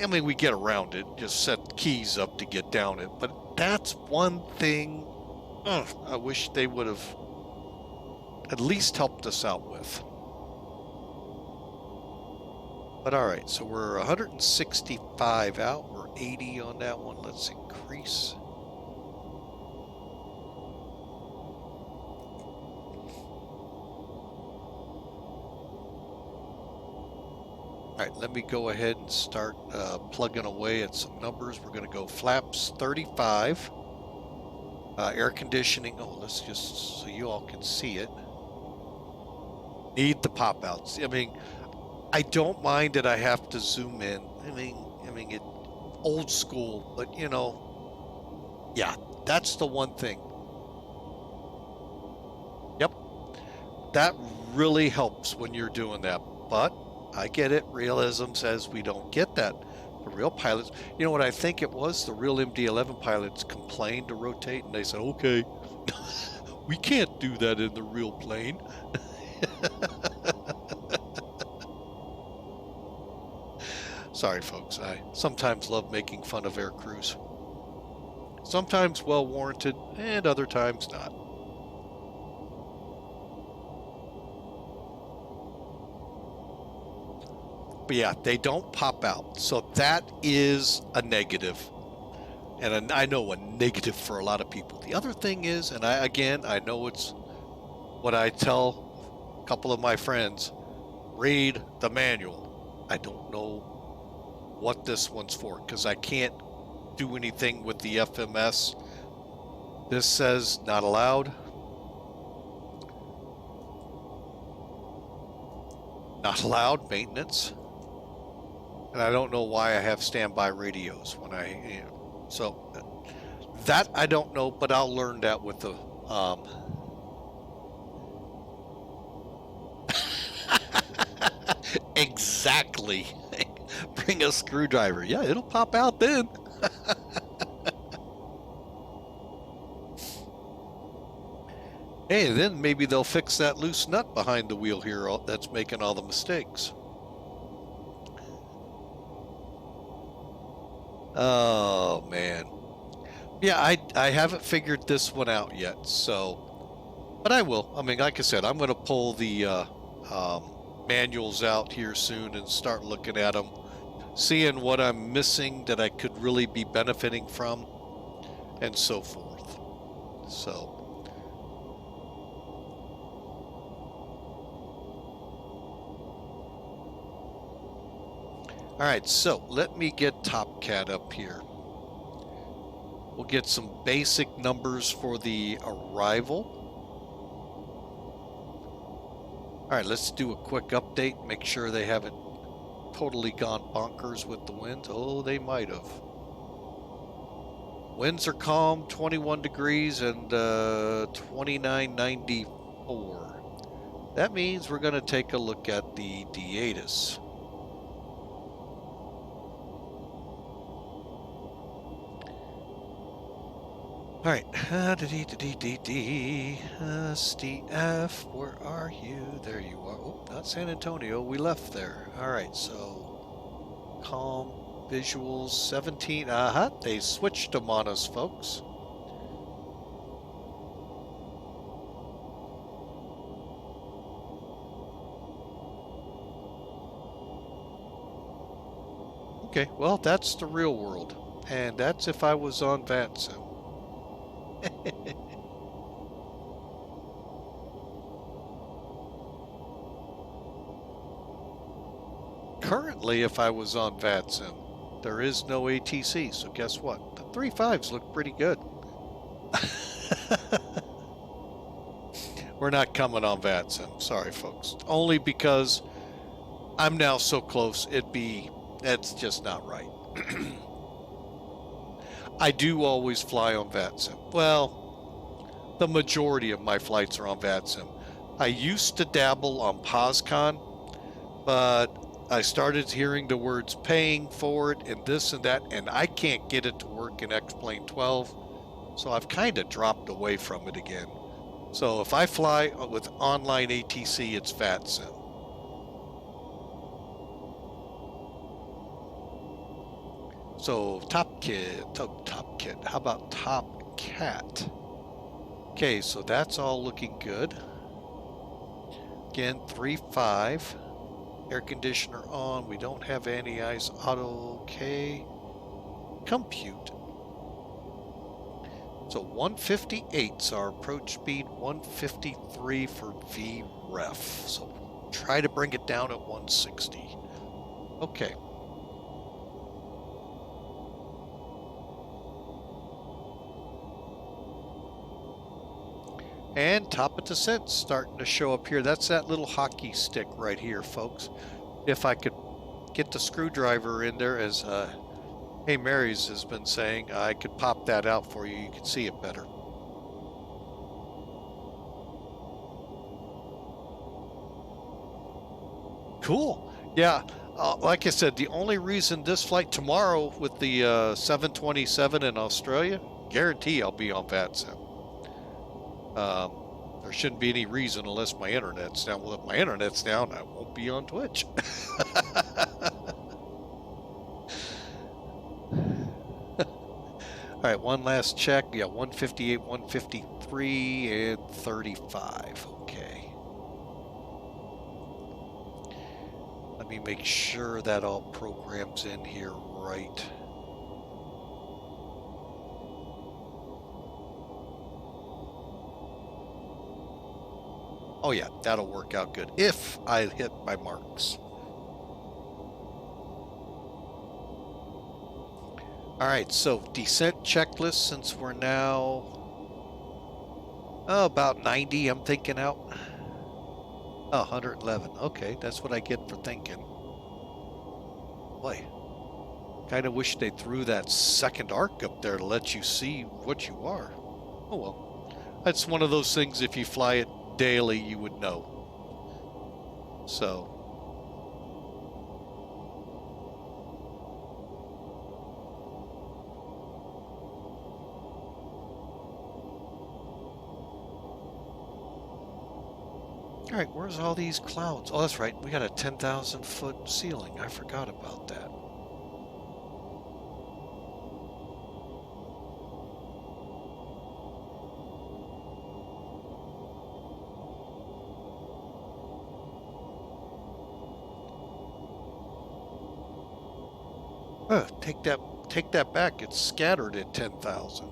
I mean, we get around it, just set keys up to get down it. But that's one thing I wish they would have at least helped us out with. But all right, so we're 165 out. We're 80 on that one. Let's increase. All right, let me go ahead and start plugging away at some numbers. We're going to go flaps 35. Air conditioning. Oh, let's just so you all can see it. Need the pop outs. I mean, I don't mind that I have to zoom in. I mean, it old school, but you know, yeah, that's the one thing. Yep, that really helps when you're doing that. But I get it. Realism says we don't get that. The real pilots, you know what I think it was? The real MD-11 pilots complained to rotate, and they said, "Okay, we can't do that in the real plane." Sorry, folks. I sometimes love making fun of air crews. Sometimes well warranted, and other times not. But But yeah, they don't pop out. So that is a negative. And I know a negative for a lot of people. The other thing is, and I know it's what I tell a couple of my friends, read the manual. I don't know what this one's for because I can't do anything with the FMS. This says not allowed. Not allowed maintenance. And I don't know why I have standby radios when so that I don't know, but I'll learn that with the exactly. Bring a screwdriver. Yeah, it'll pop out then. Hey, then maybe they'll fix that loose nut behind the wheel here that's making all the mistakes. Oh, man. Yeah, I haven't figured this one out yet, so... But I will. I mean, like I said, I'm going to pull the manuals out here soon and start looking at them, seeing what I'm missing that I could really be benefiting from, and so forth. So... Alright, so let me get TopCat up here. We'll get some basic numbers for the arrival. Alright, let's do a quick update, make sure they haven't totally gone bonkers with the winds. Oh, they might have. Winds are calm, 21 degrees and 2994. That means we're going to take a look at the Titus. All right, SDF, where are you? There you are. Oh, not San Antonio. We left there. All right, so calm visuals 17. They switched them on us, folks. Okay, well, that's the real world, and that's if I was on VATSIM. Currently, if I was on VATSIM, there is no ATC, so guess what? The 3.5s look pretty good. We're not coming on VATSIM. Sorry, folks. Only because I'm now so close, that's just not right. I do always fly on VATSIM. Well, the majority of my flights are on VATSIM. I used to dabble on POSCON, but I started hearing the words paying for it and this and that, and I can't get it to work in XP12, so I've kind of dropped away from it again. So if I fly with online ATC, it's VATSIM. So TopKit, how about TopCat? Okay, so that's all looking good. Again, 3.5. Air conditioner on. We don't have any ice. Auto, okay. Compute. So 158's our approach speed. 153 for VREF. So try to bring it down at 160. Okay. And top of descent starting to show up here. That's that little hockey stick right here, folks. If I could get the screwdriver in there, as Hey Mary's has been saying, I could pop that out for you. You can see it better. Cool. Yeah, like I said, the only reason this flight tomorrow with the 727 in Australia, guarantee I'll be on VATSIM. There shouldn't be any reason unless my internet's down. Well, if my internet's down, I won't be on Twitch. All right, one last check. Yeah, 158, 153, and 35. Okay. Let me make sure that all programs in here right. Oh yeah, that'll work out good if I hit my marks. All right, so descent checklist, since we're now about 90, I'm thinking out. Oh, 111. Okay, that's what I get for thinking. Boy, kind of wish they threw that second arc up there to let you see what you are. Oh well, that's one of those things, if you fly it daily, you would know. So. All right, where's all these clouds? Oh, that's right. We got a 10,000-foot ceiling. I forgot about that. Take that back. It's scattered at 10,000.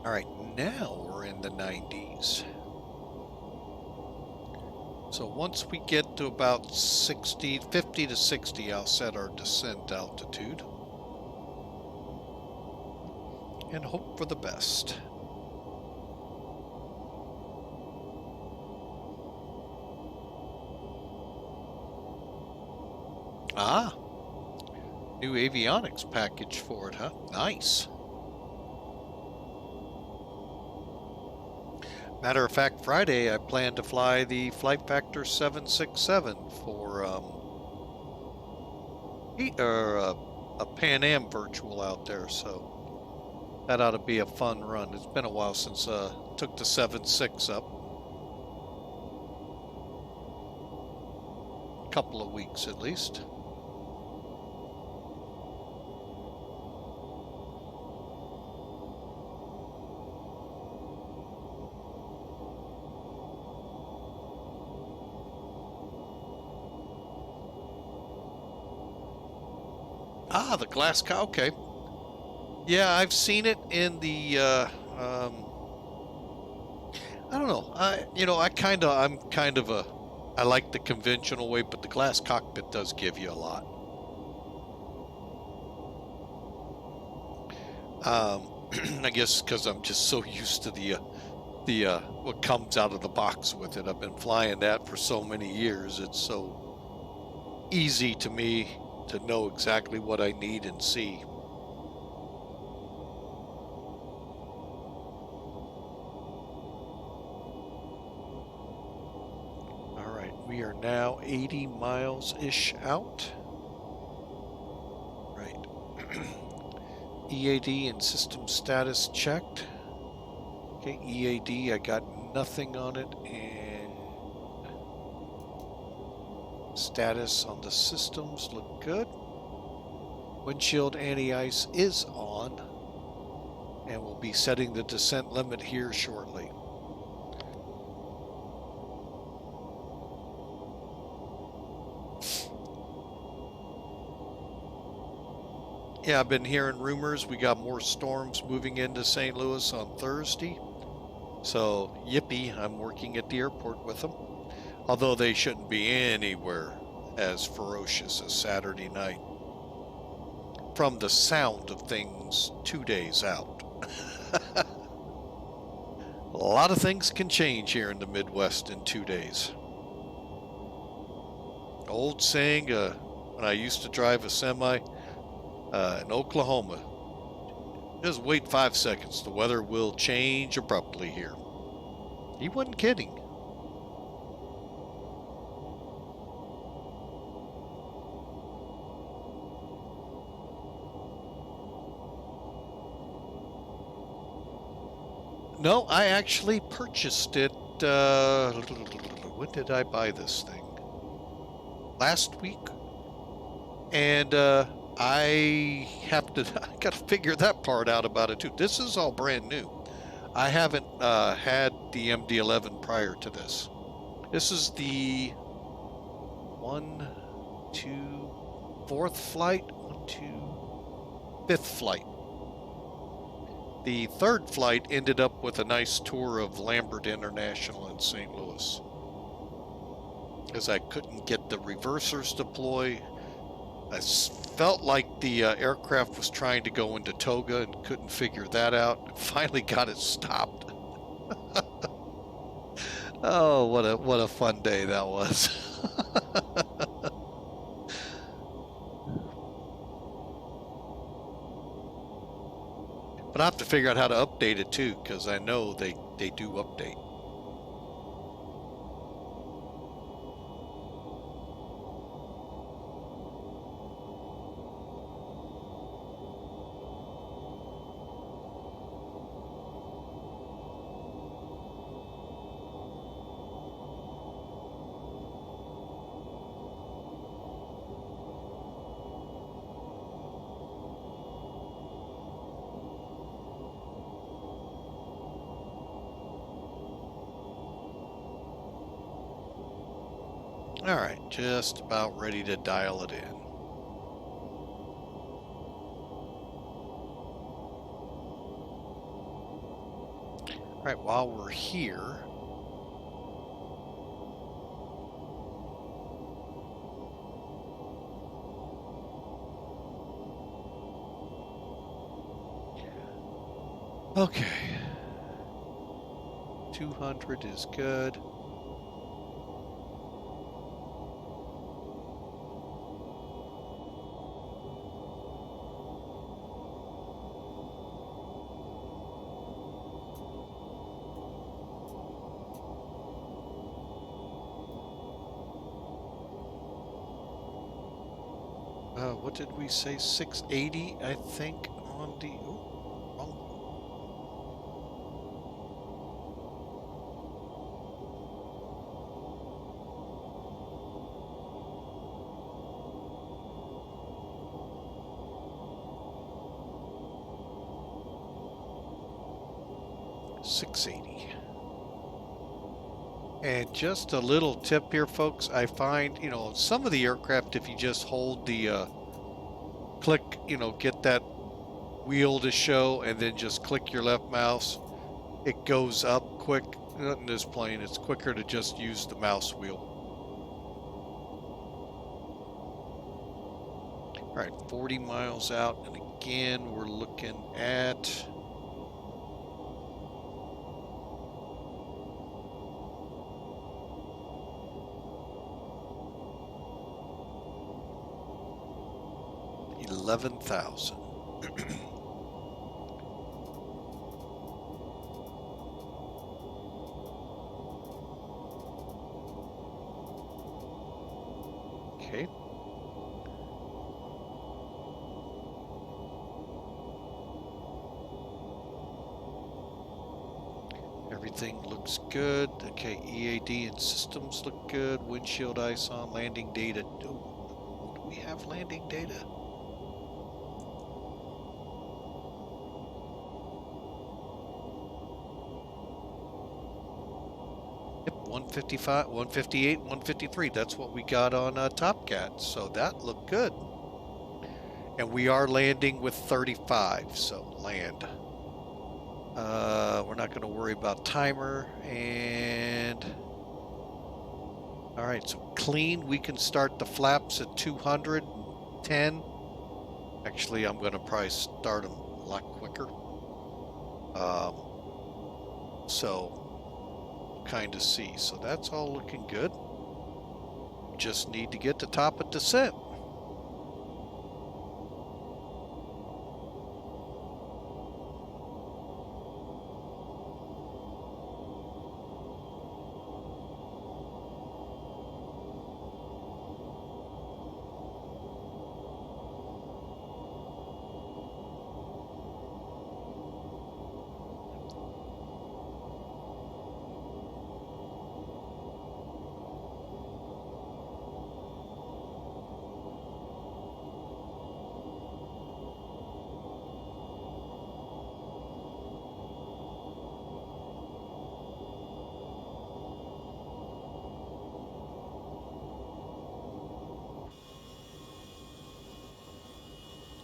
All right, now we're in the 90s. So once we get to about 50 to 60, I'll set our descent altitude and hope for the best. Ah, new avionics package for it, huh? Nice. Matter of fact, Friday I plan to fly the Flight Factor 767 for a Pan Am virtual out there, so that ought to be a fun run. It's been a while since took the 7.6 up. A couple of weeks at least. Ah, the glass cow. Okay. Yeah, I've seen it in the. I don't know. I'm kind of a. I like the conventional way, but the glass cockpit does give you a lot. I guess because I'm just so used to the what comes out of the box with it. I've been flying that for so many years. It's so easy to me to know exactly what I need and see. All right, we are now 80 miles-ish out. Right. EAD and system status checked. Okay, EAD, I got nothing on it, and status on the systems look good. Windshield anti-ice is on, and we'll be setting the descent limit here shortly. Yeah, I've been hearing rumors we got more storms moving into St. Louis on Thursday. So, yippee, I'm working at the airport with them. Although they shouldn't be anywhere as ferocious as Saturday night. From the sound of things 2 days out. A lot of things can change here in the Midwest in 2 days. Old saying, when I used to drive a semi in Oklahoma, just wait 5 seconds. The weather will change abruptly here. He wasn't kidding. No, I actually purchased it. When did I buy this thing? Last week. And I got to figure that part out about it too. This is all brand new. I haven't had the MD-11 prior to this. This is the 4th flight, 5th flight. The 3rd flight ended up with a nice tour of Lambert International in St. Louis. Because I couldn't get the reversers deploy. I felt like the aircraft was trying to go into toga and couldn't figure that out. Finally got it stopped. Oh, what a fun day that was. But I have to figure out how to update it too, because I know they do update. All right, just about ready to dial it in. All right, while we're here, okay, 200 is good. What did we say? 680, I think, on the... Oh, wrong. $680. And just a little tip here, folks. I find, some of the aircraft, if you just hold the click, get that wheel to show and then just click your left mouse, it goes up quick. Not in this plane, it's quicker to just use the mouse wheel. All right, 40 miles out, and again, we're looking at $11,000. Okay. Everything looks good. Okay, EAD and systems look good. Windshield ice on, landing data. Oh, do we have landing data? Yep, 155, 158, 153. That's what we got on Top Cat. So that looked good. And we are landing with 35, so land. We're not going to worry about timer, and All right, so clean, we can start the flaps at 210. Actually, I'm going to probably start them a lot quicker. So we'll kind of see. So that's all looking good. Just need to get the top of descent.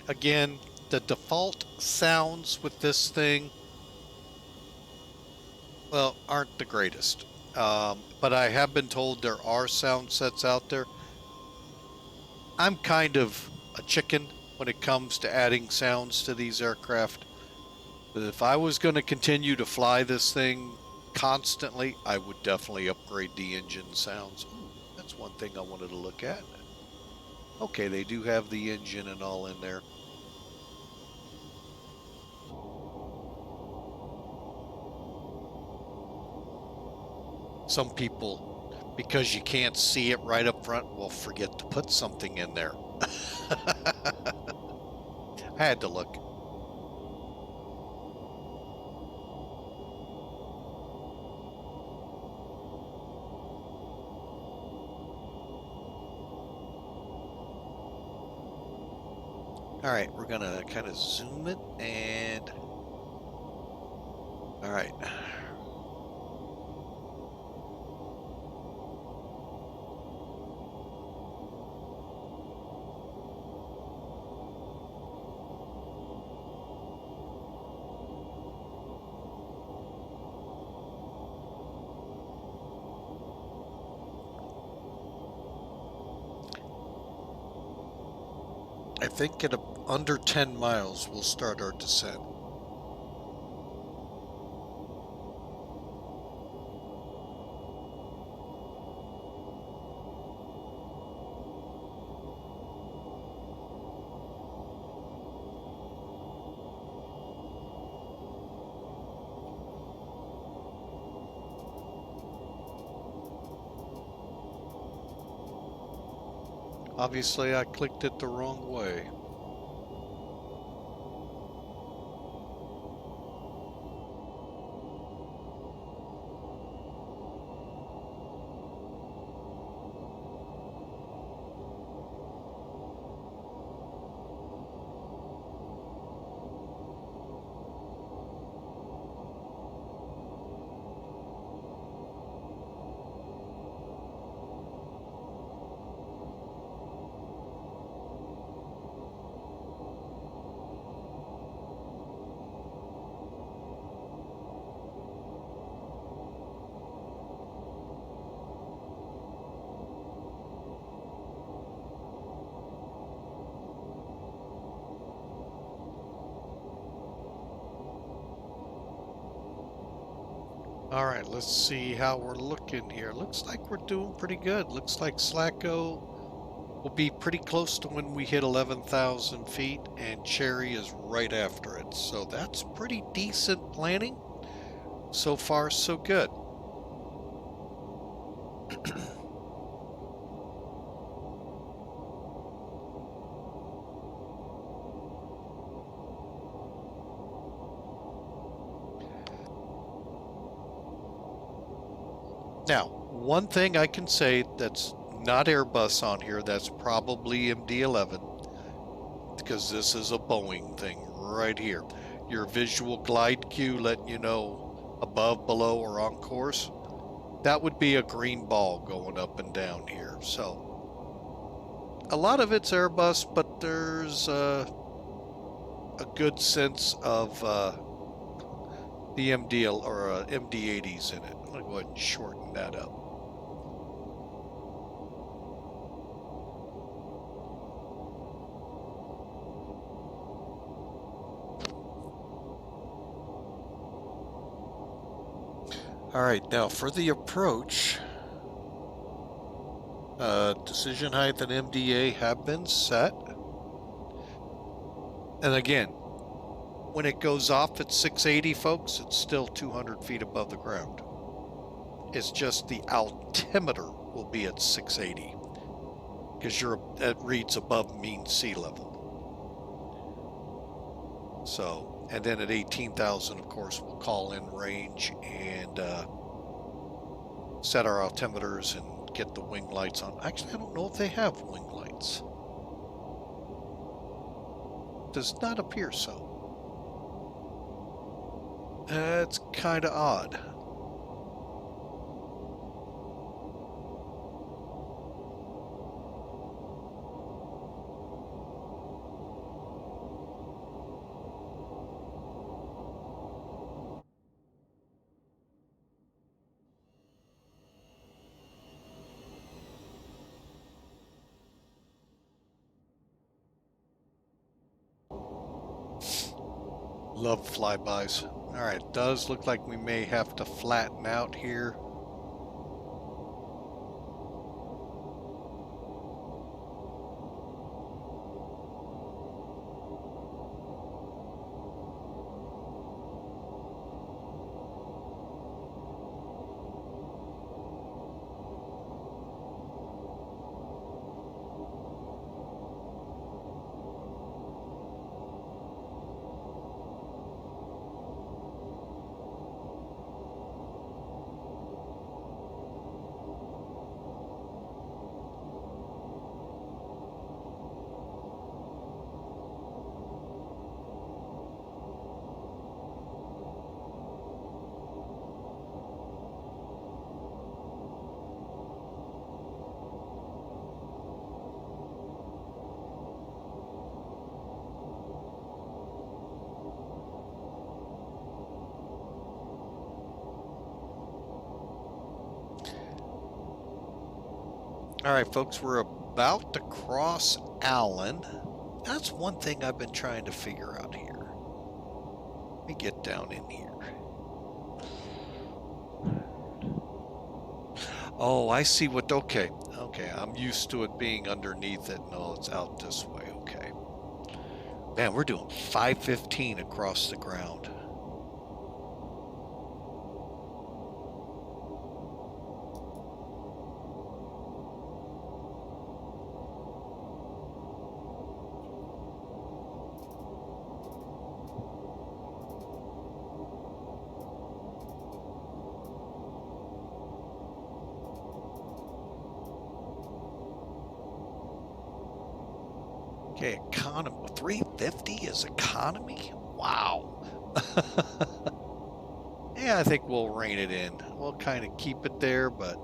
Again, the default sounds with this thing, well, aren't the greatest. But I have been told there are sound sets out there. I'm kind of a chicken when it comes to adding sounds to these aircraft. But if I was going to continue to fly this thing constantly, I would definitely upgrade the engine sounds. Ooh, that's one thing I wanted to look at. Okay, they do have the engine and all in there. Some people, because you can't see it right up front, will forget to put something in there. I had to look. All right, we're gonna kind of zoom it and, all right. I think at under 10 miles, we'll start our descent. Obviously, I clicked it the wrong way. All right, let's see how we're looking here. Looks like we're doing pretty good. Looks like Slacko will be pretty close to when we hit 11,000 feet, and Cherry is right after it. So that's pretty decent planning. So far, so good. Now, one thing I can say that's not Airbus on here, that's probably MD-11, because this is a Boeing thing right here. Your visual glide cue letting you know above, below, or on course. That would be a green ball going up and down here. So a lot of it's Airbus, but there's a good sense of the MD or MD-80s in it. I'm going to go ahead and shorten that up. All right, now for the approach, decision height and MDA have been set. And again, when it goes off at 680, folks, it's still 200 feet above the ground. It's just the altimeter will be at 680 because it reads above mean sea level. So, and then at 18,000, of course, we'll call in range and set our altimeters and get the wing lights on. Actually, I don't know if they have wing lights. Does not appear so. That's kind of odd. Love flybys. All right, does look like we may have to flatten out here. All right, folks, we're about to cross Allen. That's one thing I've been trying to figure out here. Let me get down in here. Oh, I see what, okay, I'm used to it being underneath it. No, it's out this way, okay. Man, we're doing 515 across the ground. Okay, economy, 350 is economy? Wow. Yeah, I think we'll rein it in. We'll kind of keep it there, but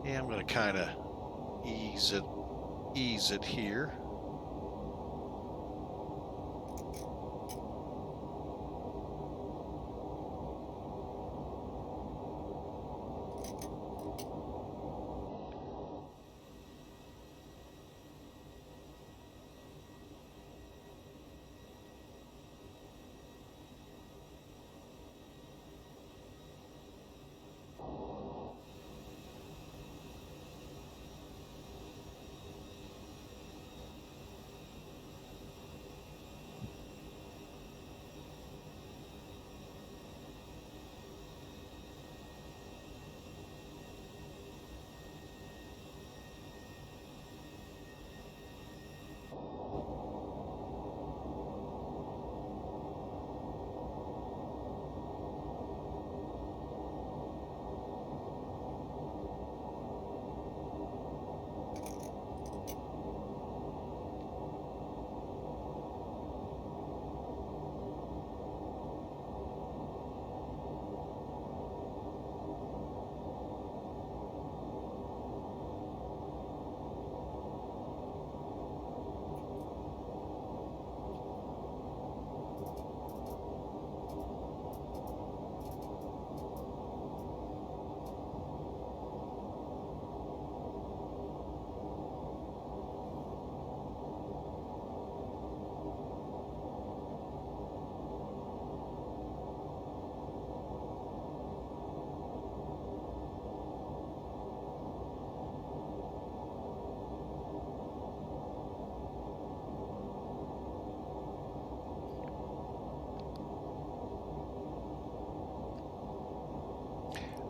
yeah, I'm going to kind of ease it here.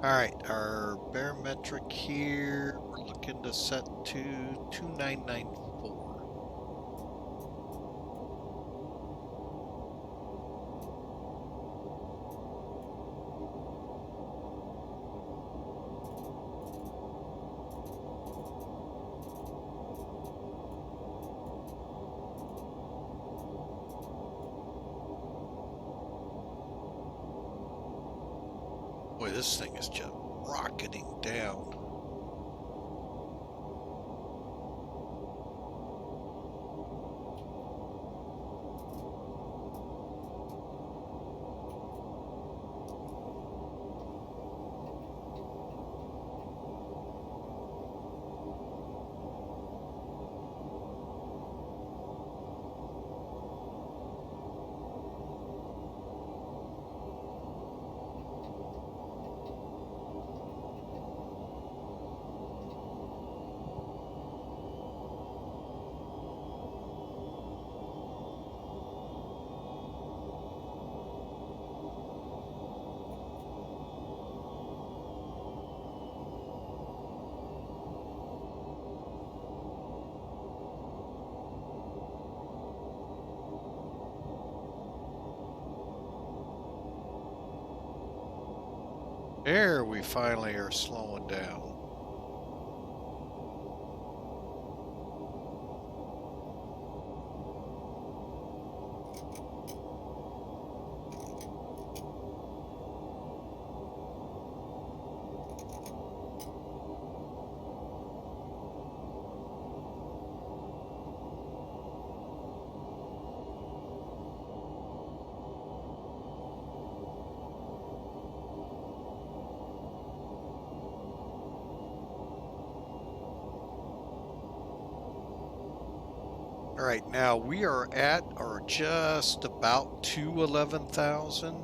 All right, our barometric here, we're looking to set to 2994. Boy, this thing is just rocketing down. There, we finally are slowing down. All right, now we are at or just about to 11,000.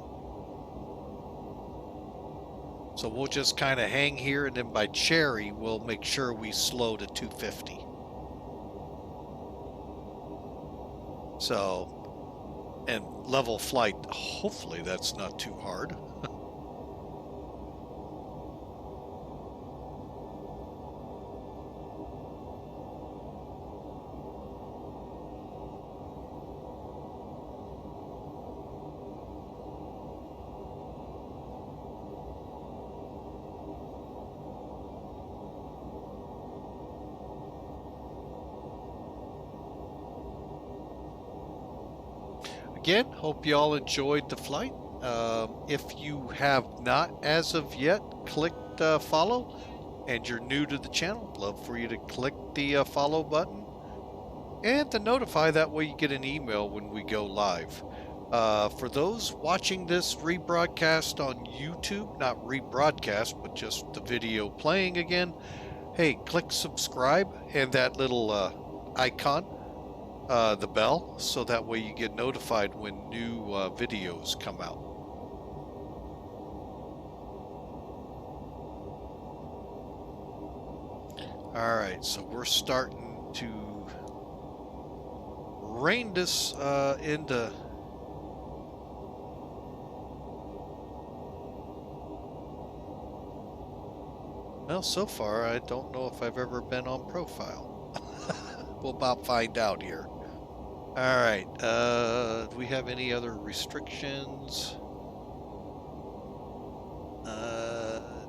So we'll just kind of hang here, and then by cherry, we'll make sure we slow to 250. So, and level flight, hopefully that's not too hard. Again, hope you all enjoyed the flight. If you have not as of yet clicked follow and you're new to the channel, love for you to click the follow button and to notify, that way you get an email when we go live. For those watching this rebroadcast on YouTube, not rebroadcast, but just the video playing again, hey, click subscribe and that little icon, the bell, so that way you get notified when new videos come out. All right, so we're starting to rein this into well, so far I don't know if I've ever been on profile. We'll about find out here. All right, do we have any other restrictions?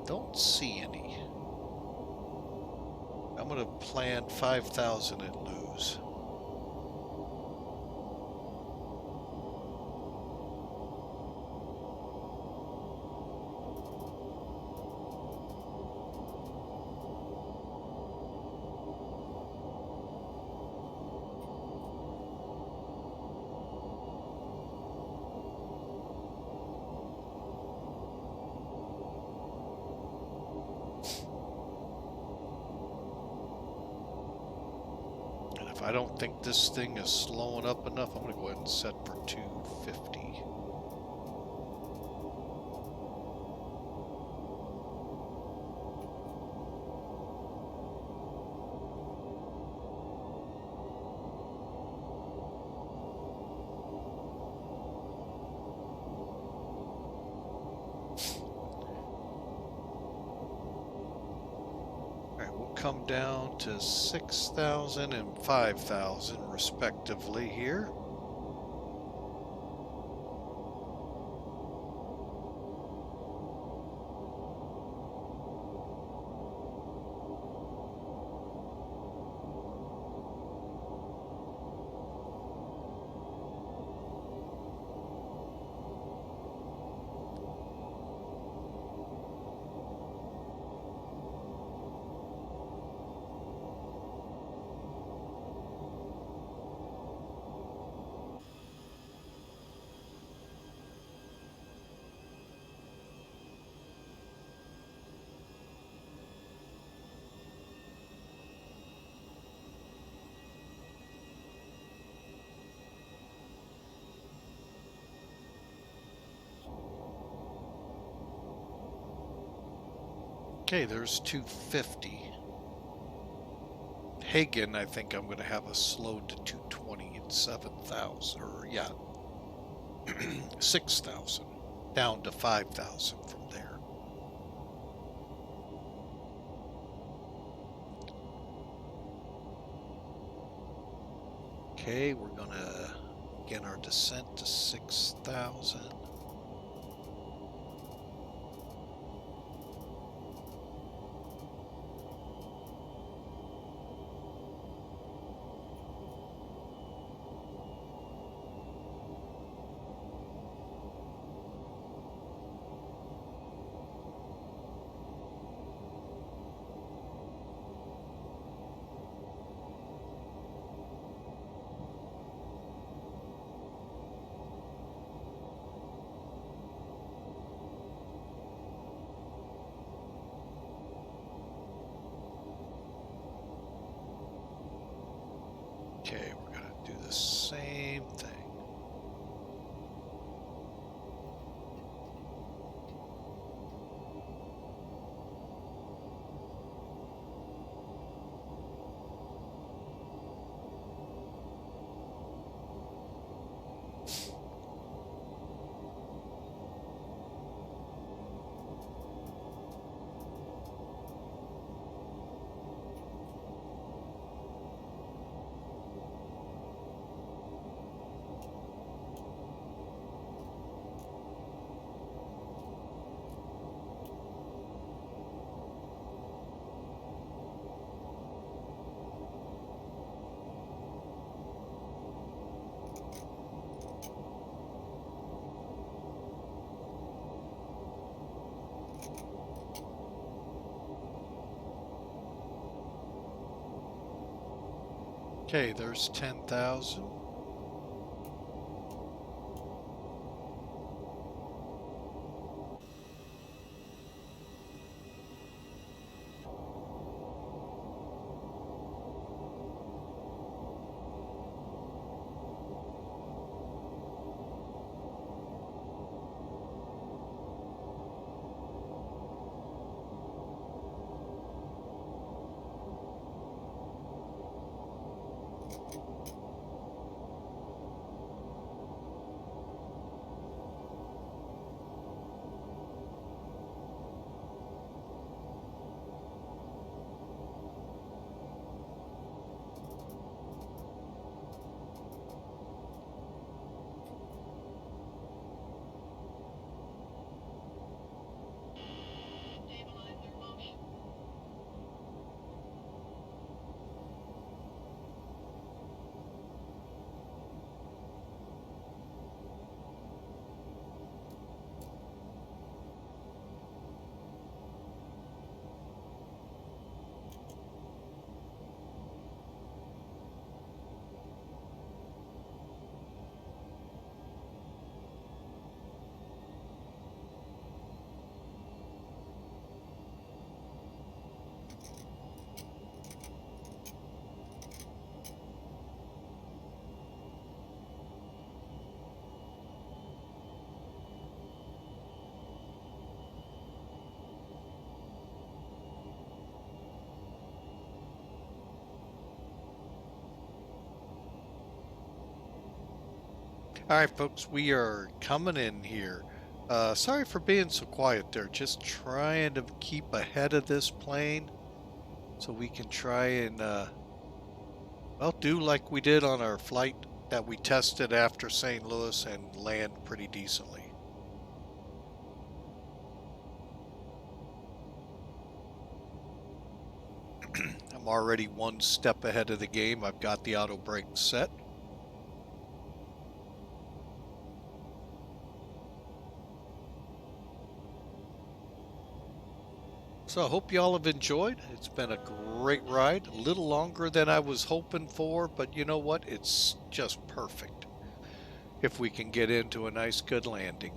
Don't see any. I'm gonna plan 5,000 and lose. I don't think this thing is slowing up enough. I'm going to go ahead and set for 250. come down to 6,000 and 5,000 respectively here. Okay, there's 250. Hagen, I think I'm going to have a slowed to 220 and 7,000, or yeah, 6,000, down to 5,000 from there. Okay, we're going to get our descent to 6,000. Okay, we're going to do the same thing. Okay, there's 10,000. All right, folks, we are coming in here. Sorry for being so quiet there. Just trying to keep ahead of this plane so we can try and, well, do like we did on our flight that we tested after St. Louis and land pretty decently. I'm already one step ahead of the game. I've got the auto brake set. So I hope y'all have enjoyed. It's been a great ride, a little longer than I was hoping for, but you know what? It's just perfect if we can get into a nice good landing.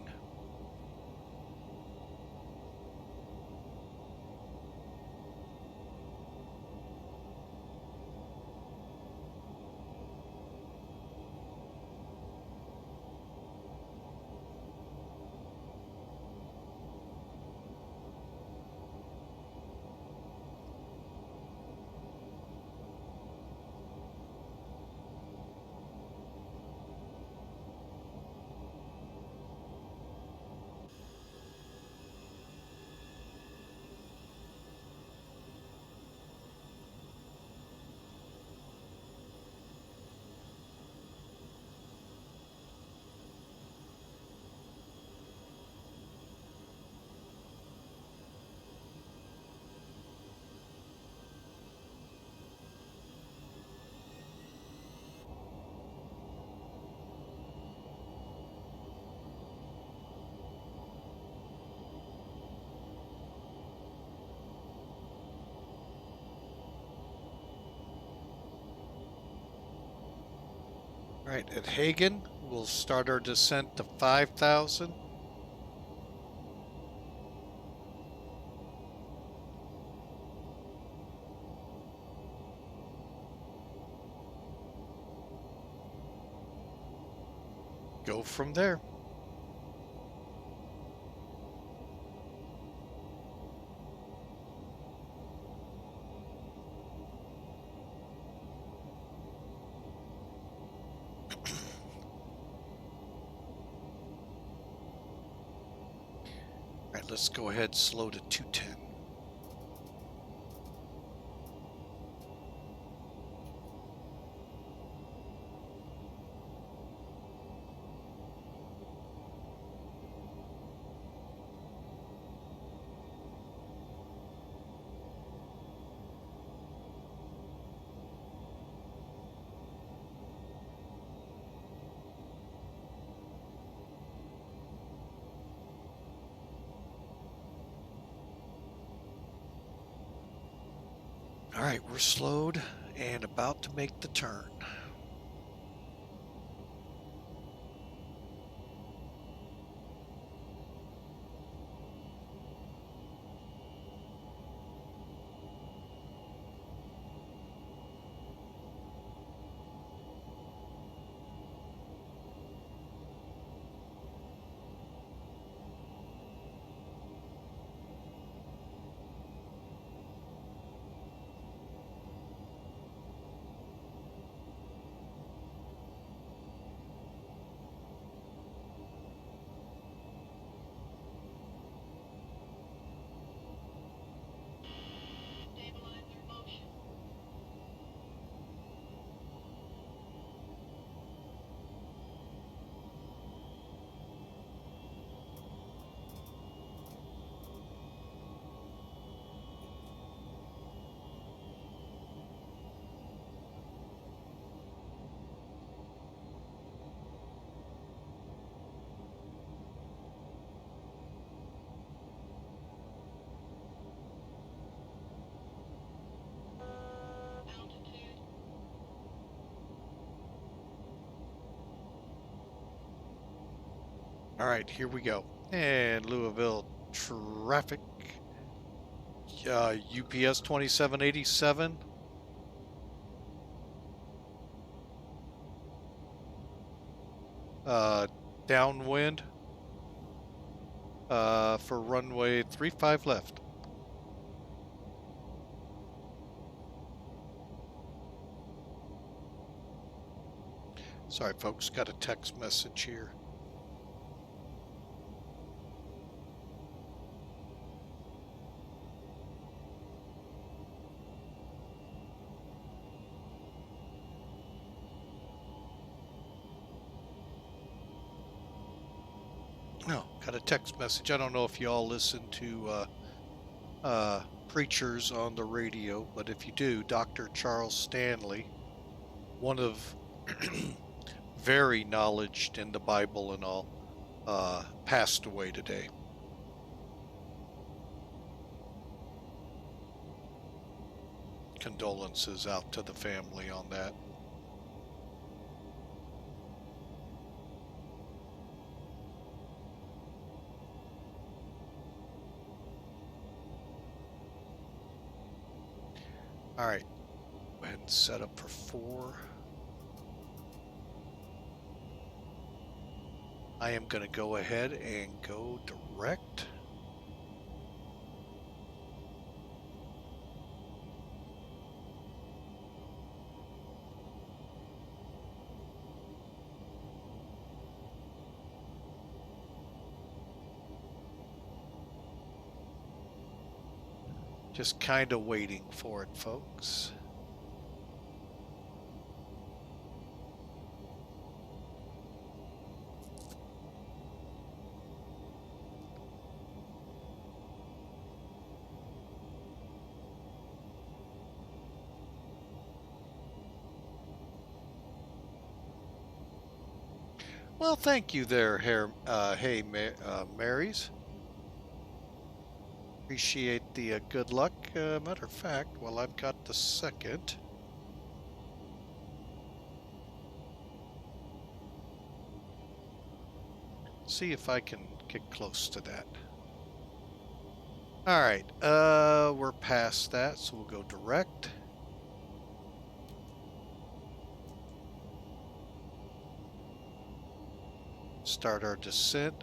All right, at Hagen, we'll start our descent to 5,000. Go from there. All right, let's go ahead and slow to 210. All right, we're slowed and about to make the turn. All right, here we go. And Louisville traffic, UPS 2787. Downwind for runway 35 left. Sorry, folks, got a text message here. No, got a text message. I don't know if you all listen to preachers on the radio, but if you do, Dr. Charles Stanley, one of very knowledged in the Bible and all, passed away today. Condolences out to the family on that. All right, go ahead and set up for 4. I am going to go ahead and go direct. Just kind of waiting for it, folks. Well, thank you there, Marys. Appreciate the good luck. Matter of fact, while I've got the second, see if I can get close to that. All right, we're past that, so we'll go direct. Start our descent.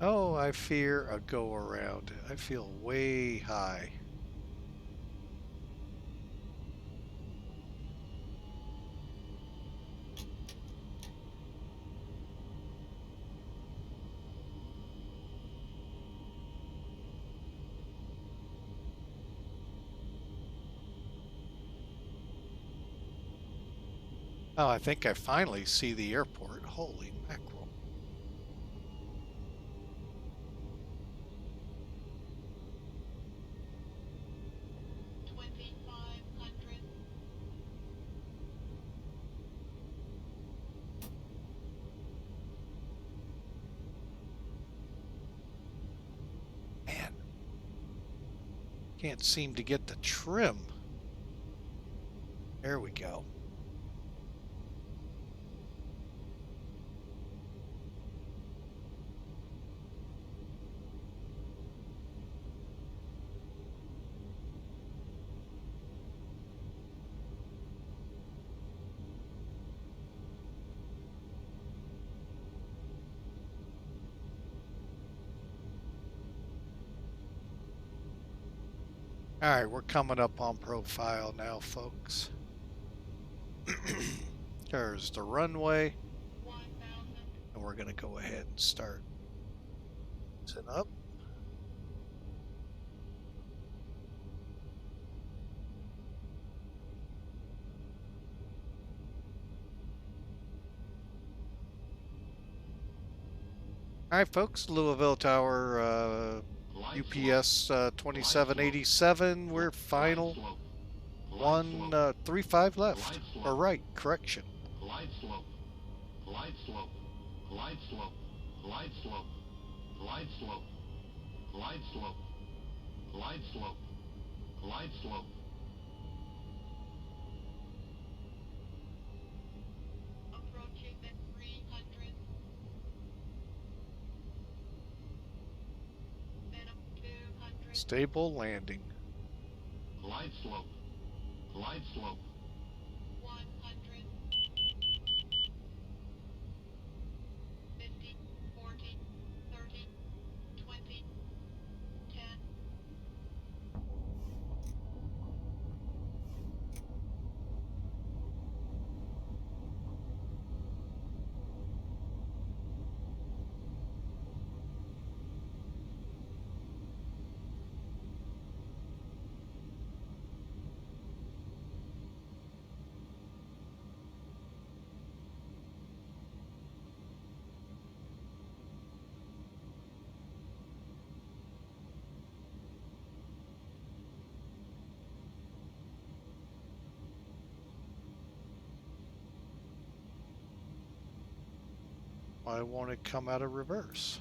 Oh, I fear a go-around. I feel way high. Oh, I think I finally see the airport. Holy mackerel. Man, can't seem to get the trim. There we go. All right, we're coming up on profile now, folks. There's the runway. And we're going to go ahead and start setting up. All right, folks, Louisville Tower, UPS 2787. We're final. 135 left. Or right, correction. Glide slope. Glide slope. Glide slope. Glide slope. Glide slope. Glide slope. Glide slope. Glide slope. Approaching at 300. Then up 200. Stable landing. Glide slope. Glide slope. 100. 50, 40, 30, 20, 10. I want to come out of reverse.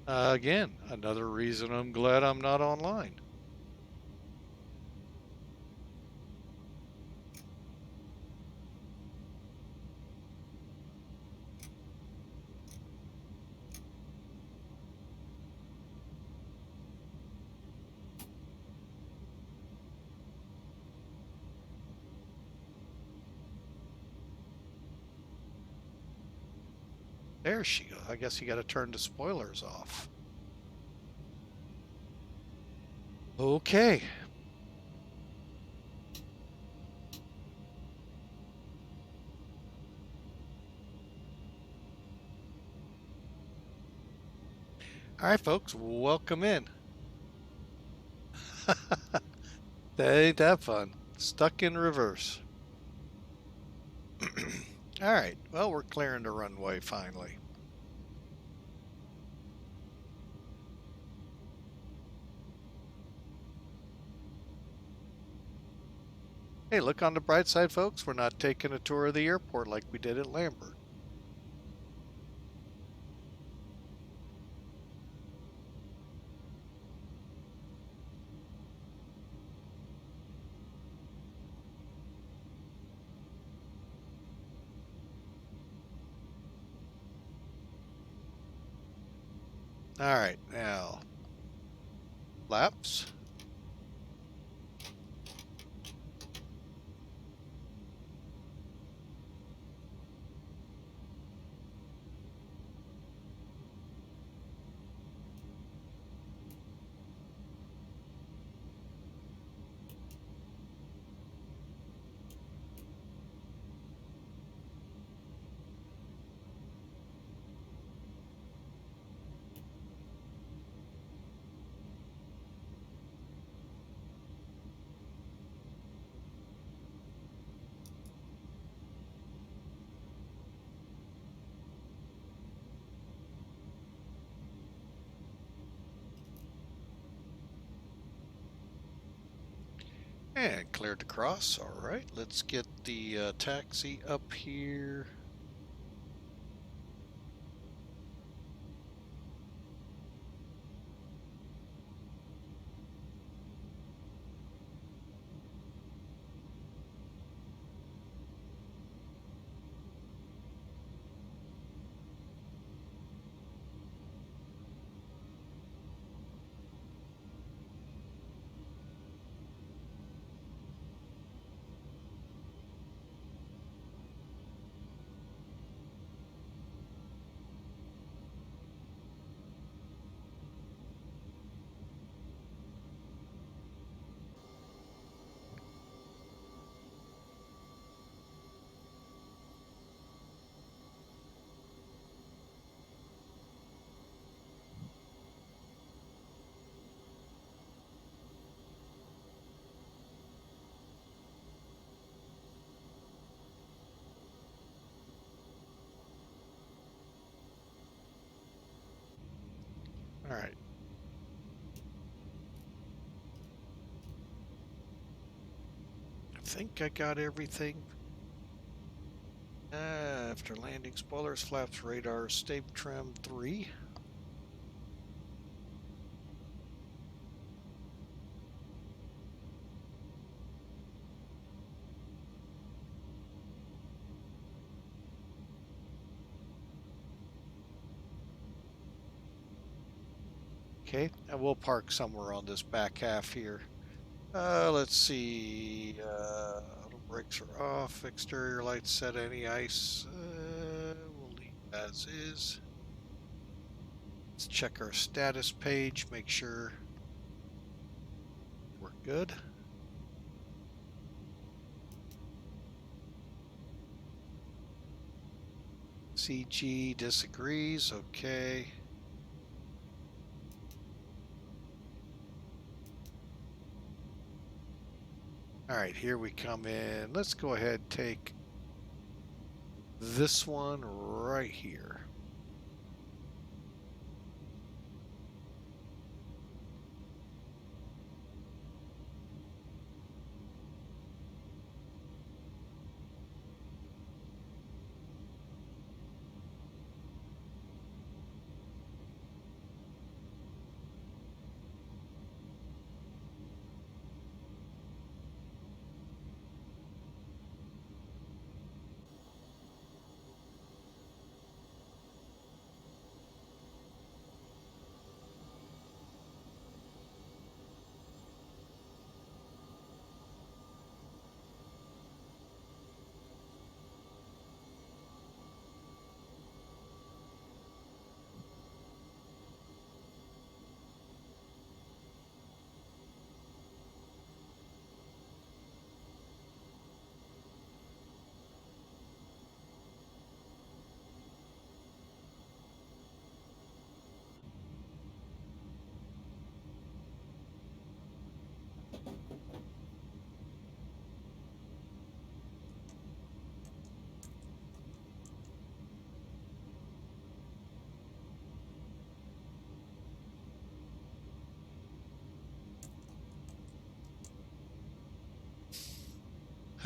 Again, another reason I'm glad I'm not online. There she goes. I guess you got to turn the spoilers off. Okay. All right, folks, welcome in. That ain't that fun. Stuck in reverse. All right, well, we're clearing the runway finally. Hey, look on the bright side, folks. We're not taking a tour of the airport like we did at Lambert. All right, now flaps. And cleared to cross. All right, let's get the taxi up here. All right. I think I got everything. After landing, spoilers, flaps, radar, stay trim 3. Okay, and we'll park somewhere on this back half here. Let's see. Auto brakes are off. Exterior lights set. Any ice. We'll leave as is. Let's check our status page. Make sure we're good. CG disagrees. Okay. All right, here we come in. Let's go ahead and take this one right here.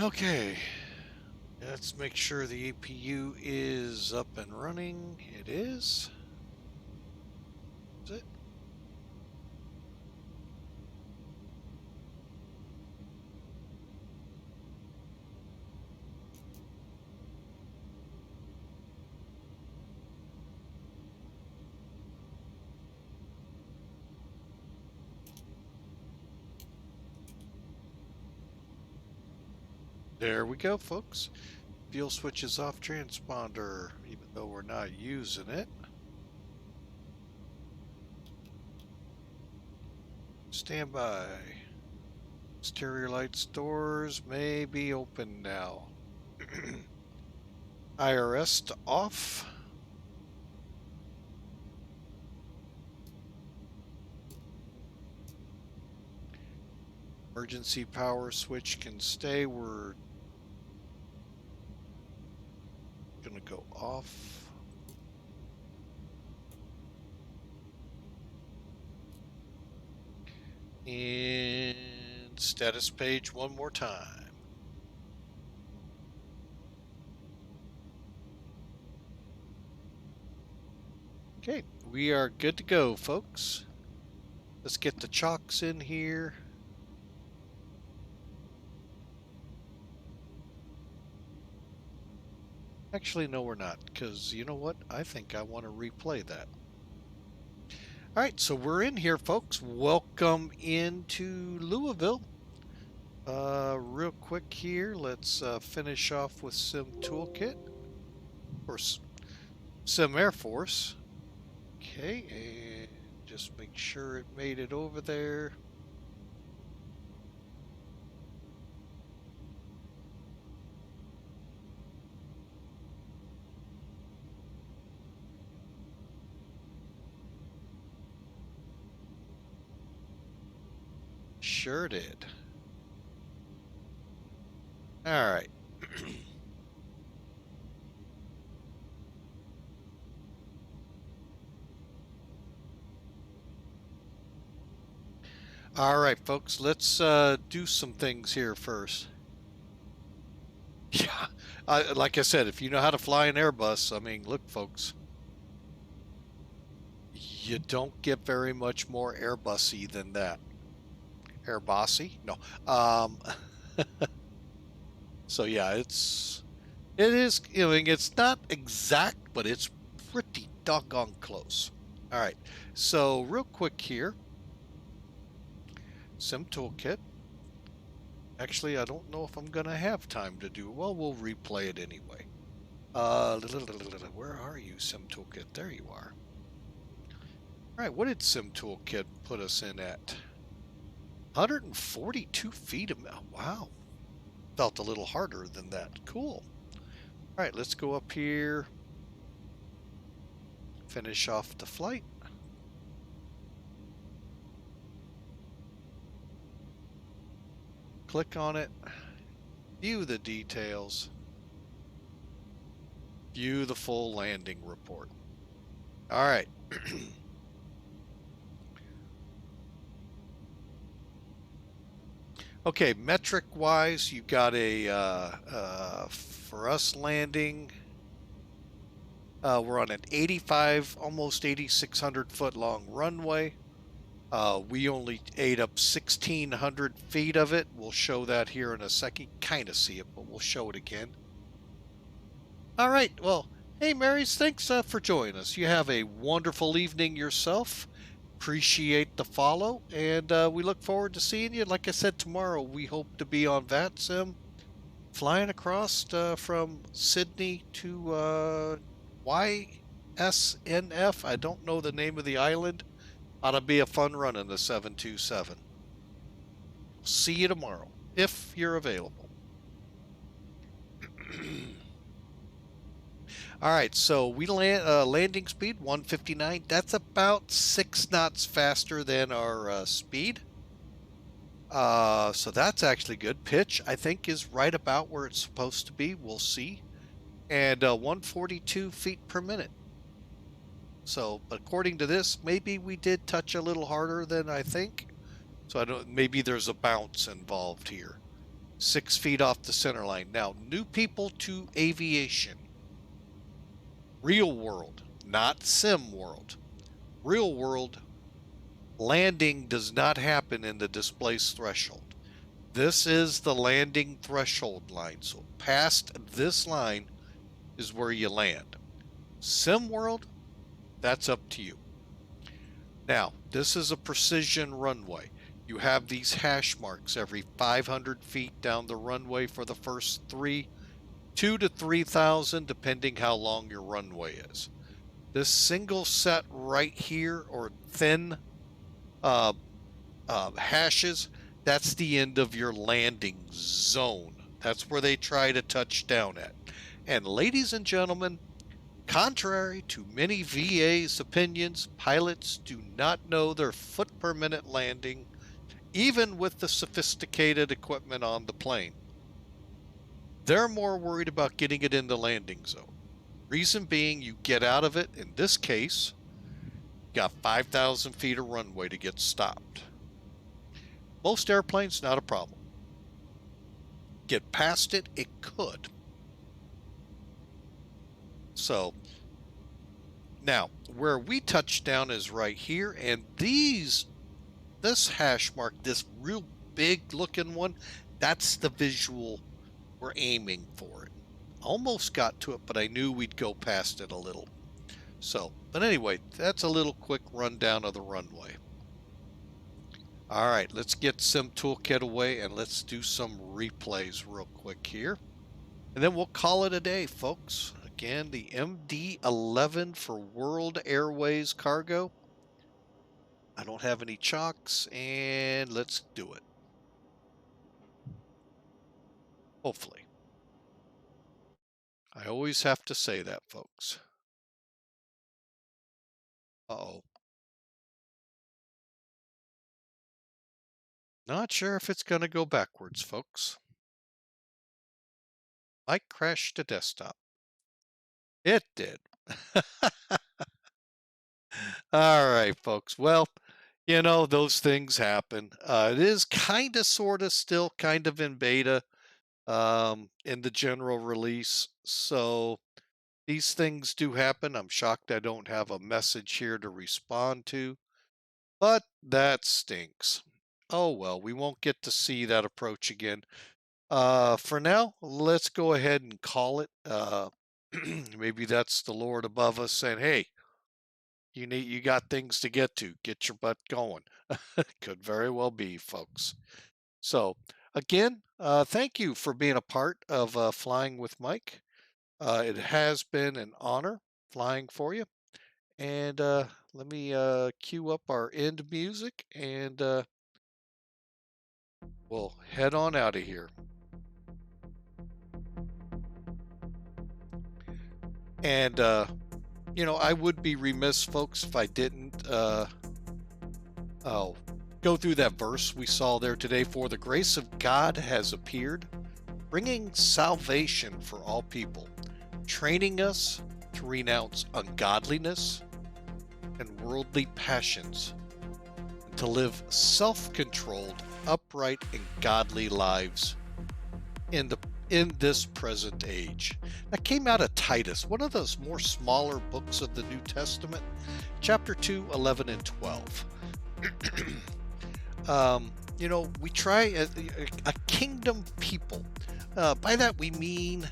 Okay, let's make sure the APU is up and running. It is. Is it? There we go, folks. Fuel switch is off transponder, even though we're not using it. Stand by. Exterior lights, doors may be open now. IRS to off. Emergency power switch can stay. We're gonna go off. And status page one more time. Okay, we are good to go, folks. Let's get the chocks in here. Actually, no, we're not, because you know what? I think I want to replay that. All right, so we're in here, folks. Welcome into Louisville. Real quick here, let's finish off with Sim Toolkit, or Sim Air Force. Okay, and just make sure it made it over there. Sure did. All right. All right, folks, let's do some things here first. Yeah, like I said, if you know how to fly an Airbus, I mean, look, folks, you don't get very much more Airbusy than that. Airbusy? No. So yeah, it is, you know, it's not exact, but it's pretty doggone close. All right, so real quick here, Sim Toolkit. Actually, I don't know if I'm gonna have time to do, well, we'll replay it anyway. Where are you, Sim Toolkit? There you are. All right, what did Sim Toolkit put us in at? 142 feet. Wow. Felt a little harder than that. Cool. All right, let's go up here. Finish off the flight. Click on it. View the details. View the full landing report. All right. Okay, metric-wise, you've got a, for us landing, we're on an 85, almost 8,600 foot long runway. We only ate up 1,600 feet of it. We'll show that here in a second. Kind of see it, but we'll show it again. All right, well, hey, Marys, thanks for joining us. You have a wonderful evening yourself. Appreciate the follow, and we look forward to seeing you. Like I said, tomorrow we hope to be on VATSIM, flying across from Sydney to YSNF. I don't know the name of the island. Ought to be a fun run in the 727. See you tomorrow, if you're available. All right, so we landing speed 159. That's about 6 knots faster than our speed. So that's actually good. Pitch, I think, is right about where it's supposed to be. We'll see. And 142 feet per minute. So, according to this, maybe we did touch a little harder than I think. So I don't. Maybe there's a bounce involved here. 6 feet off the center line. Now, new people to aviation. Real world, not sim world. Real world, landing does not happen in the displaced threshold. This is the landing threshold line. So past this line is where you land. Sim world, that's up to you. Now, this is a precision runway. You have these hash marks every 500 feet down the runway for the first 2 to 3,000, depending how long your runway is. This single set right here, or thin uh, hashes, that's the end of your landing zone. That's where they try to touch down at. And ladies and gentlemen, contrary to many VA's opinions, pilots do not know their foot per minute landing, even with the sophisticated equipment on the plane. They're more worried about getting it in the landing zone. Reason being, you get out of it, in this case, you got 5,000 feet of runway to get stopped. Most airplanes, not a problem. Get past it, it could. So, now, where we touch down is right here, and this hash mark, this real big looking one, that's the visual we're aiming for. It almost got to it, but I knew we'd go past it a little. So, but anyway, that's a little quick rundown of the runway. All right, let's get Sim Toolkit away and let's do some replays real quick here. And then we'll call it a day, folks. Again, the MD-11 for World Airways Cargo. I don't have any chocks, and let's do it. Hopefully. I always have to say that, folks. Uh-oh. Not sure if it's going to go backwards, folks. Might crash the desktop. It did. All right, folks. Well, you know, those things happen. It is kind of, sort of, still kind of in beta in the general release. So these things do happen. I'm shocked I don't have a message here to respond to, but that stinks. Oh well, we won't get to see that approach again. For now, let's go ahead and call it. Maybe that's the Lord above us saying, "Hey, you got things to get to. Get your butt going." Could very well be, folks. So again, thank you for being a part of Flying with Mike. It has been an honor flying for you. And let me cue up our end music, and we'll head on out of here. And you know, I would be remiss, folks, if I didn't go through that verse we saw there today. For the grace of God has appeared, bringing salvation for all people, training us to renounce ungodliness and worldly passions, and to live self-controlled, upright, and godly lives in this present age. That came out of Titus, one of those more smaller books of the New Testament, chapter 2, 11, and 12. You know, we try a kingdom people. By that we mean,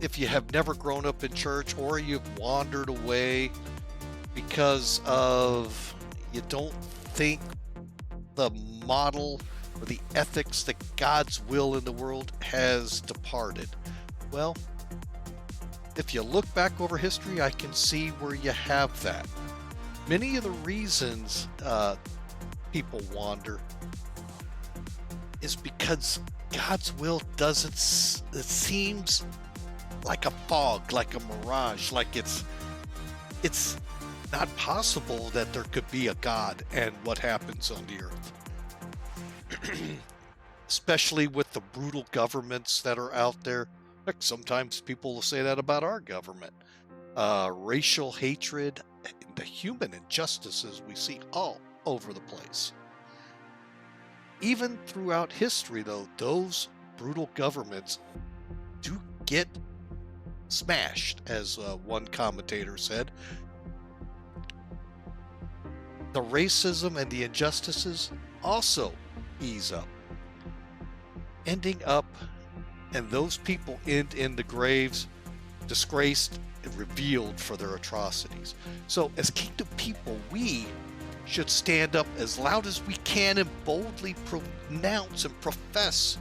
if you have never grown up in church, or you've wandered away because of you don't think the model or the ethics that God's will in the world has departed. Well, if you look back over history, I can see where you have that. Many of the reasons people wander is because God's will doesn't, it seems like a fog, like a mirage, like it's not possible that there could be a God and what happens on the earth. Especially with the brutal governments that are out there. Like, sometimes people will say that about our government. Racial hatred, the human injustices we see all over the place. Even throughout history, though, those brutal governments do get smashed, as one commentator said. The racism and the injustices also ease up, ending up, and those people end in the graves, disgraced and revealed for their atrocities. So as kingdom people, we should stand up as loud as we can and boldly pronounce and profess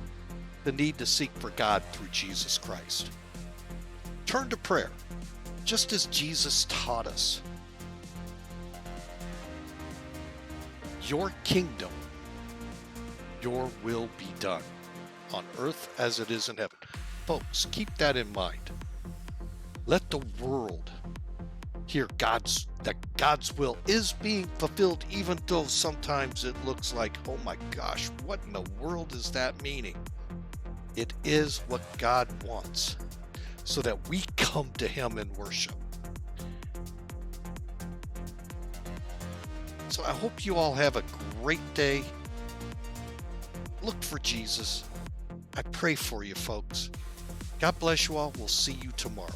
the need to seek for God through Jesus Christ. Turn to prayer, just as Jesus taught us. Your kingdom, your will be done, on earth as it is in heaven. Folks, keep that in mind. Let the world hear that God's will is being fulfilled, even though sometimes it looks like, oh my gosh, what in the world is that meaning? It is what God wants, so that we come to Him in worship. So I hope you all have a great day. Look for Jesus. I pray for you, folks. God bless you all. We'll see you tomorrow.